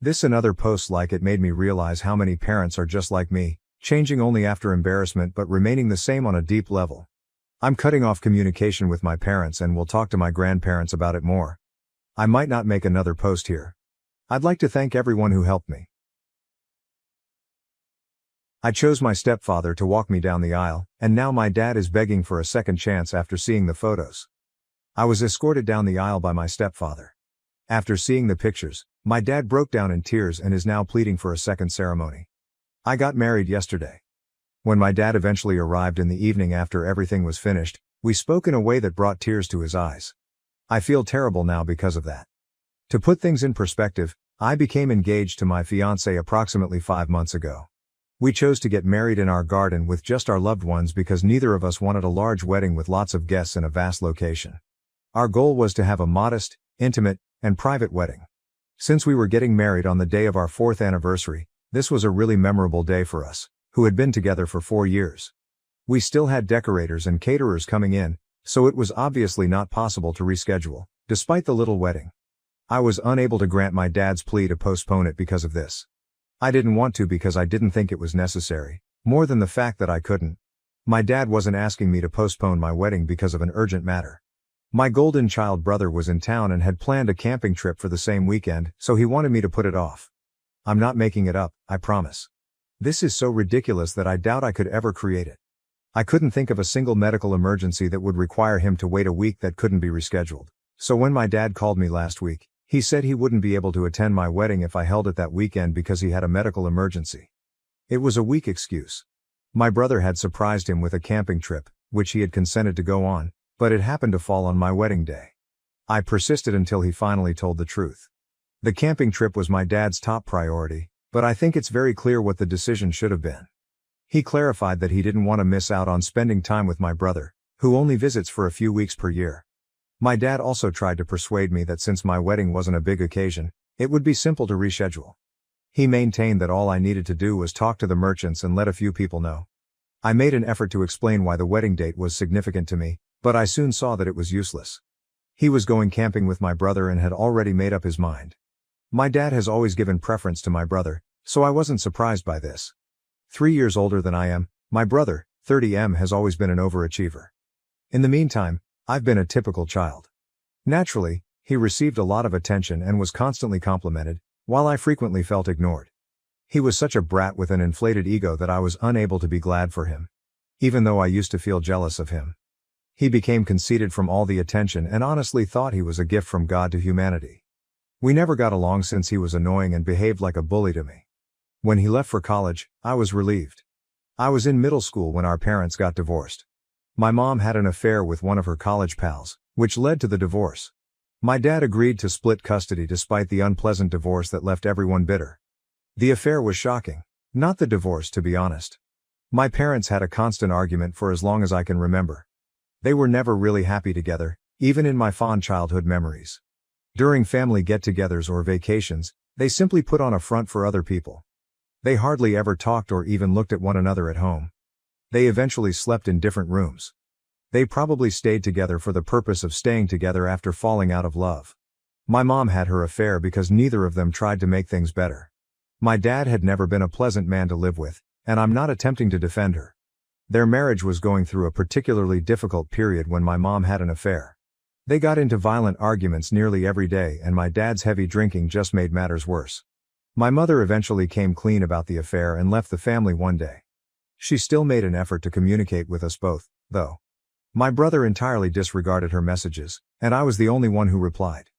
This and other posts like it made me realize how many parents are just like me, changing only after embarrassment but remaining the same on a deep level. I'm cutting off communication with my parents and will talk to my grandparents about it more. I might not make another post here. I'd like to thank everyone who helped me. I chose my stepfather to walk me down the aisle, and now my dad is begging for a second chance after seeing the photos. I was escorted down the aisle by my stepfather. After seeing the pictures, my dad broke down in tears and is now pleading for a second ceremony. I got married yesterday. When my dad eventually arrived in the evening after everything was finished, we spoke in a way that brought tears to his eyes. I feel terrible now because of that. To put things in perspective, I became engaged to my fiancée approximately 5 months ago. We chose to get married in our garden with just our loved ones because neither of us wanted a large wedding with lots of guests in a vast location. Our goal was to have a modest, intimate, and private wedding. Since we were getting married on the day of our 4th anniversary, this was a really memorable day for us, who had been together for 4 years. We still had decorators and caterers coming in, so it was obviously not possible to reschedule, despite the little wedding. I was unable to grant my dad's plea to postpone it because of this. I didn't want to because I didn't think it was necessary, more than the fact that I couldn't. My dad wasn't asking me to postpone my wedding because of an urgent matter. My golden child brother was in town and had planned a camping trip for the same weekend, so he wanted me to put it off. I'm not making it up, I promise. This is so ridiculous that I doubt I could ever create it. I couldn't think of a single medical emergency that would require him to wait a week that couldn't be rescheduled. So when my dad called me last week, he said he wouldn't be able to attend my wedding if I held it that weekend because he had a medical emergency. It was a weak excuse. My brother had surprised him with a camping trip, which he had consented to go on, but it happened to fall on my wedding day. I persisted until he finally told the truth. The camping trip was my dad's top priority, but I think it's very clear what the decision should have been. He clarified that he didn't want to miss out on spending time with my brother, who only visits for a few weeks per year. My dad also tried to persuade me that since my wedding wasn't a big occasion, it would be simple to reschedule. He maintained that all I needed to do was talk to the merchants and let a few people know. I made an effort to explain why the wedding date was significant to me, but I soon saw that it was useless. He was going camping with my brother and had already made up his mind. My dad has always given preference to my brother, so I wasn't surprised by this. 3 years older than I am, my brother, 30M, has always been an overachiever. In the meantime, I've been a typical child. Naturally, he received a lot of attention and was constantly complimented, while I frequently felt ignored. He was such a brat with an inflated ego that I was unable to be glad for him. Even though I used to feel jealous of him. He became conceited from all the attention and honestly thought he was a gift from God to humanity. We never got along since he was annoying and behaved like a bully to me. When he left for college, I was relieved. I was in middle school when our parents got divorced. My mom had an affair with one of her college pals, which led to the divorce. My dad agreed to split custody despite the unpleasant divorce that left everyone bitter. The affair was shocking. Not the divorce, to be honest. My parents had a constant argument for as long as I can remember. They were never really happy together, even in my fond childhood memories. During family get-togethers or vacations, they simply put on a front for other people. They hardly ever talked or even looked at one another at home. They eventually slept in different rooms. They probably stayed together for the purpose of staying together after falling out of love. My mom had her affair because neither of them tried to make things better. My dad had never been a pleasant man to live with, and I'm not attempting to defend her. Their marriage was going through a particularly difficult period when my mom had an affair. They got into violent arguments nearly every day, and my dad's heavy drinking just made matters worse. My mother eventually came clean about the affair and left the family one day. She still made an effort to communicate with us both, though. My brother entirely disregarded her messages, and I was the only one who replied.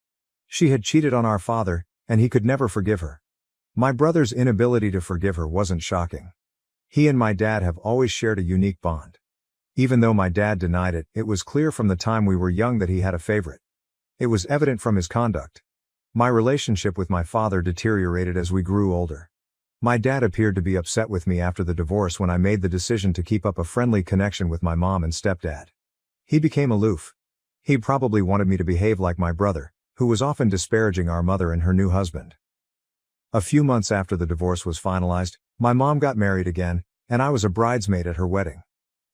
She had cheated on our father, and he could never forgive her. My brother's inability to forgive her wasn't shocking. He and my dad have always shared a unique bond. Even though my dad denied it, it was clear from the time we were young that he had a favorite. It was evident from his conduct. My relationship with my father deteriorated as we grew older. My dad appeared to be upset with me after the divorce when I made the decision to keep up a friendly connection with my mom and stepdad. He became aloof. He probably wanted me to behave like my brother, who was often disparaging our mother and her new husband. A few months after the divorce was finalized, my mom got married again, and I was a bridesmaid at her wedding.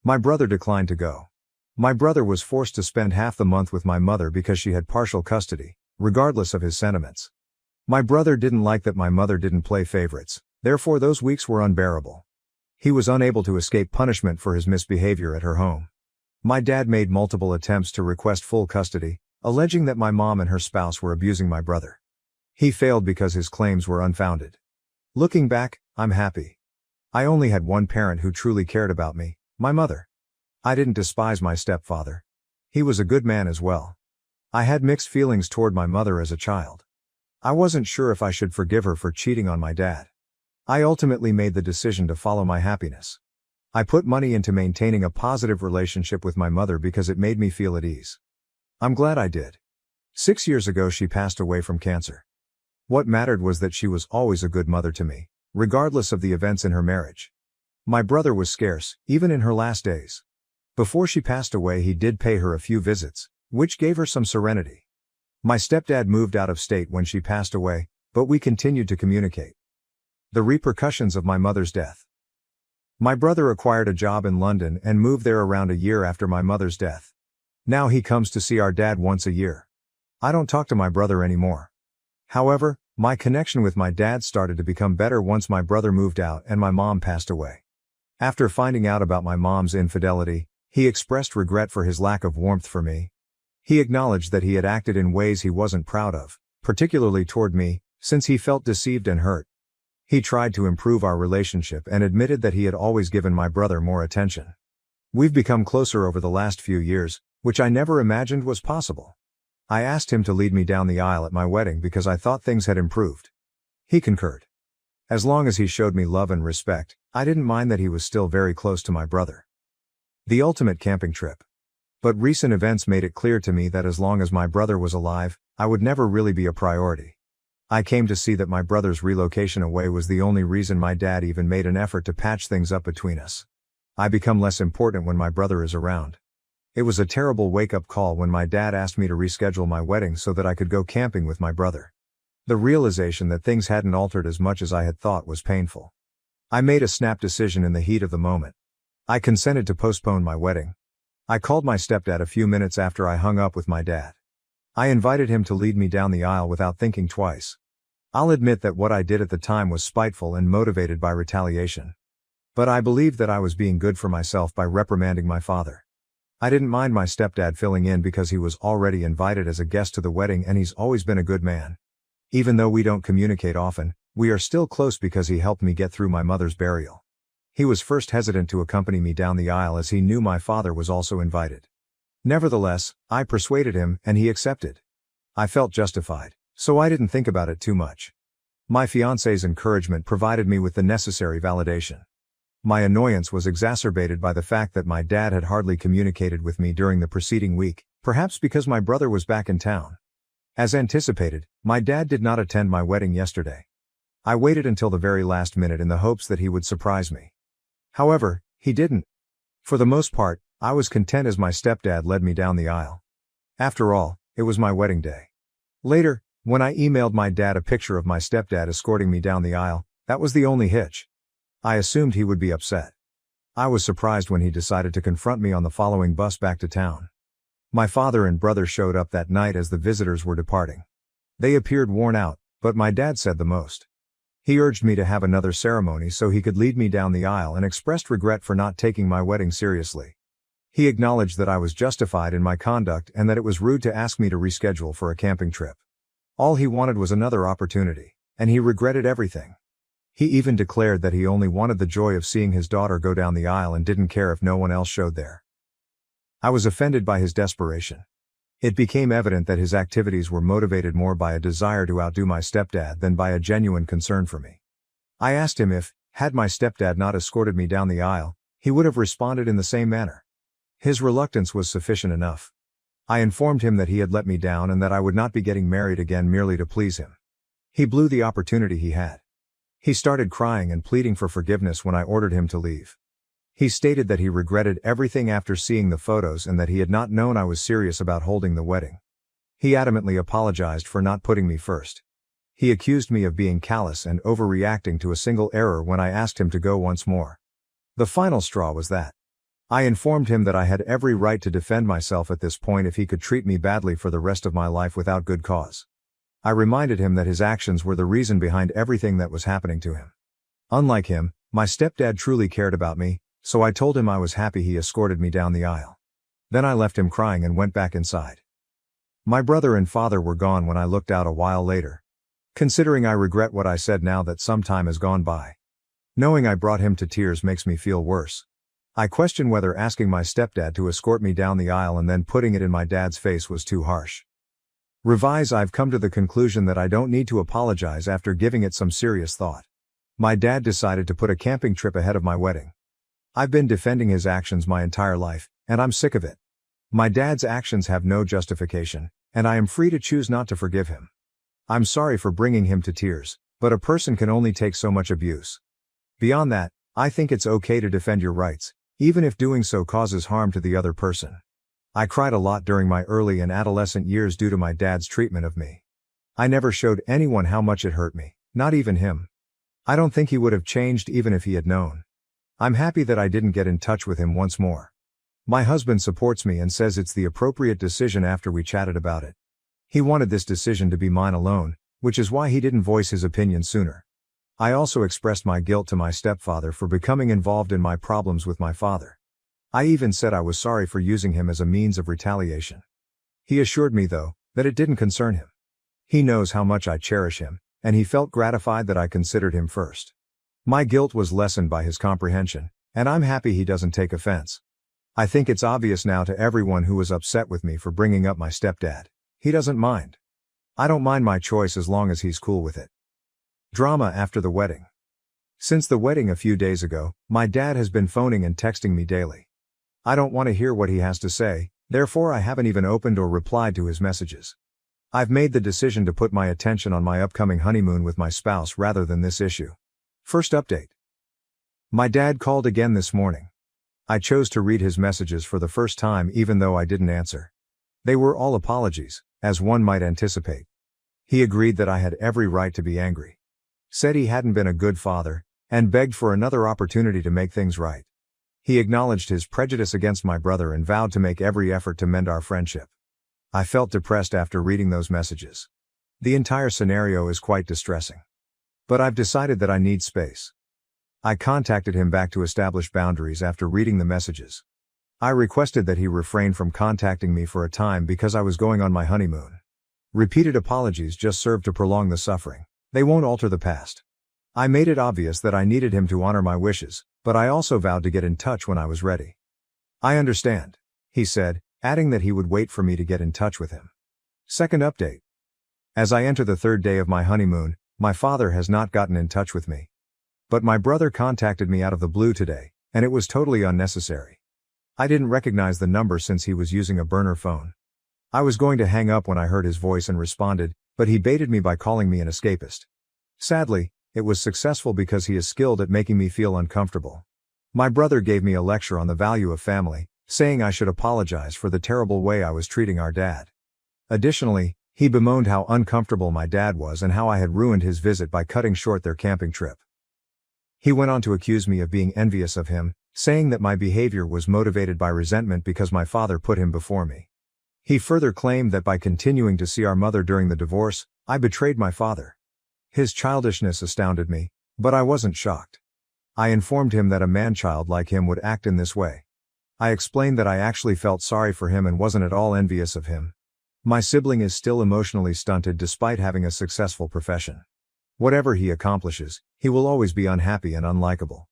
My brother declined to go. My brother was forced to spend half the month with my mother because she had partial custody, regardless of his sentiments. My brother didn't like that my mother didn't play favorites, therefore those weeks were unbearable. He was unable to escape punishment for his misbehavior at her home. My dad made multiple attempts to request full custody, alleging that my mom and her spouse were abusing my brother. He failed because his claims were unfounded. Looking back, I'm happy. I only had one parent who truly cared about me, my mother. I didn't despise my stepfather. He was a good man as well. I had mixed feelings toward my mother as a child. I wasn't sure if I should forgive her for cheating on my dad. I ultimately made the decision to follow my happiness. I put money into maintaining a positive relationship with my mother because it made me feel at ease. I'm glad I did. 6 years ago she passed away from cancer. What mattered was that she was always a good mother to me, regardless of the events in her marriage. My brother was scarce, even in her last days. Before she passed away he did pay her a few visits, which gave her some serenity. My stepdad moved out of state when she passed away, but we continued to communicate. The repercussions of my mother's death. My brother acquired a job in London and moved there around a year after my mother's death. Now he comes to see our dad once a year. I don't talk to my brother anymore. However, my connection with my dad started to become better once my brother moved out and my mom passed away. After finding out about my mom's infidelity, he expressed regret for his lack of warmth for me. He acknowledged that he had acted in ways he wasn't proud of, particularly toward me, since he felt deceived and hurt. He tried to improve our relationship and admitted that he had always given my brother more attention. We've become closer over the last few years, which I never imagined was possible. I asked him to lead me down the aisle at my wedding because I thought things had improved. He concurred. As long as he showed me love and respect, I didn't mind that he was still very close to my brother. The ultimate camping trip. But recent events made it clear to me that as long as my brother was alive, I would never really be a priority. I came to see that my brother's relocation away was the only reason my dad even made an effort to patch things up between us. I become less important when my brother is around. It was a terrible wake-up call when my dad asked me to reschedule my wedding so that I could go camping with my brother. The realization that things hadn't altered as much as I had thought was painful. I made a snap decision in the heat of the moment. I consented to postpone my wedding. I called my stepdad a few minutes after I hung up with my dad. I invited him to lead me down the aisle without thinking twice. I'll admit that what I did at the time was spiteful and motivated by retaliation. But I believed that I was being good for myself by reprimanding my father. I didn't mind my stepdad filling in because he was already invited as a guest to the wedding and he's always been a good man. Even though we don't communicate often, we are still close because he helped me get through my mother's burial. He was first hesitant to accompany me down the aisle as he knew my father was also invited. Nevertheless, I persuaded him and he accepted. I felt justified, so I didn't think about it too much. My fiancé's encouragement provided me with the necessary validation. My annoyance was exacerbated by the fact that my dad had hardly communicated with me during the preceding week, perhaps because my brother was back in town. As anticipated, my dad did not attend my wedding yesterday. I waited until the very last minute in the hopes that he would surprise me. However, he didn't. For the most part, I was content as my stepdad led me down the aisle. After all, it was my wedding day. Later, when I emailed my dad a picture of my stepdad escorting me down the aisle, that was the only hitch. I assumed he would be upset. I was surprised when he decided to confront me on the following bus back to town. My father and brother showed up that night as the visitors were departing. They appeared worn out, but my dad said the most. He urged me to have another ceremony so he could lead me down the aisle and expressed regret for not taking my wedding seriously. He acknowledged that I was justified in my conduct and that it was rude to ask me to reschedule for a camping trip. All he wanted was another opportunity, and he regretted everything. He even declared that he only wanted the joy of seeing his daughter go down the aisle and didn't care if no one else showed there. I was offended by his desperation. It became evident that his activities were motivated more by a desire to outdo my stepdad than by a genuine concern for me. I asked him if, had my stepdad not escorted me down the aisle, he would have responded in the same manner. His reluctance was sufficient enough. I informed him that he had let me down and that I would not be getting married again merely to please him. He blew the opportunity he had. He started crying and pleading for forgiveness when I ordered him to leave. He stated that he regretted everything after seeing the photos and that he had not known I was serious about holding the wedding. He adamantly apologized for not putting me first. He accused me of being callous and overreacting to a single error when I asked him to go once more. The final straw was that. I informed him that I had every right to defend myself at this point if he could treat me badly for the rest of my life without good cause. I reminded him that his actions were the reason behind everything that was happening to him. Unlike him, my stepdad truly cared about me, so I told him I was happy he escorted me down the aisle. Then I left him crying and went back inside. My brother and father were gone when I looked out a while later. Considering I regret what I said now that some time has gone by. Knowing I brought him to tears makes me feel worse. I question whether asking my stepdad to escort me down the aisle and then putting it in my dad's face was too harsh. Revise: I've come to the conclusion that I don't need to apologize after giving it some serious thought. My dad decided to put a camping trip ahead of my wedding. I've been defending his actions my entire life, and I'm sick of it. My dad's actions have no justification, and I am free to choose not to forgive him. I'm sorry for bringing him to tears, but a person can only take so much abuse. Beyond that, I think it's okay to defend your rights, even if doing so causes harm to the other person. I cried a lot during my early and adolescent years due to my dad's treatment of me. I never showed anyone how much it hurt me, not even him. I don't think he would have changed even if he had known. I'm happy that I didn't get in touch with him once more. My husband supports me and says it's the appropriate decision after we chatted about it. He wanted this decision to be mine alone, which is why he didn't voice his opinion sooner. I also expressed my guilt to my stepfather for becoming involved in my problems with my father. I even said I was sorry for using him as a means of retaliation. He assured me, though, that it didn't concern him. He knows how much I cherish him, and he felt gratified that I considered him first. My guilt was lessened by his comprehension, and I'm happy he doesn't take offense. I think it's obvious now to everyone who was upset with me for bringing up my stepdad. He doesn't mind. I don't mind my choice as long as he's cool with it. Drama after the wedding. Since the wedding a few days ago, my dad has been phoning and texting me daily. I don't want to hear what he has to say, therefore I haven't even opened or replied to his messages. I've made the decision to put my attention on my upcoming honeymoon with my spouse rather than this issue. First update. My dad called again this morning. I chose to read his messages for the first time even though I didn't answer. They were all apologies, as one might anticipate. He agreed that I had every right to be angry. Said he hadn't been a good father, and begged for another opportunity to make things right. He acknowledged his prejudice against my brother and vowed to make every effort to mend our friendship. I felt depressed after reading those messages. The entire scenario is quite distressing. But I've decided that I need space. I contacted him back to establish boundaries after reading the messages. I requested that he refrain from contacting me for a time because I was going on my honeymoon. Repeated apologies just served to prolong the suffering. They won't alter the past. I made it obvious that I needed him to honor my wishes, but I also vowed to get in touch when I was ready. I understand, he said, adding that he would wait for me to get in touch with him. Second update. As I enter the third day of my honeymoon, my father has not gotten in touch with me. But my brother contacted me out of the blue today, and it was totally unnecessary. I didn't recognize the number since he was using a burner phone. I was going to hang up when I heard his voice and responded, but he baited me by calling me an escapist. Sadly, it was successful because he is skilled at making me feel uncomfortable. My brother gave me a lecture on the value of family, saying I should apologize for the terrible way I was treating our dad. Additionally, he bemoaned how uncomfortable my dad was and how I had ruined his visit by cutting short their camping trip. He went on to accuse me of being envious of him, saying that my behavior was motivated by resentment because my father put him before me. He further claimed that by continuing to see our mother during the divorce, I betrayed my father. His childishness astounded me, but I wasn't shocked. I informed him that a man-child like him would act in this way. I explained that I actually felt sorry for him and wasn't at all envious of him. My sibling is still emotionally stunted despite having a successful profession. Whatever he accomplishes, he will always be unhappy and unlikable.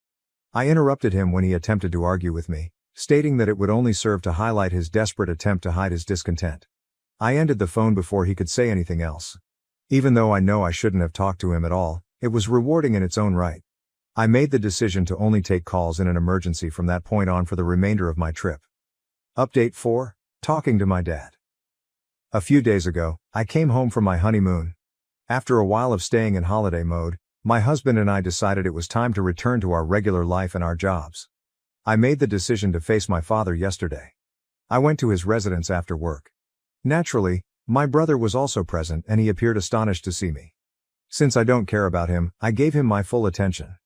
I interrupted him when he attempted to argue with me, stating that it would only serve to highlight his desperate attempt to hide his discontent. I ended the phone before he could say anything else. Even though I know I shouldn't have talked to him at all, it was rewarding in its own right. I made the decision to only take calls in an emergency from that point on for the remainder of my trip. Update 4. Talking to my dad. A few days ago, I came home from my honeymoon. After a while of staying in holiday mode, my husband and I decided it was time to return to our regular life and our jobs. I made the decision to face my father yesterday. I went to his residence after work. Naturally, my brother was also present and he appeared astonished to see me. Since I don't care about him, I gave him my full attention.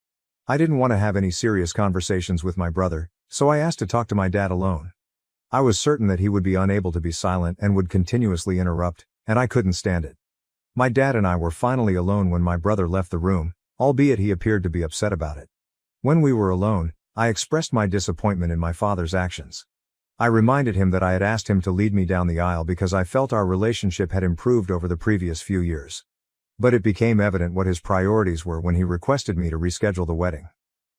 I didn't want to have any serious conversations with my brother, so I asked to talk to my dad alone. I was certain that he would be unable to be silent and would continuously interrupt, and I couldn't stand it. My dad and I were finally alone when my brother left the room, albeit he appeared to be upset about it. When we were alone, I expressed my disappointment in my father's actions. I reminded him that I had asked him to lead me down the aisle because I felt our relationship had improved over the previous few years. But it became evident what his priorities were when he requested me to reschedule the wedding.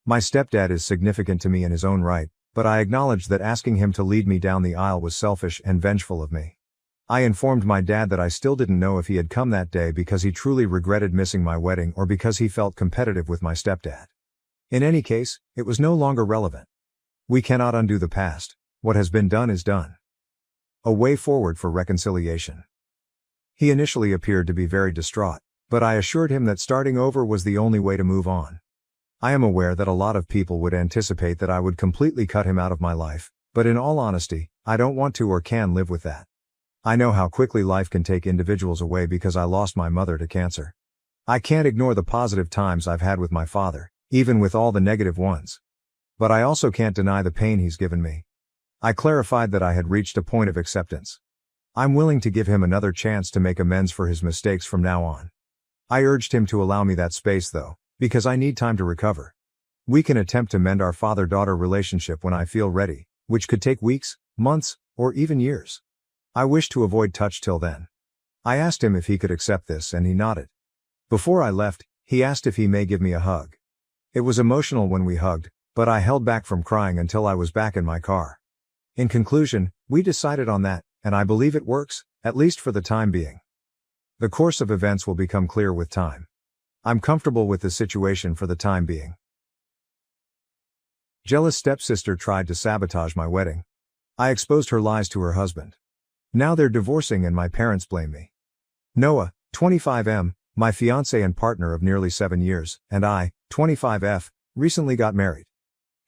My stepdad is significant to me in his own right, but I acknowledged that asking him to lead me down the aisle was selfish and vengeful of me. I informed my dad that I still didn't know if he had come that day because he truly regretted missing my wedding or because he felt competitive with my stepdad. In any case, it was no longer relevant. We cannot undo the past. What has been done is done. A way forward for reconciliation. He initially appeared to be very distraught, but I assured him that starting over was the only way to move on. I am aware that a lot of people would anticipate that I would completely cut him out of my life, but in all honesty, I don't want to or can live with that. I know how quickly life can take individuals away because I lost my mother to cancer. I can't ignore the positive times I've had with my father, even with all the negative ones. But I also can't deny the pain he's given me. I clarified that I had reached a point of acceptance. I'm willing to give him another chance to make amends for his mistakes from now on. I urged him to allow me that space though, because I need time to recover. We can attempt to mend our father-daughter relationship when I feel ready, which could take weeks, months, or even years. I wish to avoid touch till then. I asked him if he could accept this and he nodded. Before I left, he asked if he may give me a hug. It was emotional when we hugged, but I held back from crying until I was back in my car. In conclusion, we decided on that, and I believe it works, at least for the time being. The course of events will become clear with time. I'm comfortable with the situation for the time being. Jealous stepsister tried to sabotage my wedding. I exposed her lies to her husband. Now they're divorcing and my parents blame me. Noah, 25M, my fiancé and partner of nearly 7 years, and I, 25F, recently got married.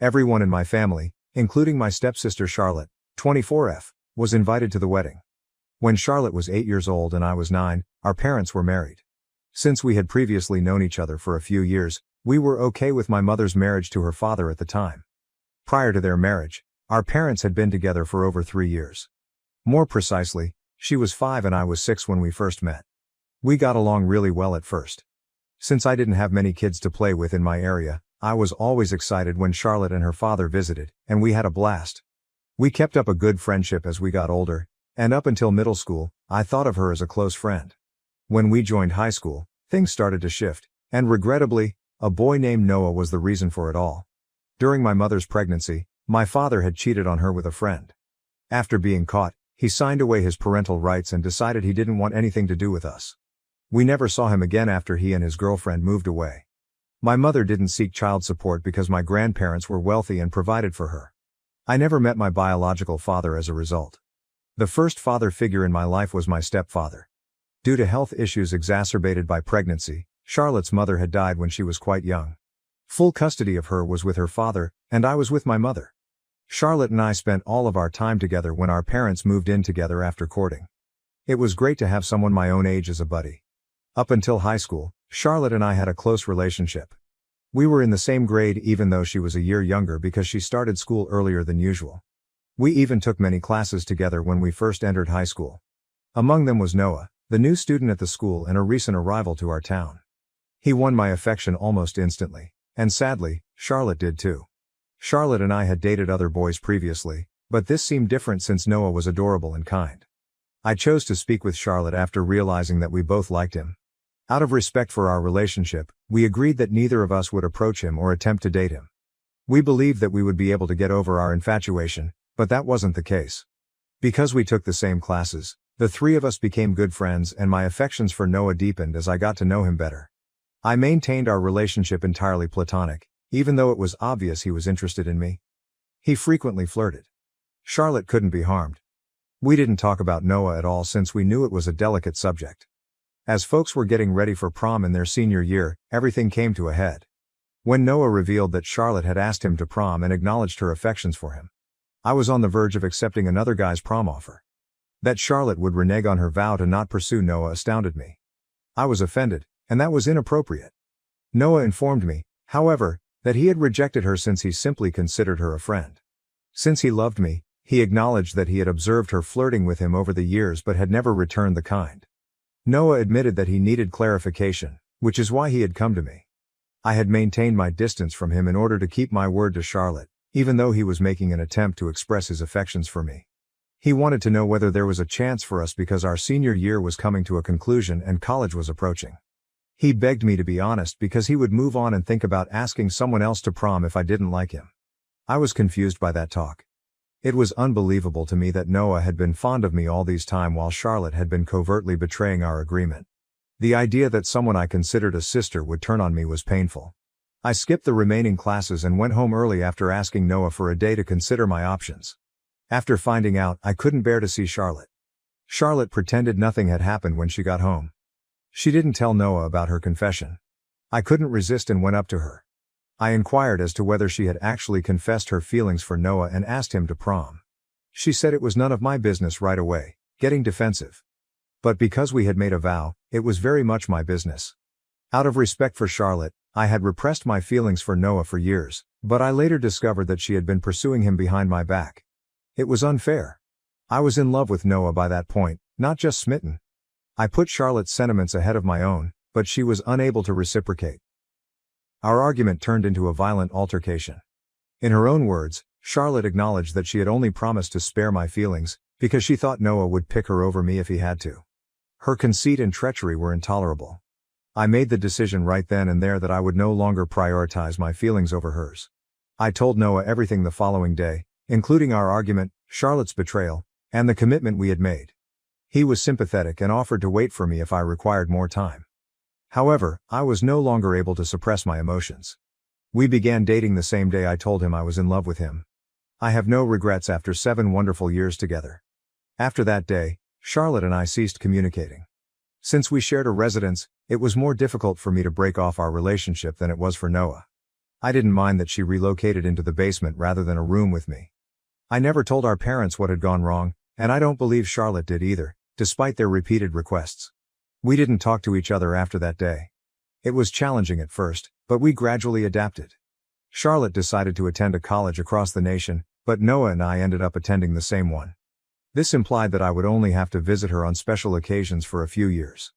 Everyone in my family, including my stepsister Charlotte, 24F, was invited to the wedding. When Charlotte was 8 years old and I was 9, our parents were married. Since we had previously known each other for a few years, we were okay with my mother's marriage to her father at the time. Prior to their marriage, our parents had been together for over 3 years. More precisely, she was 5 and I was 6 when we first met. We got along really well at first. Since I didn't have many kids to play with in my area, I was always excited when Charlotte and her father visited, and we had a blast. We kept up a good friendship as we got older, and up until middle school, I thought of her as a close friend. When we joined high school, things started to shift, and regrettably, a boy named Noah was the reason for it all. During my mother's pregnancy, my father had cheated on her with a friend. After being caught, he signed away his parental rights and decided he didn't want anything to do with us. We never saw him again after he and his girlfriend moved away. My mother didn't seek child support because my grandparents were wealthy and provided for her. I never met my biological father as a result. The first father figure in my life was my stepfather. Due to health issues exacerbated by pregnancy, Charlotte's mother had died when she was quite young. Full custody of her was with her father, and I was with my mother. Charlotte and I spent all of our time together when our parents moved in together after courting. It was great to have someone my own age as a buddy. Up until high school, Charlotte and I had a close relationship. We were in the same grade even though she was a year younger because she started school earlier than usual. We even took many classes together when we first entered high school. Among them was Noah, the new student at the school and a recent arrival to our town. He won my affection almost instantly, and sadly, Charlotte did too. Charlotte and I had dated other boys previously, but this seemed different since Noah was adorable and kind. I chose to speak with Charlotte after realizing that we both liked him. Out of respect for our relationship, we agreed that neither of us would approach him or attempt to date him. We believed that we would be able to get over our infatuation, but that wasn't the case. Because we took the same classes, the three of us became good friends and my affections for Noah deepened as I got to know him better. I maintained our relationship entirely platonic, even though it was obvious he was interested in me. He frequently flirted. Charlotte couldn't be harmed. We didn't talk about Noah at all since we knew it was a delicate subject. As folks were getting ready for prom in their senior year, everything came to a head. When Noah revealed that Charlotte had asked him to prom and acknowledged her affections for him, I was on the verge of accepting another guy's prom offer. That Charlotte would renege on her vow to not pursue Noah astounded me. I was offended, and that was inappropriate. Noah informed me, however, that he had rejected her since he simply considered her a friend. Since he loved me, he acknowledged that he had observed her flirting with him over the years but had never returned the kind. Noah admitted that he needed clarification, which is why he had come to me. I had maintained my distance from him in order to keep my word to Charlotte, even though he was making an attempt to express his affections for me. He wanted to know whether there was a chance for us because our senior year was coming to a conclusion and college was approaching. He begged me to be honest because he would move on and think about asking someone else to prom if I didn't like him. I was confused by that talk. It was unbelievable to me that Noah had been fond of me all this time while Charlotte had been covertly betraying our agreement. The idea that someone I considered a sister would turn on me was painful. I skipped the remaining classes and went home early after asking Noah for a day to consider my options. After finding out, I couldn't bear to see Charlotte. Charlotte pretended nothing had happened when she got home. She didn't tell Noah about her confession. I couldn't resist and went up to her. I inquired as to whether she had actually confessed her feelings for Noah and asked him to prom. She said it was none of my business right away, getting defensive. But because we had made a vow, it was very much my business. Out of respect for Charlotte, I had repressed my feelings for Noah for years, but I later discovered that she had been pursuing him behind my back. It was unfair. I was in love with Noah by that point, not just smitten. I put Charlotte's sentiments ahead of my own, but she was unable to reciprocate. Our argument turned into a violent altercation. In her own words, Charlotte acknowledged that she had only promised to spare my feelings, because she thought Noah would pick her over me if he had to. Her conceit and treachery were intolerable. I made the decision right then and there that I would no longer prioritize my feelings over hers. I told Noah everything the following day, including our argument, Charlotte's betrayal, and the commitment we had made. He was sympathetic and offered to wait for me if I required more time. However, I was no longer able to suppress my emotions. We began dating the same day I told him I was in love with him. I have no regrets after 7 wonderful years together. After that day, Charlotte and I ceased communicating. Since we shared a residence, it was more difficult for me to break off our relationship than it was for Noah. I didn't mind that she relocated into the basement rather than a room with me. I never told our parents what had gone wrong, and I don't believe Charlotte did either, despite their repeated requests. We didn't talk to each other after that day. It was challenging at first, but we gradually adapted. Charlotte decided to attend a college across the nation, but Noah and I ended up attending the same one. This implied that I would only have to visit her on special occasions for a few years.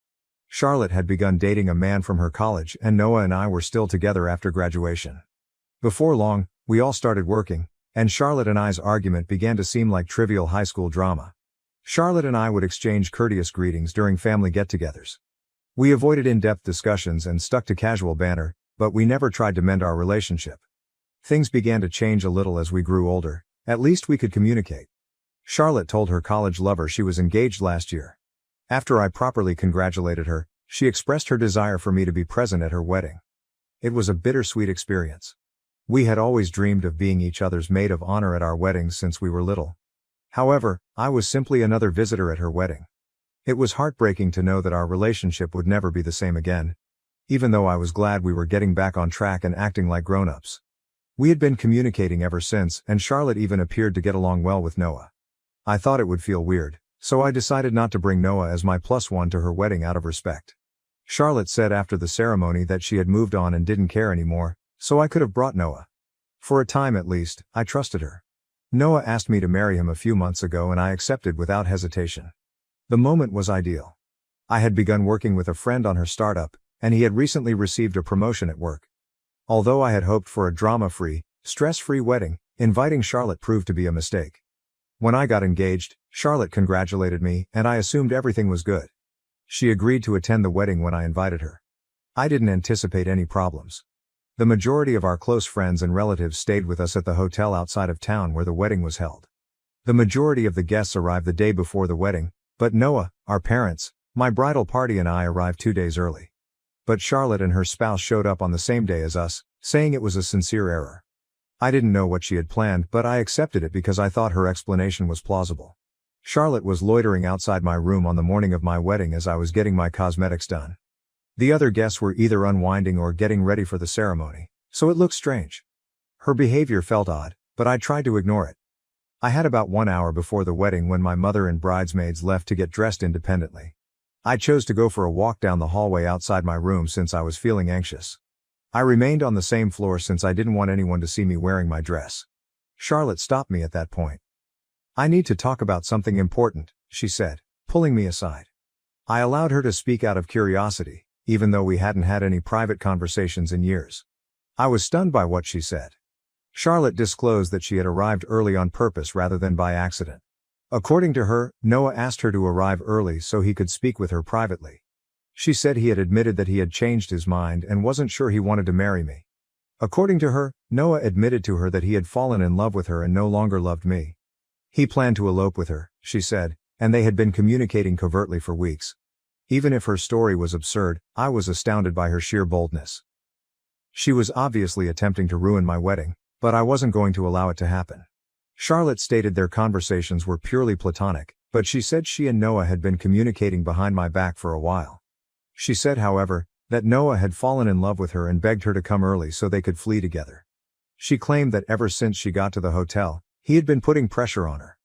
Charlotte had begun dating a man from her college and Noah and I were still together after graduation. Before long, we all started working, and Charlotte and I's argument began to seem like trivial high school drama. Charlotte and I would exchange courteous greetings during family get-togethers. We avoided in-depth discussions and stuck to casual banter, but we never tried to mend our relationship. Things began to change a little as we grew older. At least we could communicate. Charlotte told her college lover she was engaged last year. After I properly congratulated her, she expressed her desire for me to be present at her wedding. It was a bittersweet experience. We had always dreamed of being each other's maid of honor at our weddings since we were little. However, I was simply another visitor at her wedding. It was heartbreaking to know that our relationship would never be the same again. Even though I was glad we were getting back on track and acting like grown-ups. We had been communicating ever since, and Charlotte even appeared to get along well with Noah. I thought it would feel weird, so I decided not to bring Noah as my +1 to her wedding out of respect. Charlotte said after the ceremony that she had moved on and didn't care anymore, so I could have brought Noah. For a time at least, I trusted her. Noah asked me to marry him a few months ago and I accepted without hesitation. The moment was ideal. I had begun working with a friend on her startup, and he had recently received a promotion at work. Although I had hoped for a drama-free, stress-free wedding, inviting Charlotte proved to be a mistake. When I got engaged, Charlotte congratulated me, and I assumed everything was good. She agreed to attend the wedding when I invited her. I didn't anticipate any problems. The majority of our close friends and relatives stayed with us at the hotel outside of town where the wedding was held. The majority of the guests arrived the day before the wedding, but Noah, our parents, my bridal party and I arrived 2 days early. But Charlotte and her spouse showed up on the same day as us, saying it was a sincere error. I didn't know what she had planned, but I accepted it because I thought her explanation was plausible. Charlotte was loitering outside my room on the morning of my wedding as I was getting my cosmetics done. The other guests were either unwinding or getting ready for the ceremony, so it looked strange. Her behavior felt odd, but I tried to ignore it. I had about 1 hour before the wedding when my mother and bridesmaids left to get dressed independently. I chose to go for a walk down the hallway outside my room since I was feeling anxious. I remained on the same floor since I didn't want anyone to see me wearing my dress. Charlotte stopped me at that point. "I need to talk about something important," she said, pulling me aside. I allowed her to speak out of curiosity, even though we hadn't had any private conversations in years. I was stunned by what she said. Charlotte disclosed that she had arrived early on purpose rather than by accident. According to her, Noah asked her to arrive early so he could speak with her privately. She said he had admitted that he had changed his mind and wasn't sure he wanted to marry me. According to her, Noah admitted to her that he had fallen in love with her and no longer loved me. He planned to elope with her, she said, and they had been communicating covertly for weeks. Even if her story was absurd, I was astounded by her sheer boldness. She was obviously attempting to ruin my wedding, but I wasn't going to allow it to happen. Charlotte stated their conversations were purely platonic, but she said she and Noah had been communicating behind my back for a while. She said, however, that Noah had fallen in love with her and begged her to come early so they could flee together. She claimed that ever since she got to the hotel, he had been putting pressure on her.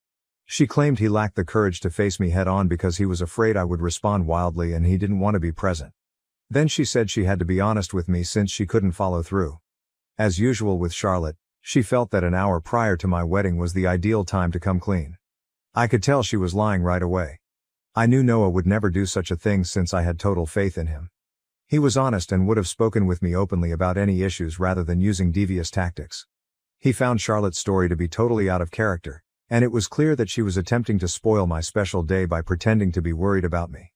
She claimed he lacked the courage to face me head-on because he was afraid I would respond wildly and he didn't want to be present. Then she said she had to be honest with me since she couldn't follow through. As usual with Charlotte, she felt that an hour prior to my wedding was the ideal time to come clean. I could tell she was lying right away. I knew Noah would never do such a thing since I had total faith in him. He was honest and would have spoken with me openly about any issues rather than using devious tactics. He found Charlotte's story to be totally out of character, and it was clear that she was attempting to spoil my special day by pretending to be worried about me.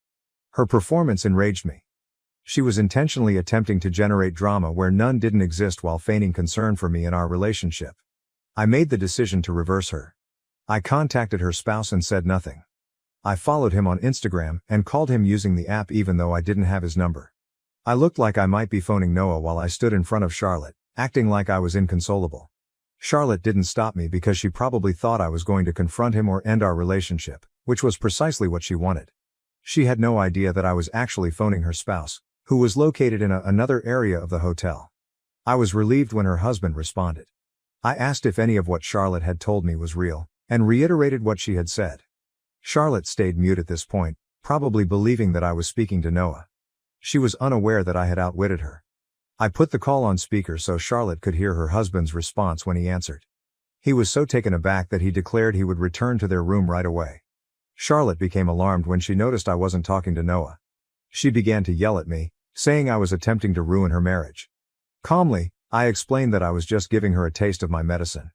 Her performance enraged me. She was intentionally attempting to generate drama where none didn't exist while feigning concern for me and our relationship. I made the decision to reverse her. I contacted her spouse and said nothing. I followed him on Instagram and called him using the app even though I didn't have his number. I looked like I might be phoning Noah while I stood in front of Charlotte, acting like I was inconsolable. Charlotte didn't stop me because she probably thought I was going to confront him or end our relationship, which was precisely what she wanted. She had no idea that I was actually phoning her spouse, who was located in another area of the hotel. I was relieved when her husband responded. I asked if any of what Charlotte had told me was real, and reiterated what she had said. Charlotte stayed mute at this point, probably believing that I was speaking to Noah. She was unaware that I had outwitted her. I put the call on speaker so Charlotte could hear her husband's response when he answered. He was so taken aback that he declared he would return to their room right away. Charlotte became alarmed when she noticed I wasn't talking to Noah. She began to yell at me, saying I was attempting to ruin her marriage. Calmly, I explained that I was just giving her a taste of my medicine.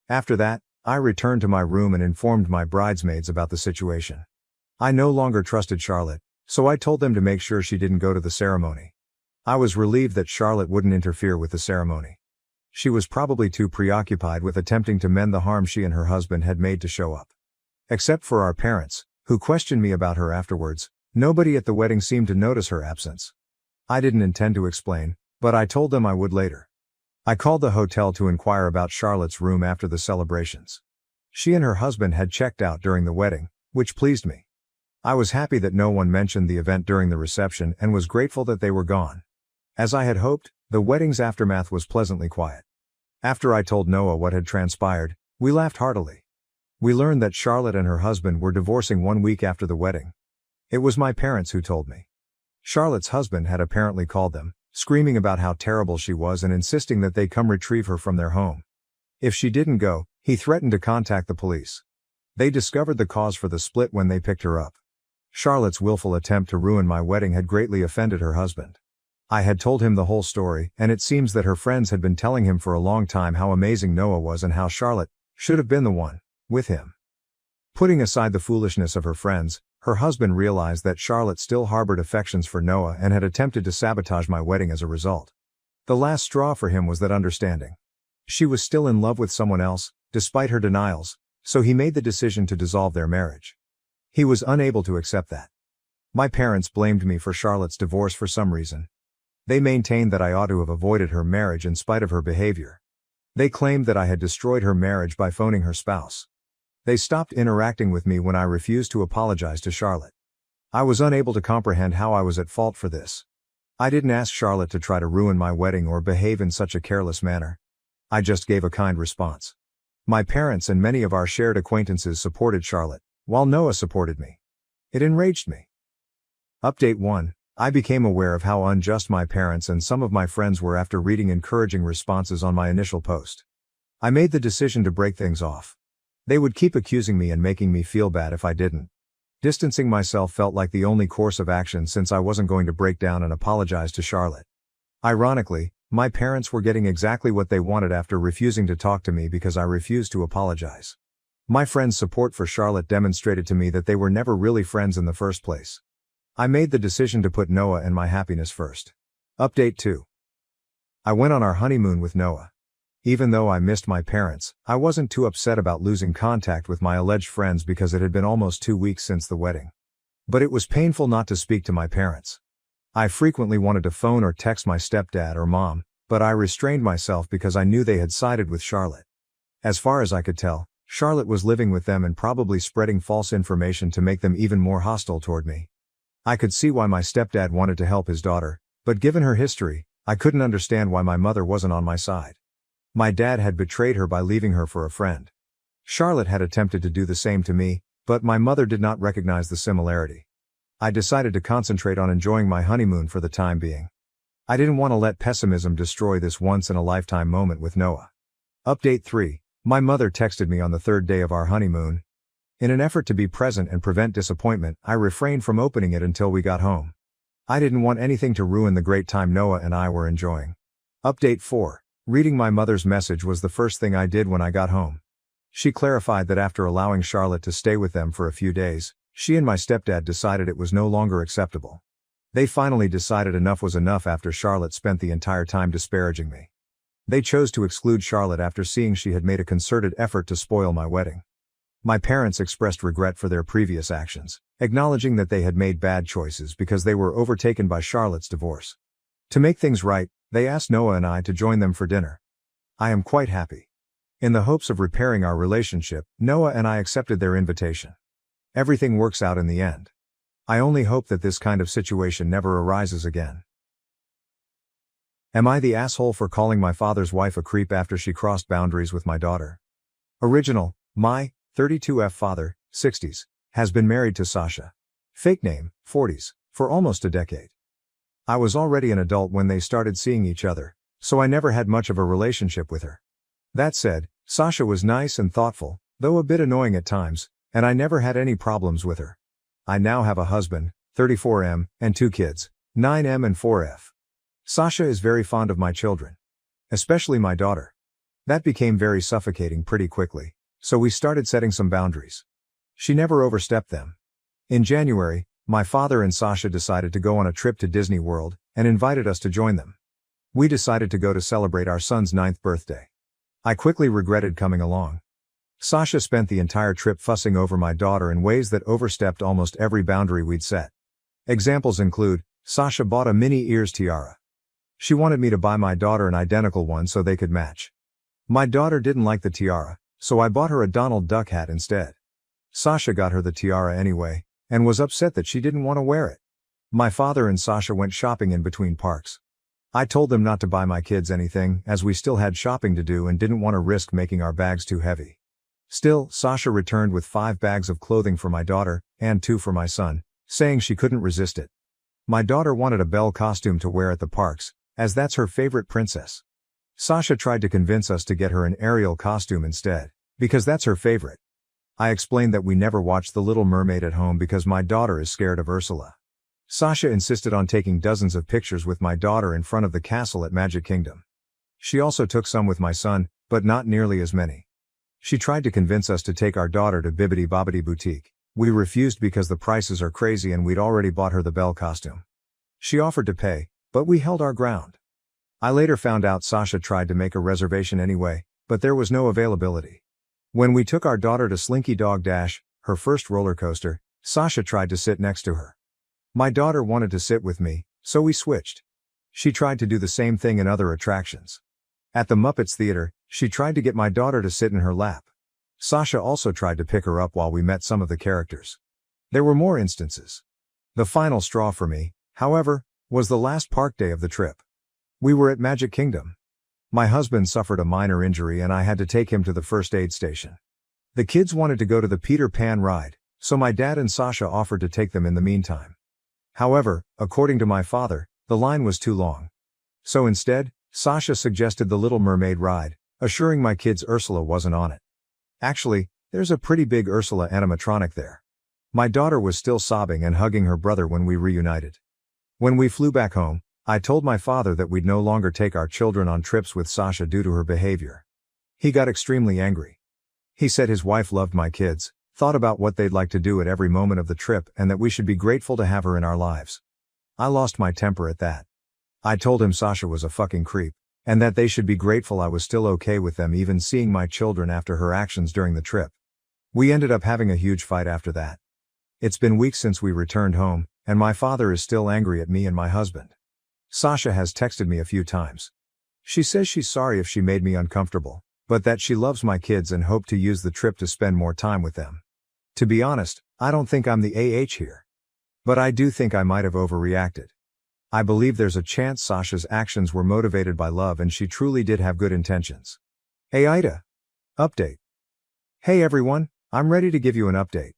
After that, I returned to my room and informed my bridesmaids about the situation. I no longer trusted Charlotte, so I told them to make sure she didn't go to the ceremony. I was relieved that Charlotte wouldn't interfere with the ceremony. She was probably too preoccupied with attempting to mend the harm she and her husband had made to show up. Except for our parents, who questioned me about her afterwards, nobody at the wedding seemed to notice her absence. I didn't intend to explain, but I told them I would later. I called the hotel to inquire about Charlotte's room after the celebrations. She and her husband had checked out during the wedding, which pleased me. I was happy that no one mentioned the event during the reception and was grateful that they were gone. As I had hoped, the wedding's aftermath was pleasantly quiet. After I told Noah what had transpired, we laughed heartily. We learned that Charlotte and her husband were divorcing 1 week after the wedding. It was my parents who told me. Charlotte's husband had apparently called them, screaming about how terrible she was and insisting that they come retrieve her from their home. If she didn't go, he threatened to contact the police. They discovered the cause for the split when they picked her up. Charlotte's willful attempt to ruin my wedding had greatly offended her husband. I had told him the whole story, and it seems that her friends had been telling him for a long time how amazing Noah was and how Charlotte should have been the one with him. Putting aside the foolishness of her friends, her husband realized that Charlotte still harbored affections for Noah and had attempted to sabotage my wedding as a result. The last straw for him was that understanding. She was still in love with someone else, despite her denials, so he made the decision to dissolve their marriage. He was unable to accept that. My parents blamed me for Charlotte's divorce for some reason. They maintained that I ought to have avoided her marriage in spite of her behavior. They claimed that I had destroyed her marriage by phoning her spouse. They stopped interacting with me when I refused to apologize to Charlotte. I was unable to comprehend how I was at fault for this. I didn't ask Charlotte to try to ruin my wedding or behave in such a careless manner. I just gave a kind response. My parents and many of our shared acquaintances supported Charlotte, while Noah supported me. It enraged me. Update 1. I became aware of how unjust my parents and some of my friends were after reading encouraging responses on my initial post. I made the decision to break things off. They would keep accusing me and making me feel bad if I didn't. Distancing myself felt like the only course of action since I wasn't going to break down and apologize to Charlotte. Ironically, my parents were getting exactly what they wanted after refusing to talk to me because I refused to apologize. My friends' support for Charlotte demonstrated to me that they were never really friends in the first place. I made the decision to put Noah and my happiness first. Update 2. I went on our honeymoon with Noah. Even though I missed my parents, I wasn't too upset about losing contact with my alleged friends because it had been almost 2 weeks since the wedding. But it was painful not to speak to my parents. I frequently wanted to phone or text my stepdad or mom, but I restrained myself because I knew they had sided with Charlotte. As far as I could tell, Charlotte was living with them and probably spreading false information to make them even more hostile toward me. I could see why my stepdad wanted to help his daughter, but given her history, I couldn't understand why my mother wasn't on my side. My dad had betrayed her by leaving her for a friend. Charlotte had attempted to do the same to me, but my mother did not recognize the similarity. I decided to concentrate on enjoying my honeymoon for the time being. I didn't want to let pessimism destroy this once-in-a-lifetime moment with Noah. Update 3. My mother texted me on the 3rd day of our honeymoon. In an effort to be present and prevent disappointment, I refrained from opening it until we got home. I didn't want anything to ruin the great time Noah and I were enjoying. Update 4. Reading my mother's message was the first thing I did when I got home. She clarified that after allowing Charlotte to stay with them for a few days, she and my stepdad decided it was no longer acceptable. They finally decided enough was enough after Charlotte spent the entire time disparaging me. They chose to exclude Charlotte after seeing she had made a concerted effort to spoil my wedding. My parents expressed regret for their previous actions, acknowledging that they had made bad choices because they were overtaken by Charlotte's divorce. To make things right, they asked Noah and I to join them for dinner. I am quite happy. In the hopes of repairing our relationship, Noah and I accepted their invitation. Everything works out in the end. I only hope that this kind of situation never arises again. Am I the asshole for calling my father's wife a creep after she crossed boundaries with my daughter? Original, my 32F father, 60s, has been married to Sasha. Fake name, 40s, for almost a decade. I was already an adult when they started seeing each other, so I never had much of a relationship with her. That said, Sasha was nice and thoughtful, though a bit annoying at times, and I never had any problems with her. I now have a husband, 34M, and 2 kids, 9M and 4F. Sasha is very fond of my children. Especially my daughter. That became very suffocating pretty quickly, so we started setting some boundaries. She never overstepped them. In January, my father and Sasha decided to go on a trip to Disney World, and invited us to join them. We decided to go to celebrate our son's 9th birthday. I quickly regretted coming along. Sasha spent the entire trip fussing over my daughter in ways that overstepped almost every boundary we'd set. Examples include, Sasha bought a mini ears tiara. She wanted me to buy my daughter an identical one so they could match. My daughter didn't like the tiara, so I bought her a Donald Duck hat instead. Sasha got her the tiara anyway, and was upset that she didn't want to wear it. My father and Sasha went shopping in between parks. I told them not to buy my kids anything, as we still had shopping to do and didn't want to risk making our bags too heavy. Still, Sasha returned with 5 bags of clothing for my daughter, and 2 for my son, saying she couldn't resist it. My daughter wanted a Belle costume to wear at the parks, as that's her favorite princess. Sasha tried to convince us to get her an Ariel costume instead, because that's her favorite. I explained that we never watched The Little Mermaid at home because my daughter is scared of Ursula. Sasha insisted on taking dozens of pictures with my daughter in front of the castle at Magic Kingdom. She also took some with my son, but not nearly as many. She tried to convince us to take our daughter to Bibbidi Bobbidi Boutique. We refused because the prices are crazy and we'd already bought her the Belle costume. She offered to pay, but we held our ground. I later found out Sasha tried to make a reservation anyway, but there was no availability. When we took our daughter to Slinky Dog Dash, her first roller coaster, Sasha tried to sit next to her. My daughter wanted to sit with me, so we switched. She tried to do the same thing in other attractions. At the Muppets Theater, she tried to get my daughter to sit in her lap. Sasha also tried to pick her up while we met some of the characters. There were more instances. The final straw for me, however, was the last park day of the trip. We were at Magic Kingdom. My husband suffered a minor injury and I had to take him to the first aid station. The kids wanted to go to the Peter Pan ride, so my dad and Sasha offered to take them in the meantime. However, according to my father, the line was too long. So instead, Sasha suggested the Little Mermaid ride, assuring my kids Ursula wasn't on it. Actually, there's a pretty big Ursula animatronic there. My daughter was still sobbing and hugging her brother when we reunited. When we flew back home, I told my father that we'd no longer take our children on trips with Sasha due to her behavior. He got extremely angry. He said his wife loved my kids, thought about what they'd like to do at every moment of the trip and that we should be grateful to have her in our lives. I lost my temper at that. I told him Sasha was a fucking creep, and that they should be grateful I was still okay with them even seeing my children after her actions during the trip. We ended up having a huge fight after that. It's been weeks since we returned home, and my father is still angry at me and my husband. Sasha has texted me a few times. She says she's sorry if she made me uncomfortable, but that she loves my kids and hoped to use the trip to spend more time with them. To be honest, I don't think I'm the here. But I do think I might have overreacted. I believe there's a chance Sasha's actions were motivated by love and she truly did have good intentions. AITA. Update. Hey everyone, I'm ready to give you an update.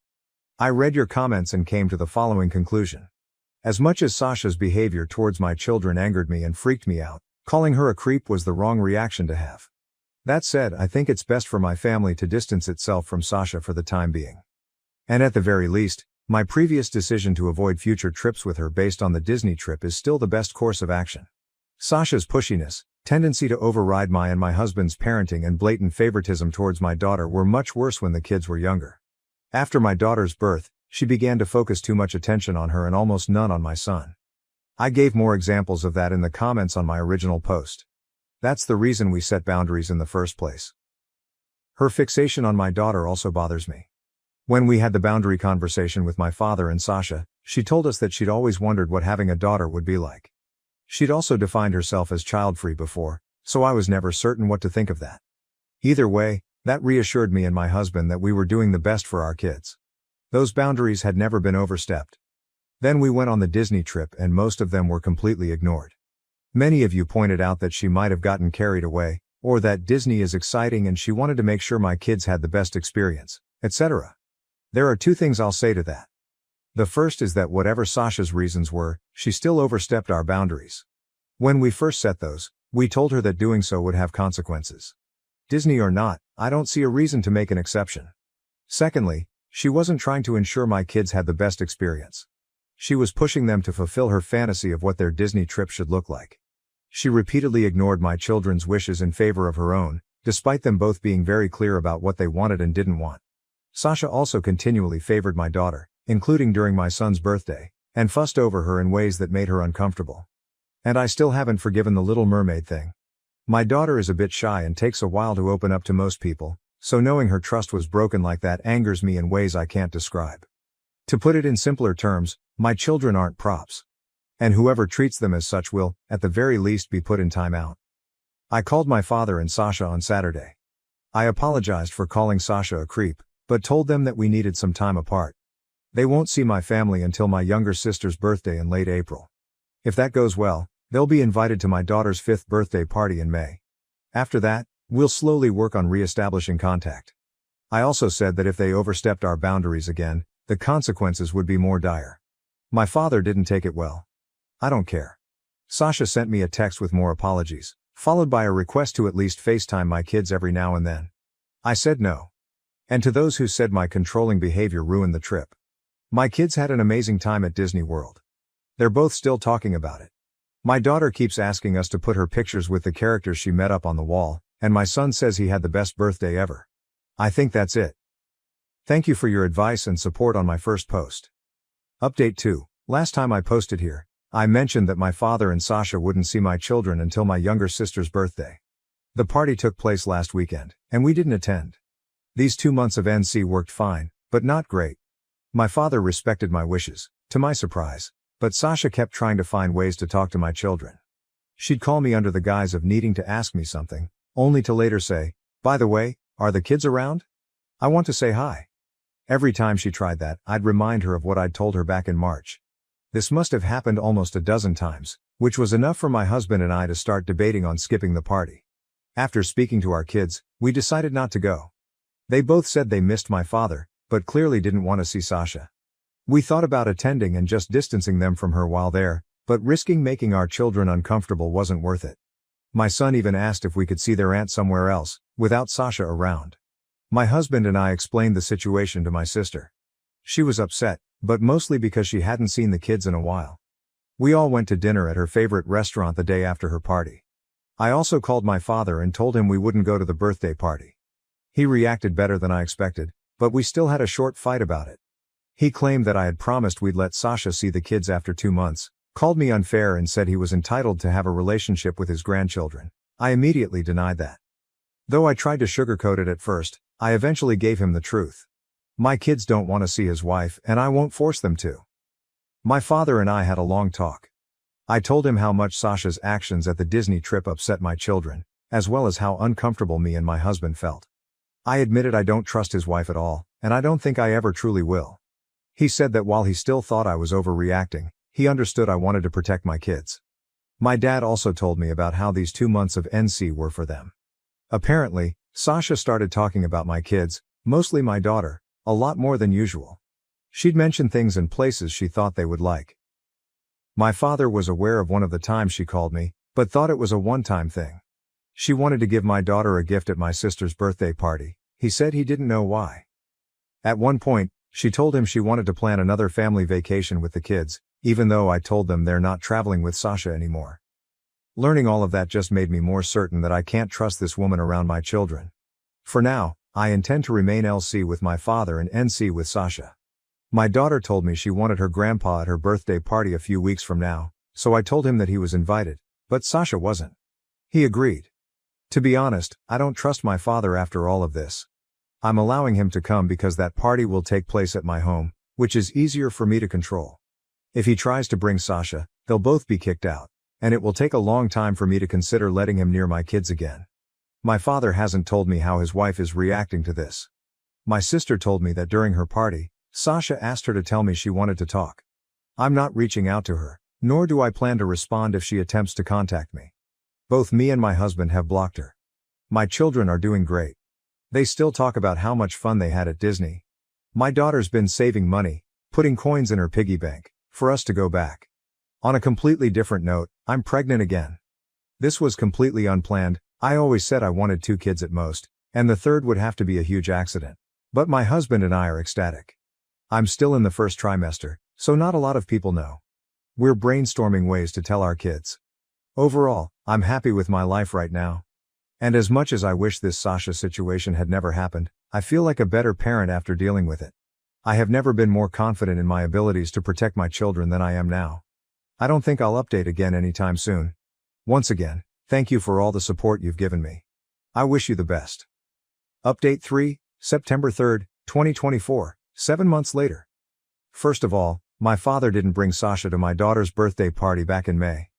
I read your comments and came to the following conclusion. As much as Sasha's behavior towards my children angered me and freaked me out, calling her a creep was the wrong reaction to have. That said, I think it's best for my family to distance itself from Sasha for the time being. And at the very least, my previous decision to avoid future trips with her based on the Disney trip is still the best course of action. Sasha's pushiness, tendency to override my and my husband's parenting and blatant favoritism towards my daughter were much worse when the kids were younger. After my daughter's birth, she began to focus too much attention on her and almost none on my son. I gave more examples of that in the comments on my original post. That's the reason we set boundaries in the first place. Her fixation on my daughter also bothers me. When we had the boundary conversation with my father and Sasha, she told us that she'd always wondered what having a daughter would be like. She'd also defined herself as child-free before, so I was never certain what to think of that. Either way, that reassured me and my husband that we were doing the best for our kids. Those boundaries had never been overstepped. Then we went on the Disney trip and most of them were completely ignored. Many of you pointed out that she might have gotten carried away, or that Disney is exciting and she wanted to make sure my kids had the best experience, etc. There are 2 things I'll say to that. The first is that whatever Sasha's reasons were, she still overstepped our boundaries. When we first set those, we told her that doing so would have consequences. Disney or not, I don't see a reason to make an exception. Secondly, she wasn't trying to ensure my kids had the best experience. She was pushing them to fulfill her fantasy of what their Disney trip should look like. She repeatedly ignored my children's wishes in favor of her own, despite them both being very clear about what they wanted and didn't want. Sasha also continually favored my daughter, including during my son's birthday, and fussed over her in ways that made her uncomfortable. And I still haven't forgiven the Little Mermaid thing. My daughter is a bit shy and takes a while to open up to most people, so knowing her trust was broken like that angers me in ways I can't describe. To put it in simpler terms, my children aren't props. And whoever treats them as such will, at the very least, be put in timeout. I called my father and Sasha on Saturday. I apologized for calling Sasha a creep, but told them that we needed some time apart. They won't see my family until my younger sister's birthday in late April. If that goes well, they'll be invited to my daughter's 5th birthday party in May. After that, we'll slowly work on re-establishing contact. I also said that if they overstepped our boundaries again, the consequences would be more dire. My father didn't take it well. I don't care. Sasha sent me a text with more apologies, followed by a request to at least FaceTime my kids every now and then. I said no. And to those who said my controlling behavior ruined the trip, my kids had an amazing time at Disney World. They're both still talking about it. My daughter keeps asking us to put her pictures with the characters she met up on the wall, and my son says he had the best birthday ever. I think that's it. Thank you for your advice and support on my first post. Update 2. Last time I posted here, I mentioned that my father and Sasha wouldn't see my children until my younger sister's birthday. The party took place last weekend, and we didn't attend. These 2 months of NC worked fine, but not great. My father respected my wishes, to my surprise, but Sasha kept trying to find ways to talk to my children. She'd call me under the guise of needing to ask me something, only to later say, "By the way, are the kids around? I want to say hi." Every time she tried that, I'd remind her of what I'd told her back in March. This must have happened almost a dozen times, which was enough for my husband and I to start debating on skipping the party. After speaking to our kids, we decided not to go. They both said they missed my father, but clearly didn't want to see Sasha. We thought about attending and just distancing them from her while there, but risking making our children uncomfortable wasn't worth it. My son even asked if we could see their aunt somewhere else, without Sasha around. My husband and I explained the situation to my sister. She was upset, but mostly because she hadn't seen the kids in a while. We all went to dinner at her favorite restaurant the day after her party. I also called my father and told him we wouldn't go to the birthday party. He reacted better than I expected, but we still had a short fight about it. He claimed that I had promised we'd let Sasha see the kids after 2 months, called me unfair and said he was entitled to have a relationship with his grandchildren. I immediately denied that. Though I tried to sugarcoat it at first, I eventually gave him the truth. My kids don't want to see his wife, and I won't force them to. My father and I had a long talk. I told him how much Sasha's actions at the Disney trip upset my children, as well as how uncomfortable me and my husband felt. I admitted I don't trust his wife at all, and I don't think I ever truly will. He said that while he still thought I was overreacting, he understood I wanted to protect my kids. My dad also told me about how these 2 months of NC were for them. Apparently, Sasha started talking about my kids, mostly my daughter, a lot more than usual. She'd mention things and places she thought they would like. My father was aware of one of the times she called me, but thought it was a one-time thing. She wanted to give my daughter a gift at my sister's birthday party. He said he didn't know why. At one point, she told him she wanted to plan another family vacation with the kids, even though I told them they're not traveling with Sasha anymore. Learning all of that just made me more certain that I can't trust this woman around my children. For now, I intend to remain LC with my father and NC with Sasha. My daughter told me she wanted her grandpa at her birthday party a few weeks from now, so I told him that he was invited, but Sasha wasn't. He agreed. To be honest, I don't trust my father after all of this. I'm allowing him to come because that party will take place at my home, which is easier for me to control. If he tries to bring Sasha, they'll both be kicked out, and it will take a long time for me to consider letting him near my kids again. My father hasn't told me how his wife is reacting to this. My sister told me that during her party, Sasha asked her to tell me she wanted to talk. I'm not reaching out to her, nor do I plan to respond if she attempts to contact me. Both me and my husband have blocked her. My children are doing great. They still talk about how much fun they had at Disney. My daughter's been saving money, putting coins in her piggy bank, for us to go back. On a completely different note, I'm pregnant again. This was completely unplanned. I always said I wanted 2 kids at most, and the third would have to be a huge accident. But my husband and I are ecstatic. I'm still in the first trimester, so not a lot of people know. We're brainstorming ways to tell our kids. Overall, I'm happy with my life right now. And as much as I wish this Sasha situation had never happened, I feel like a better parent after dealing with it. I have never been more confident in my abilities to protect my children than I am now. I don't think I'll update again anytime soon. Once again, thank you for all the support you've given me. I wish you the best. Update 3, September 3rd, 2024, 7 months later. First of all, my father didn't bring Sasha to my daughter's birthday party back in May.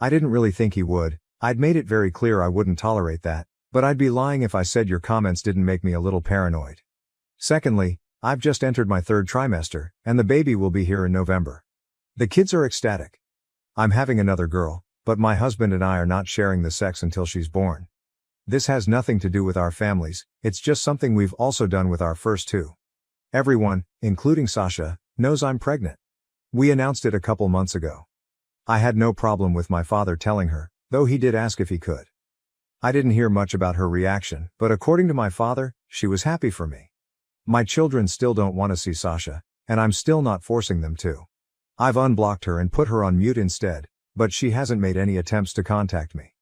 I didn't really think he would. I'd made it very clear I wouldn't tolerate that, but I'd be lying if I said your comments didn't make me a little paranoid. Secondly, I've just entered my 3rd trimester, and the baby will be here in November. The kids are ecstatic. I'm having another girl, but my husband and I are not sharing the sex until she's born. This has nothing to do with our families, it's just something we've also done with our first 2. Everyone, including Sasha, knows I'm pregnant. We announced it a couple months ago. I had no problem with my father telling her, though he did ask if he could. I didn't hear much about her reaction, but according to my father, she was happy for me. My children still don't want to see Sasha, and I'm still not forcing them to. I've unblocked her and put her on mute instead, but she hasn't made any attempts to contact me.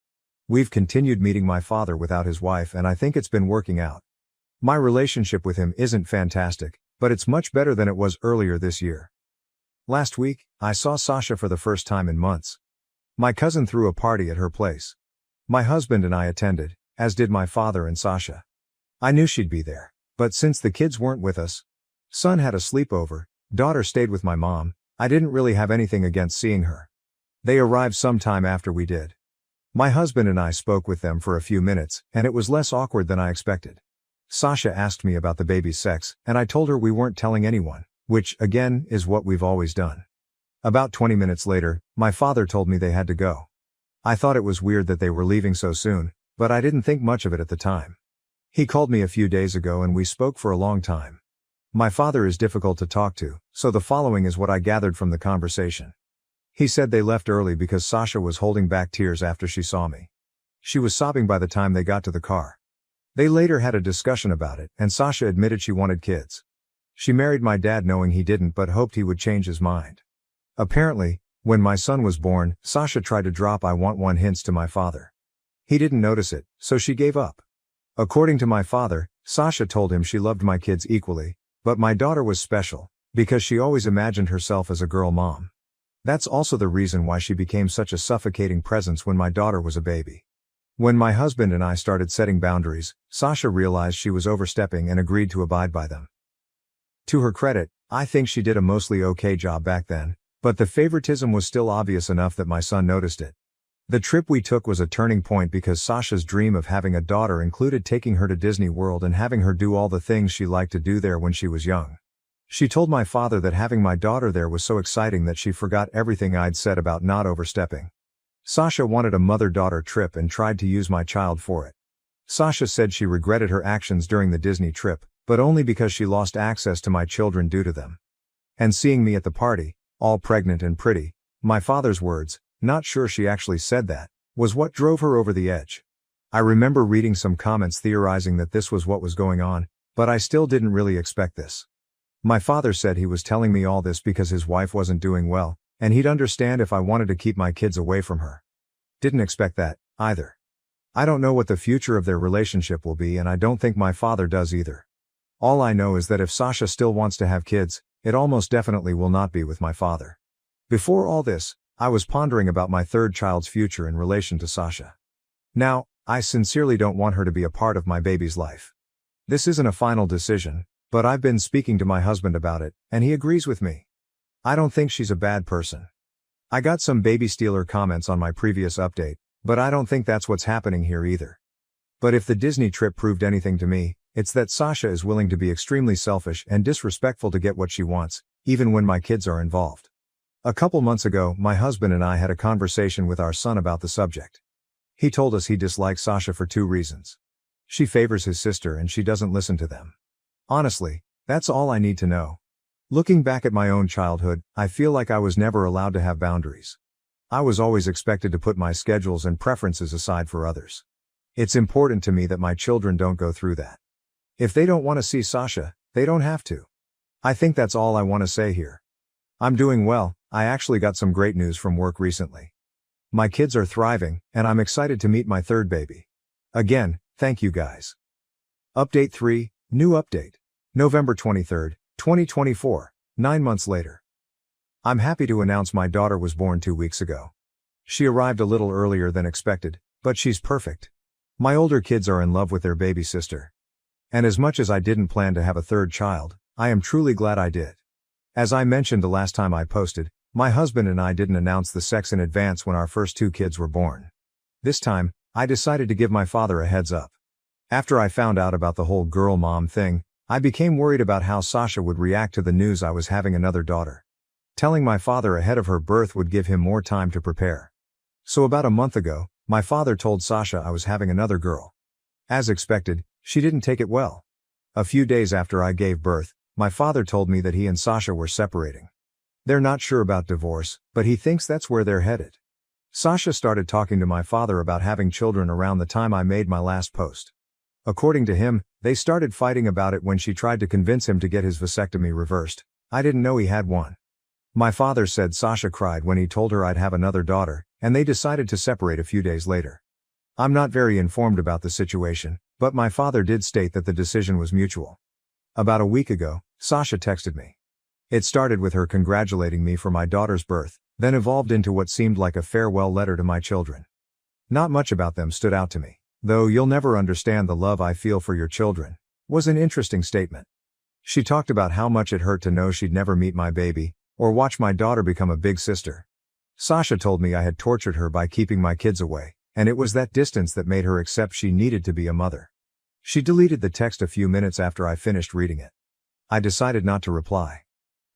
We've continued meeting my father without his wife, and I think it's been working out. My relationship with him isn't fantastic, but it's much better than it was earlier this year. Last week, I saw Sasha for the first time in months. My cousin threw a party at her place. My husband and I attended, as did my father and Sasha. I knew she'd be there, but since the kids weren't with us, son had a sleepover, daughter stayed with my mom, I didn't really have anything against seeing her. They arrived sometime after we did. My husband and I spoke with them for a few minutes, and it was less awkward than I expected. Sasha asked me about the baby's sex, and I told her we weren't telling anyone, which, again, is what we've always done. About 20 minutes later, my father told me they had to go. I thought it was weird that they were leaving so soon, but I didn't think much of it at the time. He called me a few days ago and we spoke for a long time. My father is difficult to talk to, so the following is what I gathered from the conversation. He said they left early because Sasha was holding back tears after she saw me. She was sobbing by the time they got to the car. They later had a discussion about it, and Sasha admitted she wanted kids. She married my dad knowing he didn't but hoped he would change his mind. Apparently, when my son was born, Sasha tried to drop "I want one" hints to my father. He didn't notice it, so she gave up. According to my father, Sasha told him she loved my kids equally, but my daughter was special, because she always imagined herself as a girl mom. That's also the reason why she became such a suffocating presence when my daughter was a baby. When my husband and I started setting boundaries, Sasha realized she was overstepping and agreed to abide by them. To her credit, I think she did a mostly okay job back then, but the favoritism was still obvious enough that my son noticed it. The trip we took was a turning point because Sasha's dream of having a daughter included taking her to Disney World and having her do all the things she liked to do there when she was young. She told my father that having my daughter there was so exciting that she forgot everything I'd said about not overstepping. Sasha wanted a mother-daughter trip and tried to use my child for it. Sasha said she regretted her actions during the Disney trip, but only because she lost access to my children due to them. And seeing me at the party, all pregnant and pretty, my father's words, not sure she actually said that, was what drove her over the edge. I remember reading some comments theorizing that this was what was going on, but I still didn't really expect this. My father said he was telling me all this because his wife wasn't doing well, and he'd understand if I wanted to keep my kids away from her. Didn't expect that, either. I don't know what the future of their relationship will be, and I don't think my father does either. All I know is that if Sasha still wants to have kids, it almost definitely will not be with my father. Before all this, I was pondering about my 3rd child's future in relation to Sasha. Now, I sincerely don't want her to be a part of my baby's life. This isn't a final decision, but I've been speaking to my husband about it, and he agrees with me. I don't think she's a bad person. I got some baby stealer comments on my previous update, but I don't think that's what's happening here either. But if the Disney trip proved anything to me, it's that Sasha is willing to be extremely selfish and disrespectful to get what she wants, even when my kids are involved. A couple months ago, my husband and I had a conversation with our son about the subject. He told us he dislikes Sasha for 2 reasons. She favors his sister and she doesn't listen to them. Honestly, that's all I need to know. Looking back at my own childhood, I feel like I was never allowed to have boundaries. I was always expected to put my schedules and preferences aside for others. It's important to me that my children don't go through that. If they don't want to see Sasha, they don't have to. I think that's all I want to say here. I'm doing well. I actually got some great news from work recently. My kids are thriving, and I'm excited to meet my 3rd baby. Again, thank you guys. Update 3, new update. November 23, 2024, 9 months later. I'm happy to announce my daughter was born 2 weeks ago. She arrived a little earlier than expected, but she's perfect. My older kids are in love with their baby sister. And as much as I didn't plan to have a third child, I am truly glad I did. As I mentioned the last time I posted, my husband and I didn't announce the sex in advance when our first 2 kids were born. This time, I decided to give my father a heads up. After I found out about the whole girl mom thing, I became worried about how Sasha would react to the news I was having another daughter. Telling my father ahead of her birth would give him more time to prepare. So about a month ago, my father told Sasha I was having another girl. As expected, she didn't take it well. A few days after I gave birth, my father told me that he and Sasha were separating. They're not sure about divorce, but he thinks that's where they're headed. Sasha started talking to my father about having children around the time I made my last post. According to him, they started fighting about it when she tried to convince him to get his vasectomy reversed. I didn't know he had one. My father said Sasha cried when he told her I'd have another daughter, and they decided to separate a few days later. I'm not very informed about the situation, but my father did state that the decision was mutual. About a week ago, Sasha texted me. It started with her congratulating me for my daughter's birth, then evolved into what seemed like a farewell letter to my children. Not much about them stood out to me, though "you'll never understand the love I feel for your children" was an interesting statement. She talked about how much it hurt to know she'd never meet my baby, or watch my daughter become a big sister. Sasha told me I had tortured her by keeping my kids away, and it was that distance that made her accept she needed to be a mother. She deleted the text a few minutes after I finished reading it. I decided not to reply.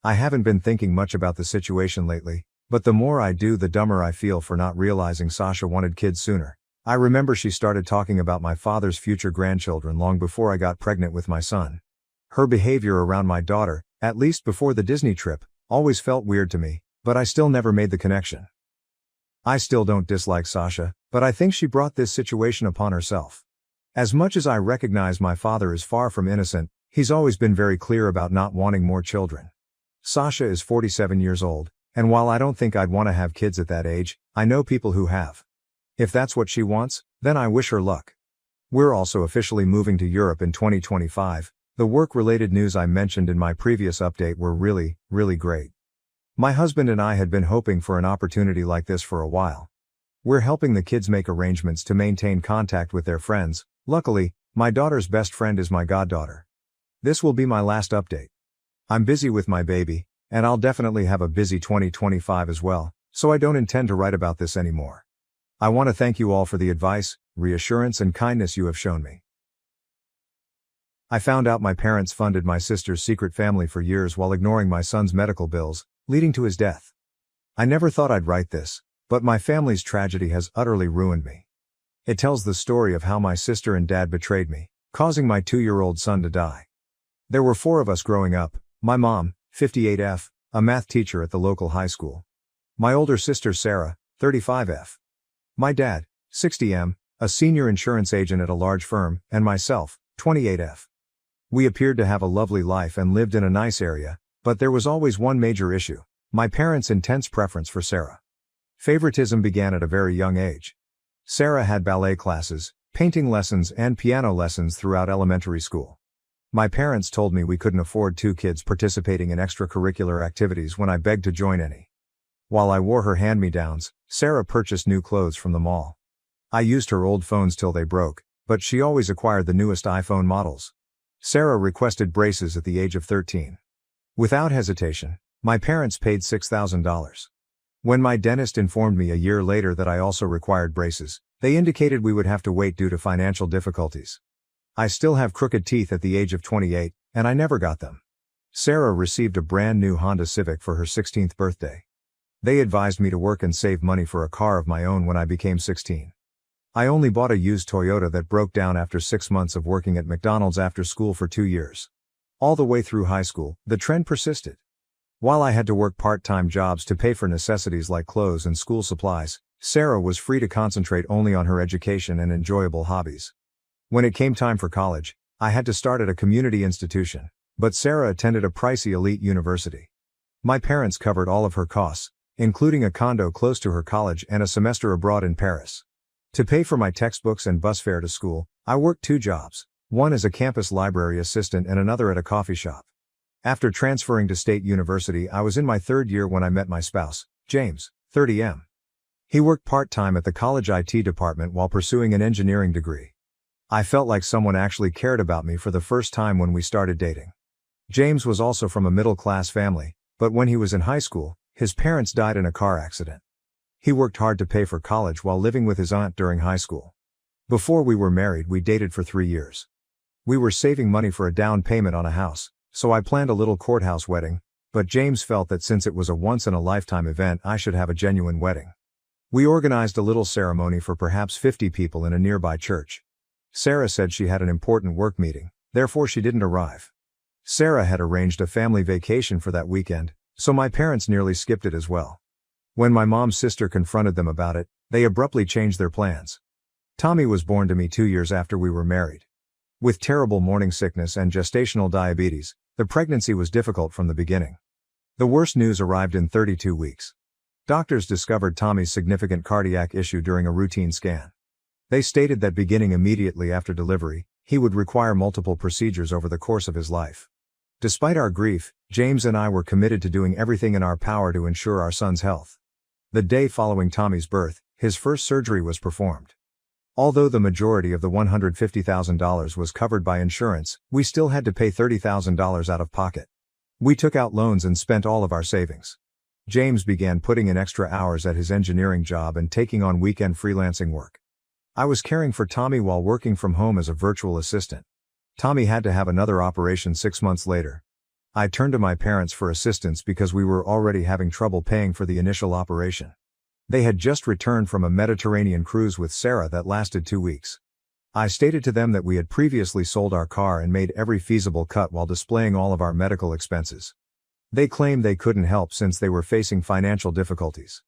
I haven't been thinking much about the situation lately, but the more I do, the dumber I feel for not realizing Sasha wanted kids sooner. I remember she started talking about my father's future grandchildren long before I got pregnant with my son. Her behavior around my daughter, at least before the Disney trip, always felt weird to me, but I still never made the connection. I still don't dislike Sasha, but I think she brought this situation upon herself. As much as I recognize my father is far from innocent, he's always been very clear about not wanting more children. Sasha is 47 years old, and while I don't think I'd want to have kids at that age, I know people who have. If that's what she wants, then I wish her luck. We're also officially moving to Europe in 2025. The work-related news I mentioned in my previous update were really great. My husband and I had been hoping for an opportunity like this for a while. We're helping the kids make arrangements to maintain contact with their friends. Luckily, my daughter's best friend is my goddaughter. This will be my last update. I'm busy with my baby, and I'll definitely have a busy 2025 as well, so I don't intend to write about this anymore. I want to thank you all for the advice, reassurance, and kindness you have shown me. I found out my parents funded my sister's secret family for years while ignoring my son's medical bills, leading to his death. I never thought I'd write this, but my family's tragedy has utterly ruined me. It tells the story of how my sister and dad betrayed me, causing my 2-year-old son to die. There were 4 of us growing up: my mom, 58F, a math teacher at the local high school; my older sister Sarah, 35F; my dad, 60M, a senior insurance agent at a large firm; and myself, 28F. We appeared to have a lovely life and lived in a nice area, but there was always one major issue: my parents' intense preference for Sarah. Favoritism began at a very young age. Sarah had ballet classes, painting lessons, and piano lessons throughout elementary school. My parents told me we couldn't afford 2 kids participating in extracurricular activities when I begged to join any. While I wore her hand-me-downs, Sarah purchased new clothes from the mall. I used her old phones till they broke, but she always acquired the newest iPhone models. Sarah requested braces at the age of 13. Without hesitation, my parents paid $6,000. When my dentist informed me a year later that I also required braces, they indicated we would have to wait due to financial difficulties. I still have crooked teeth at the age of 28, and I never got them. Sarah received a brand new Honda Civic for her 16th birthday. They advised me to work and save money for a car of my own when I became 16. I only bought a used Toyota that broke down after 6 months of working at McDonald's after school for 2 years. All the way through high school, the trend persisted. While I had to work part-time jobs to pay for necessities like clothes and school supplies, Sarah was free to concentrate only on her education and enjoyable hobbies. When it came time for college, I had to start at a community institution, but Sarah attended a pricey elite university. My parents covered all of her costs, including a condo close to her college and a semester abroad in Paris. To pay for my textbooks and bus fare to school, I worked 2 jobs, one as a campus library assistant and another at a coffee shop. After transferring to State University, I was in my 3rd year when I met my spouse, James, 30M. He worked part-time at the college IT department while pursuing an engineering degree. I felt like someone actually cared about me for the first time when we started dating. James was also from a middle-class family, but when he was in high school, his parents died in a car accident. He worked hard to pay for college while living with his aunt during high school. Before we were married, we dated for 3 years. We were saving money for a down payment on a house, so I planned a little courthouse wedding, but James felt that since it was a once-in-a-lifetime event, I should have a genuine wedding. We organized a little ceremony for perhaps 50 people in a nearby church. Sarah said she had an important work meeting, therefore she didn't arrive. Sarah had arranged a family vacation for that weekend, so my parents nearly skipped it as well. When my mom's sister confronted them about it, they abruptly changed their plans. Tommy was born to me 2 years after we were married. With terrible morning sickness and gestational diabetes, the pregnancy was difficult from the beginning. The worst news arrived in 32 weeks. Doctors discovered Tommy's significant cardiac issue during a routine scan. They stated that beginning immediately after delivery, he would require multiple procedures over the course of his life. Despite our grief, James and I were committed to doing everything in our power to ensure our son's health. The day following Tommy's birth, his first surgery was performed. Although the majority of the $150,000 was covered by insurance, we still had to pay $30,000 out of pocket. We took out loans and spent all of our savings. James began putting in extra hours at his engineering job and taking on weekend freelancing work. I was caring for Tommy while working from home as a virtual assistant. Tommy had to have another operation 6 months later. I turned to my parents for assistance because we were already having trouble paying for the initial operation. They had just returned from a Mediterranean cruise with Sarah that lasted 2 weeks. I stated to them that we had previously sold our car and made every feasible cut while displaying all of our medical expenses. They claimed they couldn't help since they were facing financial difficulties.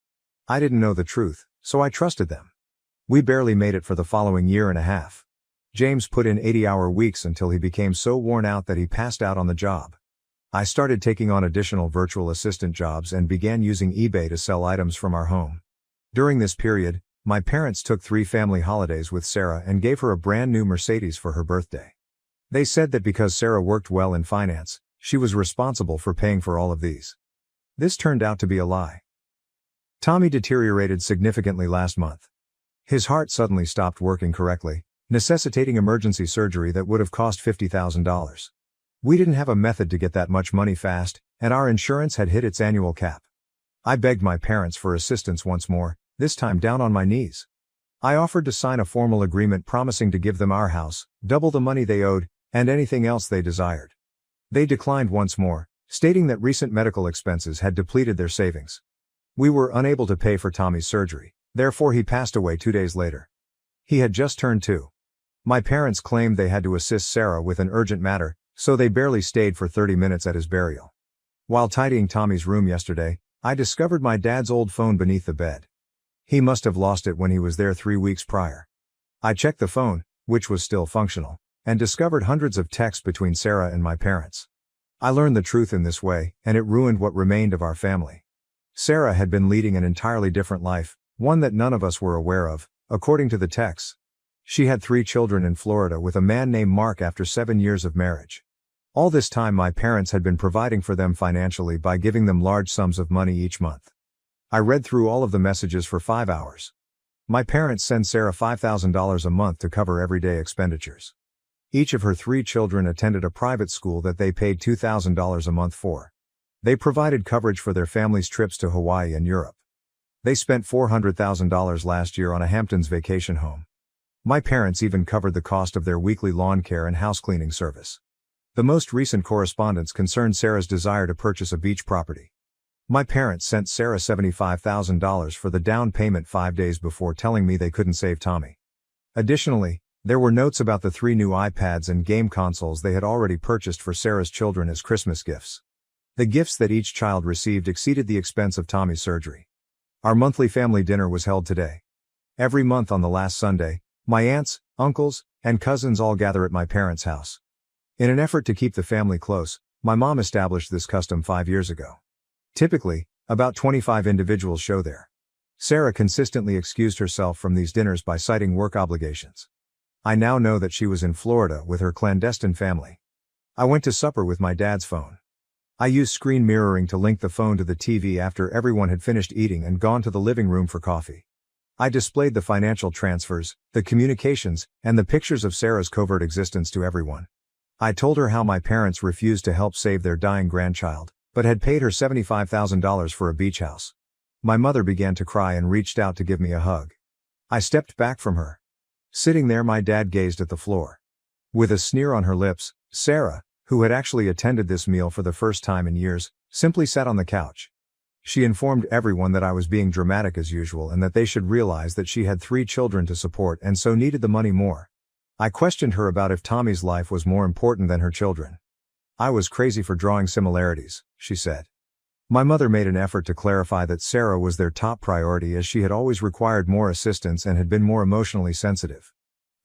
I didn't know the truth, so I trusted them. We barely made it for the following year and a half. James put in 80-hour weeks until he became so worn out that he passed out on the job. I started taking on additional virtual assistant jobs and began using eBay to sell items from our home. During this period, my parents took 3 family holidays with Sarah and gave her a brand new Mercedes for her birthday. They said that because Sarah worked well in finance, she was responsible for paying for all of these. This turned out to be a lie. Tommy deteriorated significantly last month. His heart suddenly stopped working correctly, necessitating emergency surgery that would have cost $50,000. We didn't have a method to get that much money fast, and our insurance had hit its annual cap. I begged my parents for assistance once more, this time down on my knees. I offered to sign a formal agreement promising to give them our house, double the money they owed, and anything else they desired. They declined once more, stating that recent medical expenses had depleted their savings. We were unable to pay for Tommy's surgery, therefore he passed away 2 days later. He had just turned 2. My parents claimed they had to assist Sarah with an urgent matter, so they barely stayed for 30 minutes at his burial. While tidying Tommy's room yesterday, I discovered my dad's old phone beneath the bed. He must have lost it when he was there 3 weeks prior. I checked the phone, which was still functional, and discovered hundreds of texts between Sarah and my parents. I learned the truth in this way, and it ruined what remained of our family. Sarah had been leading an entirely different life, one that none of us were aware of, according to the texts. She had 3 children in Florida with a man named Mark after 7 years of marriage. All this time my parents had been providing for them financially by giving them large sums of money each month. I read through all of the messages for 5 hours. My parents send Sarah $5,000 a month to cover everyday expenditures. Each of her 3 children attended a private school that they paid $2,000 a month for. They provided coverage for their family's trips to Hawaii and Europe. They spent $400,000 last year on a Hamptons vacation home. My parents even covered the cost of their weekly lawn care and house cleaning service. The most recent correspondence concerned Sarah's desire to purchase a beach property. My parents sent Sarah $75,000 for the down payment 5 days before telling me they couldn't save Tommy. Additionally, there were notes about the 3 new iPads and game consoles they had already purchased for Sarah's children as Christmas gifts. The gifts that each child received exceeded the expense of Tommy's surgery. Our monthly family dinner was held today. Every month on the last Sunday, my aunts, uncles, and cousins all gather at my parents' house. In an effort to keep the family close, my mom established this custom 5 years ago. Typically, about 25 individuals show there. Sarah consistently excused herself from these dinners by citing work obligations. I now know that she was in Florida with her clandestine family. I went to supper with my dad's phone. I used screen mirroring to link the phone to the TV after everyone had finished eating and gone to the living room for coffee. I displayed the financial transfers, the communications, and the pictures of Sarah's covert existence to everyone. I told her how my parents refused to help save their dying grandchild, but had paid her $75,000 for a beach house. My mother began to cry and reached out to give me a hug. I stepped back from her. Sitting there, my dad gazed at the floor. With a sneer on her lips, Sarah, who had actually attended this meal for the first time in years, simply sat on the couch. She informed everyone that I was being dramatic as usual and that they should realize that she had 3 children to support and so needed the money more. I questioned her about if Tommy's life was more important than her children. I was crazy for drawing similarities, she said. My mother made an effort to clarify that Sarah was their top priority as she had always required more assistance and had been more emotionally sensitive.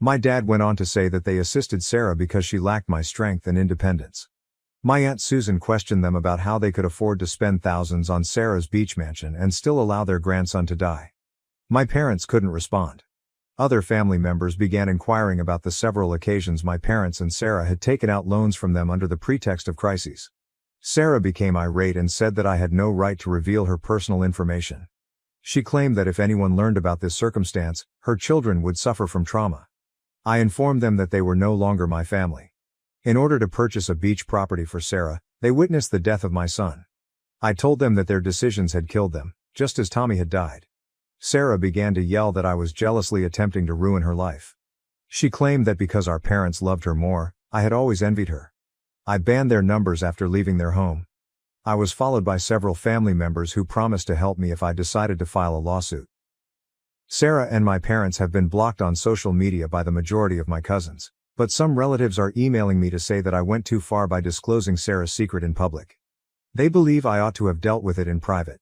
My dad went on to say that they assisted Sarah because she lacked my strength and independence. My Aunt Susan questioned them about how they could afford to spend thousands on Sarah's beach mansion and still allow their grandson to die. My parents couldn't respond. Other family members began inquiring about the several occasions my parents and Sarah had taken out loans from them under the pretext of crises. Sarah became irate and said that I had no right to reveal her personal information. She claimed that if anyone learned about this circumstance, her children would suffer from trauma. I informed them that they were no longer my family. In order to purchase a beach property for Sarah, they witnessed the death of my son. I told them that their decisions had killed them, just as Tommy had died. Sarah began to yell that I was jealously attempting to ruin her life. She claimed that because our parents loved her more, I had always envied her. I banned their numbers after leaving their home. I was followed by several family members who promised to help me if I decided to file a lawsuit. Sarah and my parents have been blocked on social media by the majority of my cousins, but some relatives are emailing me to say that I went too far by disclosing Sarah's secret in public. They believe I ought to have dealt with it in private.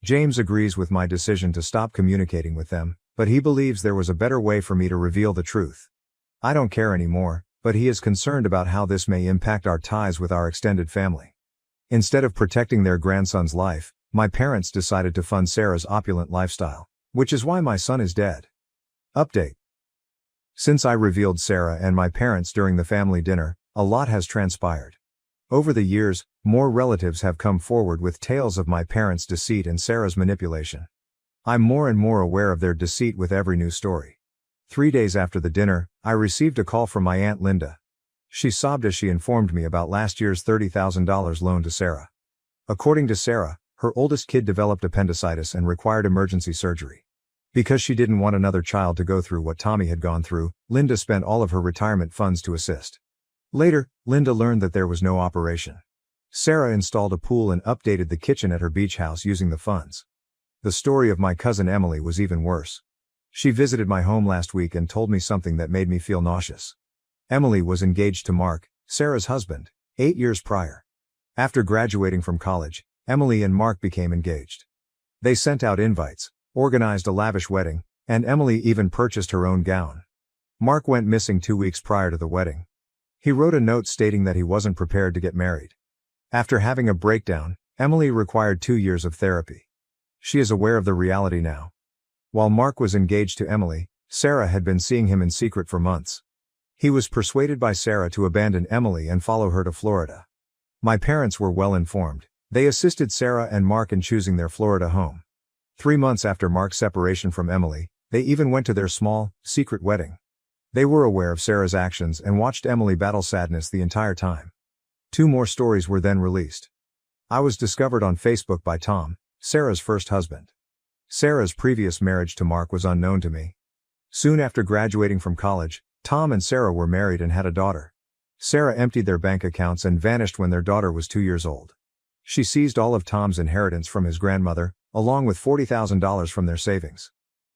James agrees with my decision to stop communicating with them, but he believes there was a better way for me to reveal the truth. I don't care anymore, but he is concerned about how this may impact our ties with our extended family. Instead of protecting their grandson's life, my parents decided to fund Sarah's opulent lifestyle, which is why my son is dead. Update. Since I revealed Sarah and my parents during the family dinner, a lot has transpired. Over the years, more relatives have come forward with tales of my parents' deceit and Sarah's manipulation. I'm more and more aware of their deceit with every new story. 3 days after the dinner, I received a call from my Aunt Linda. She sobbed as she informed me about last year's $30,000 loan to Sarah. According to Sarah, her oldest kid developed appendicitis and required emergency surgery. Because she didn't want another child to go through what Tommy had gone through, Linda spent all of her retirement funds to assist. Later, Linda learned that there was no operation. Sarah installed a pool and updated the kitchen at her beach house using the funds. The story of my cousin Emily was even worse. She visited my home last week and told me something that made me feel nauseous. Emily was engaged to Mark, Sarah's husband, 8 years prior. After graduating from college, Emily and Mark became engaged. They sent out invites, organized a lavish wedding, and Emily even purchased her own gown. Mark went missing 2 weeks prior to the wedding. He wrote a note stating that he wasn't prepared to get married. After having a breakdown, Emily required 2 years of therapy. She is aware of the reality now. While Mark was engaged to Emily, Sarah had been seeing him in secret for months. He was persuaded by Sarah to abandon Emily and follow her to Florida. My parents were well informed. They assisted Sarah and Mark in choosing their Florida home. 3 months after Mark's separation from Emily, they even went to their small, secret wedding. They were aware of Sarah's actions and watched Emily battle sadness the entire time. 2 more stories were then released. I was discovered on Facebook by Tom, Sarah's first husband. Sarah's previous marriage to Mark was unknown to me. Soon after graduating from college, Tom and Sarah were married and had a daughter. Sarah emptied their bank accounts and vanished when their daughter was 2 years old. She seized all of Tom's inheritance from his grandmother, along with $40,000 from their savings.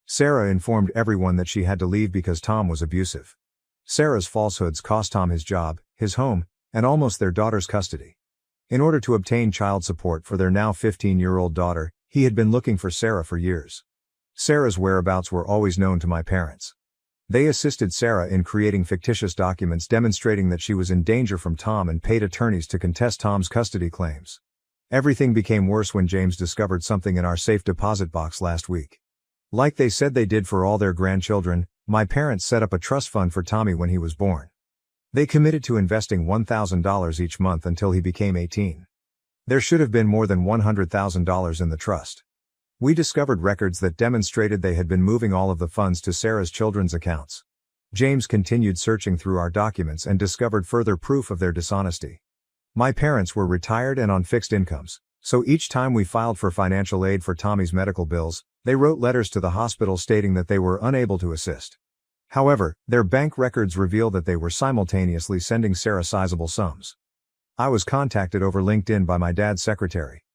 Sarah informed everyone that she had to leave because Tom was abusive. Sarah's falsehoods cost Tom his job, his home, and almost their daughter's custody. In order to obtain child support for their now 15-year-old daughter, he had been looking for Sarah for years. Sarah's whereabouts were always known to my parents. They assisted Sarah in creating fictitious documents demonstrating that she was in danger from Tom and paid attorneys to contest Tom's custody claims. Everything became worse when James discovered something in our safe deposit box last week. Like they said they did for all their grandchildren, my parents set up a trust fund for Tommy when he was born. They committed to investing $1,000 each month until he became 18. There should have been more than $100,000 in the trust. We discovered records that demonstrated they had been moving all of the funds to Sarah's children's accounts. James continued searching through our documents and discovered further proof of their dishonesty. My parents were retired and on fixed incomes, so each time we filed for financial aid for Tommy's medical bills, they wrote letters to the hospital stating that they were unable to assist. However, their bank records reveal that they were simultaneously sending Sarah sizable sums. I was contacted over LinkedIn by my dad's secretary.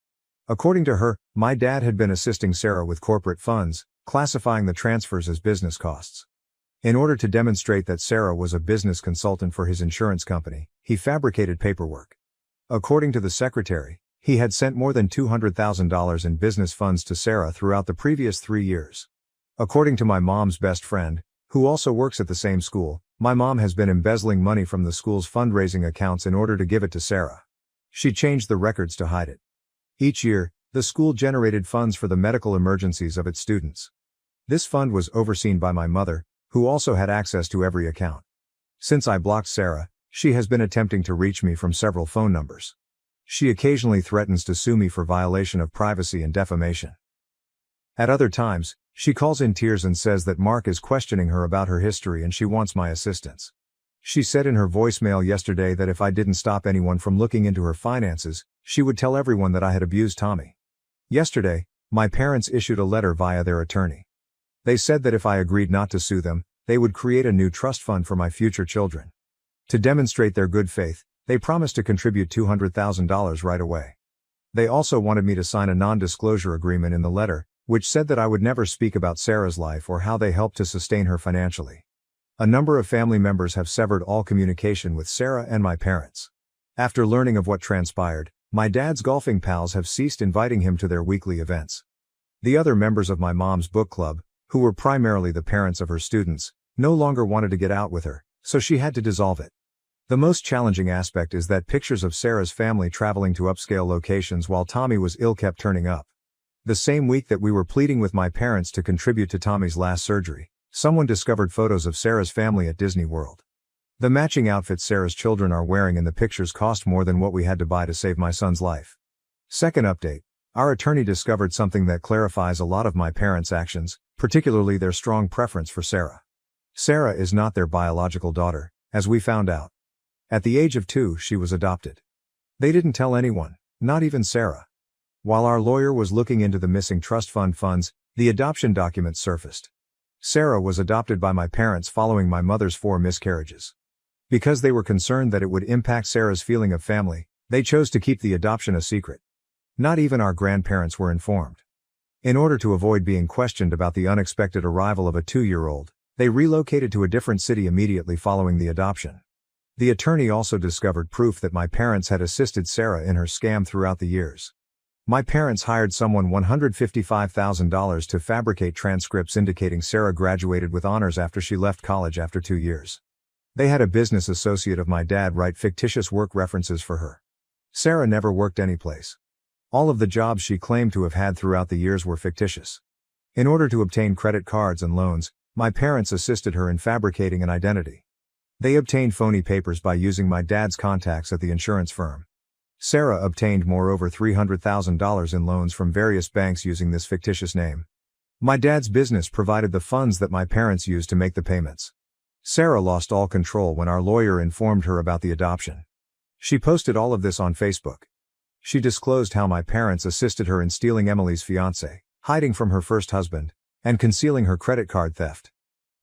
According to her, my dad had been assisting Sarah with corporate funds, classifying the transfers as business costs. In order to demonstrate that Sarah was a business consultant for his insurance company, he fabricated paperwork. According to the secretary, he had sent more than $200,000 in business funds to Sarah throughout the previous 3 years. According to my mom's best friend, who also works at the same school, my mom has been embezzling money from the school's fundraising accounts in order to give it to Sarah. She changed the records to hide it. Each year, the school generated funds for the medical emergencies of its students. This fund was overseen by my mother, who also had access to every account. Since I blocked Sarah, she has been attempting to reach me from several phone numbers. She occasionally threatens to sue me for violation of privacy and defamation. At other times, she calls in tears and says that Mark is questioning her about her history and she wants my assistance. She said in her voicemail yesterday that if I didn't stop anyone from looking into her finances, she would tell everyone that I had abused Tommy. Yesterday, my parents issued a letter via their attorney. They said that if I agreed not to sue them, they would create a new trust fund for my future children. To demonstrate their good faith, they promised to contribute $200,000 right away. They also wanted me to sign a non-disclosure agreement in the letter, which said that I would never speak about Sarah's life or how they helped to sustain her financially. A number of family members have severed all communication with Sarah and my parents. After learning of what transpired, my dad's golfing pals have ceased inviting him to their weekly events. The other members of my mom's book club, who were primarily the parents of her students, no longer wanted to get out with her, so she had to dissolve it. The most challenging aspect is that pictures of Sarah's family traveling to upscale locations while Tommy was ill kept turning up. The same week that we were pleading with my parents to contribute to Tommy's last surgery, someone discovered photos of Sarah's family at Disney World. The matching outfits Sarah's children are wearing in the pictures cost more than what we had to buy to save my son's life. Second update. Our attorney discovered something that clarifies a lot of my parents' actions, particularly their strong preference for Sarah. Sarah is not their biological daughter, as we found out. At the age of 2, she was adopted. They didn't tell anyone, not even Sarah. While our lawyer was looking into the missing trust fund funds, the adoption documents surfaced. Sarah was adopted by my parents following my mother's 4 miscarriages. Because they were concerned that it would impact Sarah's feeling of family, they chose to keep the adoption a secret. Not even our grandparents were informed. In order to avoid being questioned about the unexpected arrival of a 2-year-old, they relocated to a different city immediately following the adoption. The attorney also discovered proof that my parents had assisted Sarah in her scam throughout the years. My parents hired someone $155,000 to fabricate transcripts indicating Sarah graduated with honors after she left college after 2 years. They had a business associate of my dad write fictitious work references for her. Sarah never worked anyplace. All of the jobs she claimed to have had throughout the years were fictitious. In order to obtain credit cards and loans, my parents assisted her in fabricating an identity. They obtained phony papers by using my dad's contacts at the insurance firm. Sarah obtained moreover $300,000 in loans from various banks using this fictitious name. My dad's business provided the funds that my parents used to make the payments. Sarah lost all control when our lawyer informed her about the adoption. She posted all of this on Facebook. She disclosed how my parents assisted her in stealing Emily's fiancé, hiding from her first husband, and concealing her credit card theft.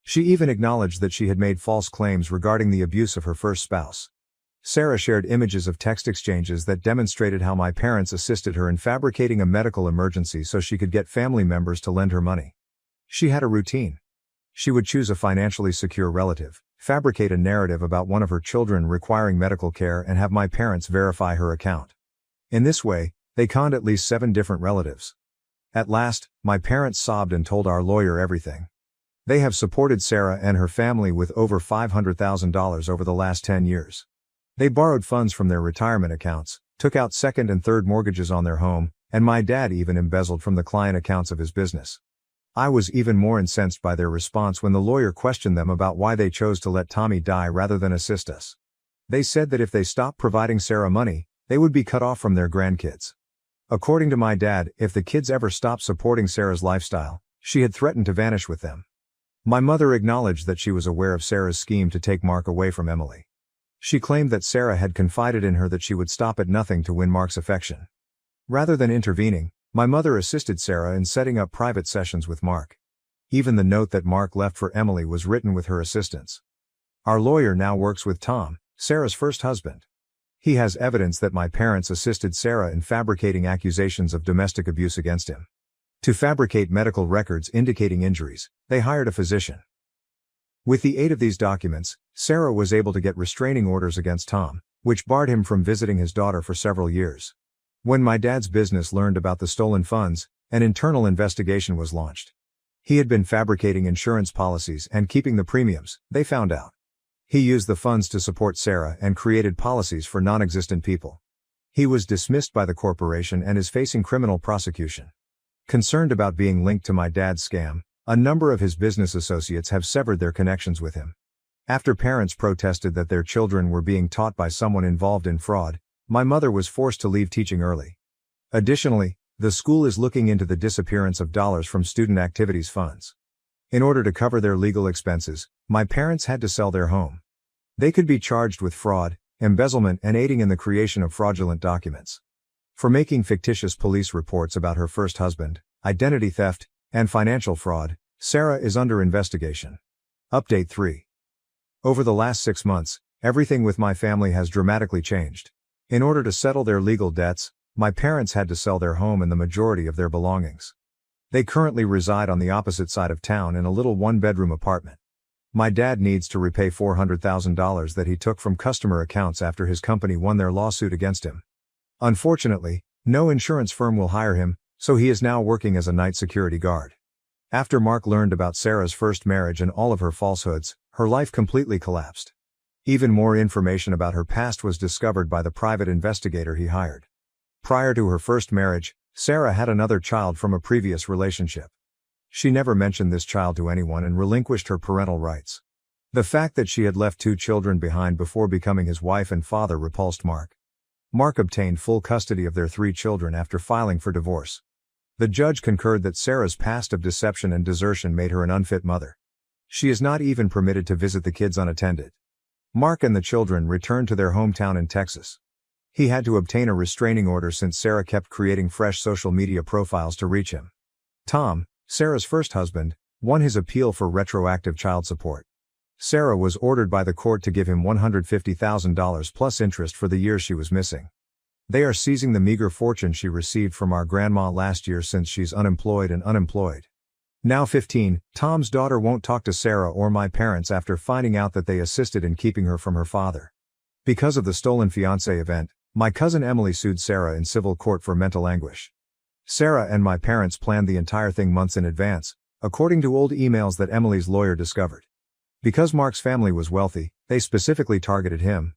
She even acknowledged that she had made false claims regarding the abuse of her first spouse. Sarah shared images of text exchanges that demonstrated how my parents assisted her in fabricating a medical emergency so she could get family members to lend her money. She had a routine. She would choose a financially secure relative, fabricate a narrative about one of her children requiring medical care and have my parents verify her account. In this way, they conned at least 7 different relatives. At last, my parents sobbed and told our lawyer everything. They have supported Sarah and her family with over $500,000 over the last 10 years. They borrowed funds from their retirement accounts, took out second and third mortgages on their home, and my dad even embezzled from the client accounts of his business. I was even more incensed by their response when the lawyer questioned them about why they chose to let Tommy die rather than assist us. They said that if they stopped providing Sarah money, they would be cut off from their grandkids. According to my dad, if the kids ever stopped supporting Sarah's lifestyle, she had threatened to vanish with them. My mother acknowledged that she was aware of Sarah's scheme to take Mark away from Emily. She claimed that Sarah had confided in her that she would stop at nothing to win Mark's affection. Rather than intervening, my mother assisted Sarah in setting up private sessions with Mark. Even the note that Mark left for Emily was written with her assistance. Our lawyer now works with Tom, Sarah's first husband. He has evidence that my parents assisted Sarah in fabricating accusations of domestic abuse against him. To fabricate medical records indicating injuries, they hired a physician. With the aid of these documents, Sarah was able to get restraining orders against Tom, which barred him from visiting his daughter for several years. When my dad's business learned about the stolen funds, an internal investigation was launched. He had been fabricating insurance policies and keeping the premiums, they found out. He used the funds to support Sarah and created policies for non-existent people. He was dismissed by the corporation and is facing criminal prosecution. Concerned about being linked to my dad's scam, a number of his business associates have severed their connections with him. After parents protested that their children were being taught by someone involved in fraud, my mother was forced to leave teaching early. Additionally, the school is looking into the disappearance of dollars from student activities funds. In order to cover their legal expenses, my parents had to sell their home. They could be charged with fraud, embezzlement, and aiding in the creation of fraudulent documents. For making fictitious police reports about her first husband, identity theft, and financial fraud, Sarah is under investigation. Update 3. Over the last 6 months, everything with my family has dramatically changed. In order to settle their legal debts, my parents had to sell their home and the majority of their belongings. They currently reside on the opposite side of town in a little one-bedroom apartment. My dad needs to repay $400,000 that he took from customer accounts after his company won their lawsuit against him. Unfortunately, no insurance firm will hire him, so he is now working as a night security guard. After Mark learned about Sarah's first marriage and all of her falsehoods, her life completely collapsed. Even more information about her past was discovered by the private investigator he hired. Prior to her first marriage, Sarah had another child from a previous relationship. She never mentioned this child to anyone and relinquished her parental rights. The fact that she had left 2 children behind before becoming his wife and father repulsed Mark. Mark obtained full custody of their 3 children after filing for divorce. The judge concurred that Sarah's past of deception and desertion made her an unfit mother. She is not even permitted to visit the kids unattended. Mark and the children returned to their hometown in Texas. He had to obtain a restraining order since Sarah kept creating fresh social media profiles to reach him. Tom, Sarah's first husband, won his appeal for retroactive child support. Sarah was ordered by the court to give him $150,000 plus interest for the years she was missing. They are seizing the meager fortune she received from our grandma last year since she's unemployed. Now 15, Tom's daughter won't talk to Sarah or my parents after finding out that they assisted in keeping her from her father. Because of the stolen fiancé event, my cousin Emily sued Sarah in civil court for mental anguish. Sarah and my parents planned the entire thing months in advance, according to old emails that Emily's lawyer discovered. Because Mark's family was wealthy, they specifically targeted him.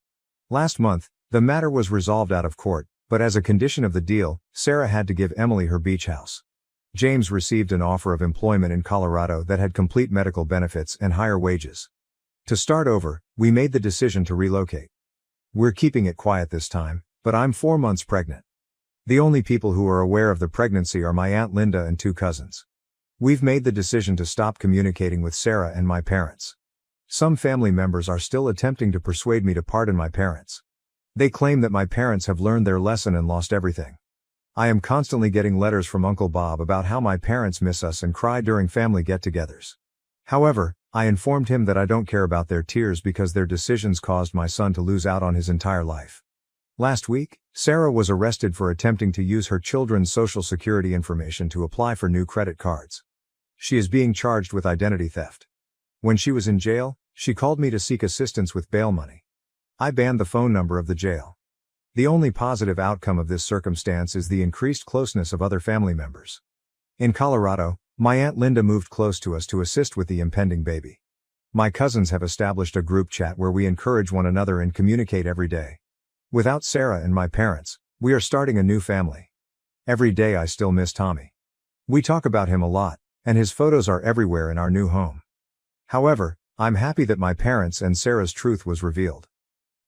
Last month, the matter was resolved out of court, but as a condition of the deal, Sarah had to give Emily her beach house. James received an offer of employment in Colorado that had complete medical benefits and higher wages. To start over, we made the decision to relocate. We're keeping it quiet this time, but I'm 4 months pregnant. The only people who are aware of the pregnancy are my Aunt Linda and 2 cousins. We've made the decision to stop communicating with Sarah and my parents. Some family members are still attempting to persuade me to pardon my parents. They claim that my parents have learned their lesson and lost everything. I am constantly getting letters from Uncle Bob about how my parents miss us and cry during family get-togethers. However, I informed him that I don't care about their tears because their decisions caused my son to lose out on his entire life. Last week, Sarah was arrested for attempting to use her children's social security information to apply for new credit cards. She is being charged with identity theft. When she was in jail, she called me to seek assistance with bail money. I banned the phone number of the jail. The only positive outcome of this circumstance is the increased closeness of other family members. In Colorado, my Aunt Linda moved close to us to assist with the impending baby. My cousins have established a group chat where we encourage one another and communicate every day. Without Sarah and my parents, we are starting a new family. Every day I still miss Tommy. We talk about him a lot, And his photos are everywhere in our new home. However, I'm happy that my parents and Sarah's truth was revealed.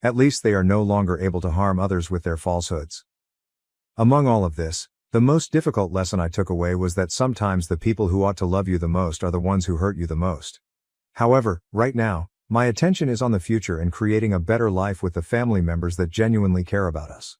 At least they are no longer able to harm others with their falsehoods. Among all of this, the most difficult lesson I took away was that sometimes the people who ought to love you the most are the ones who hurt you the most. However, right now, my attention is on the future and creating a better life with the family members that genuinely care about us.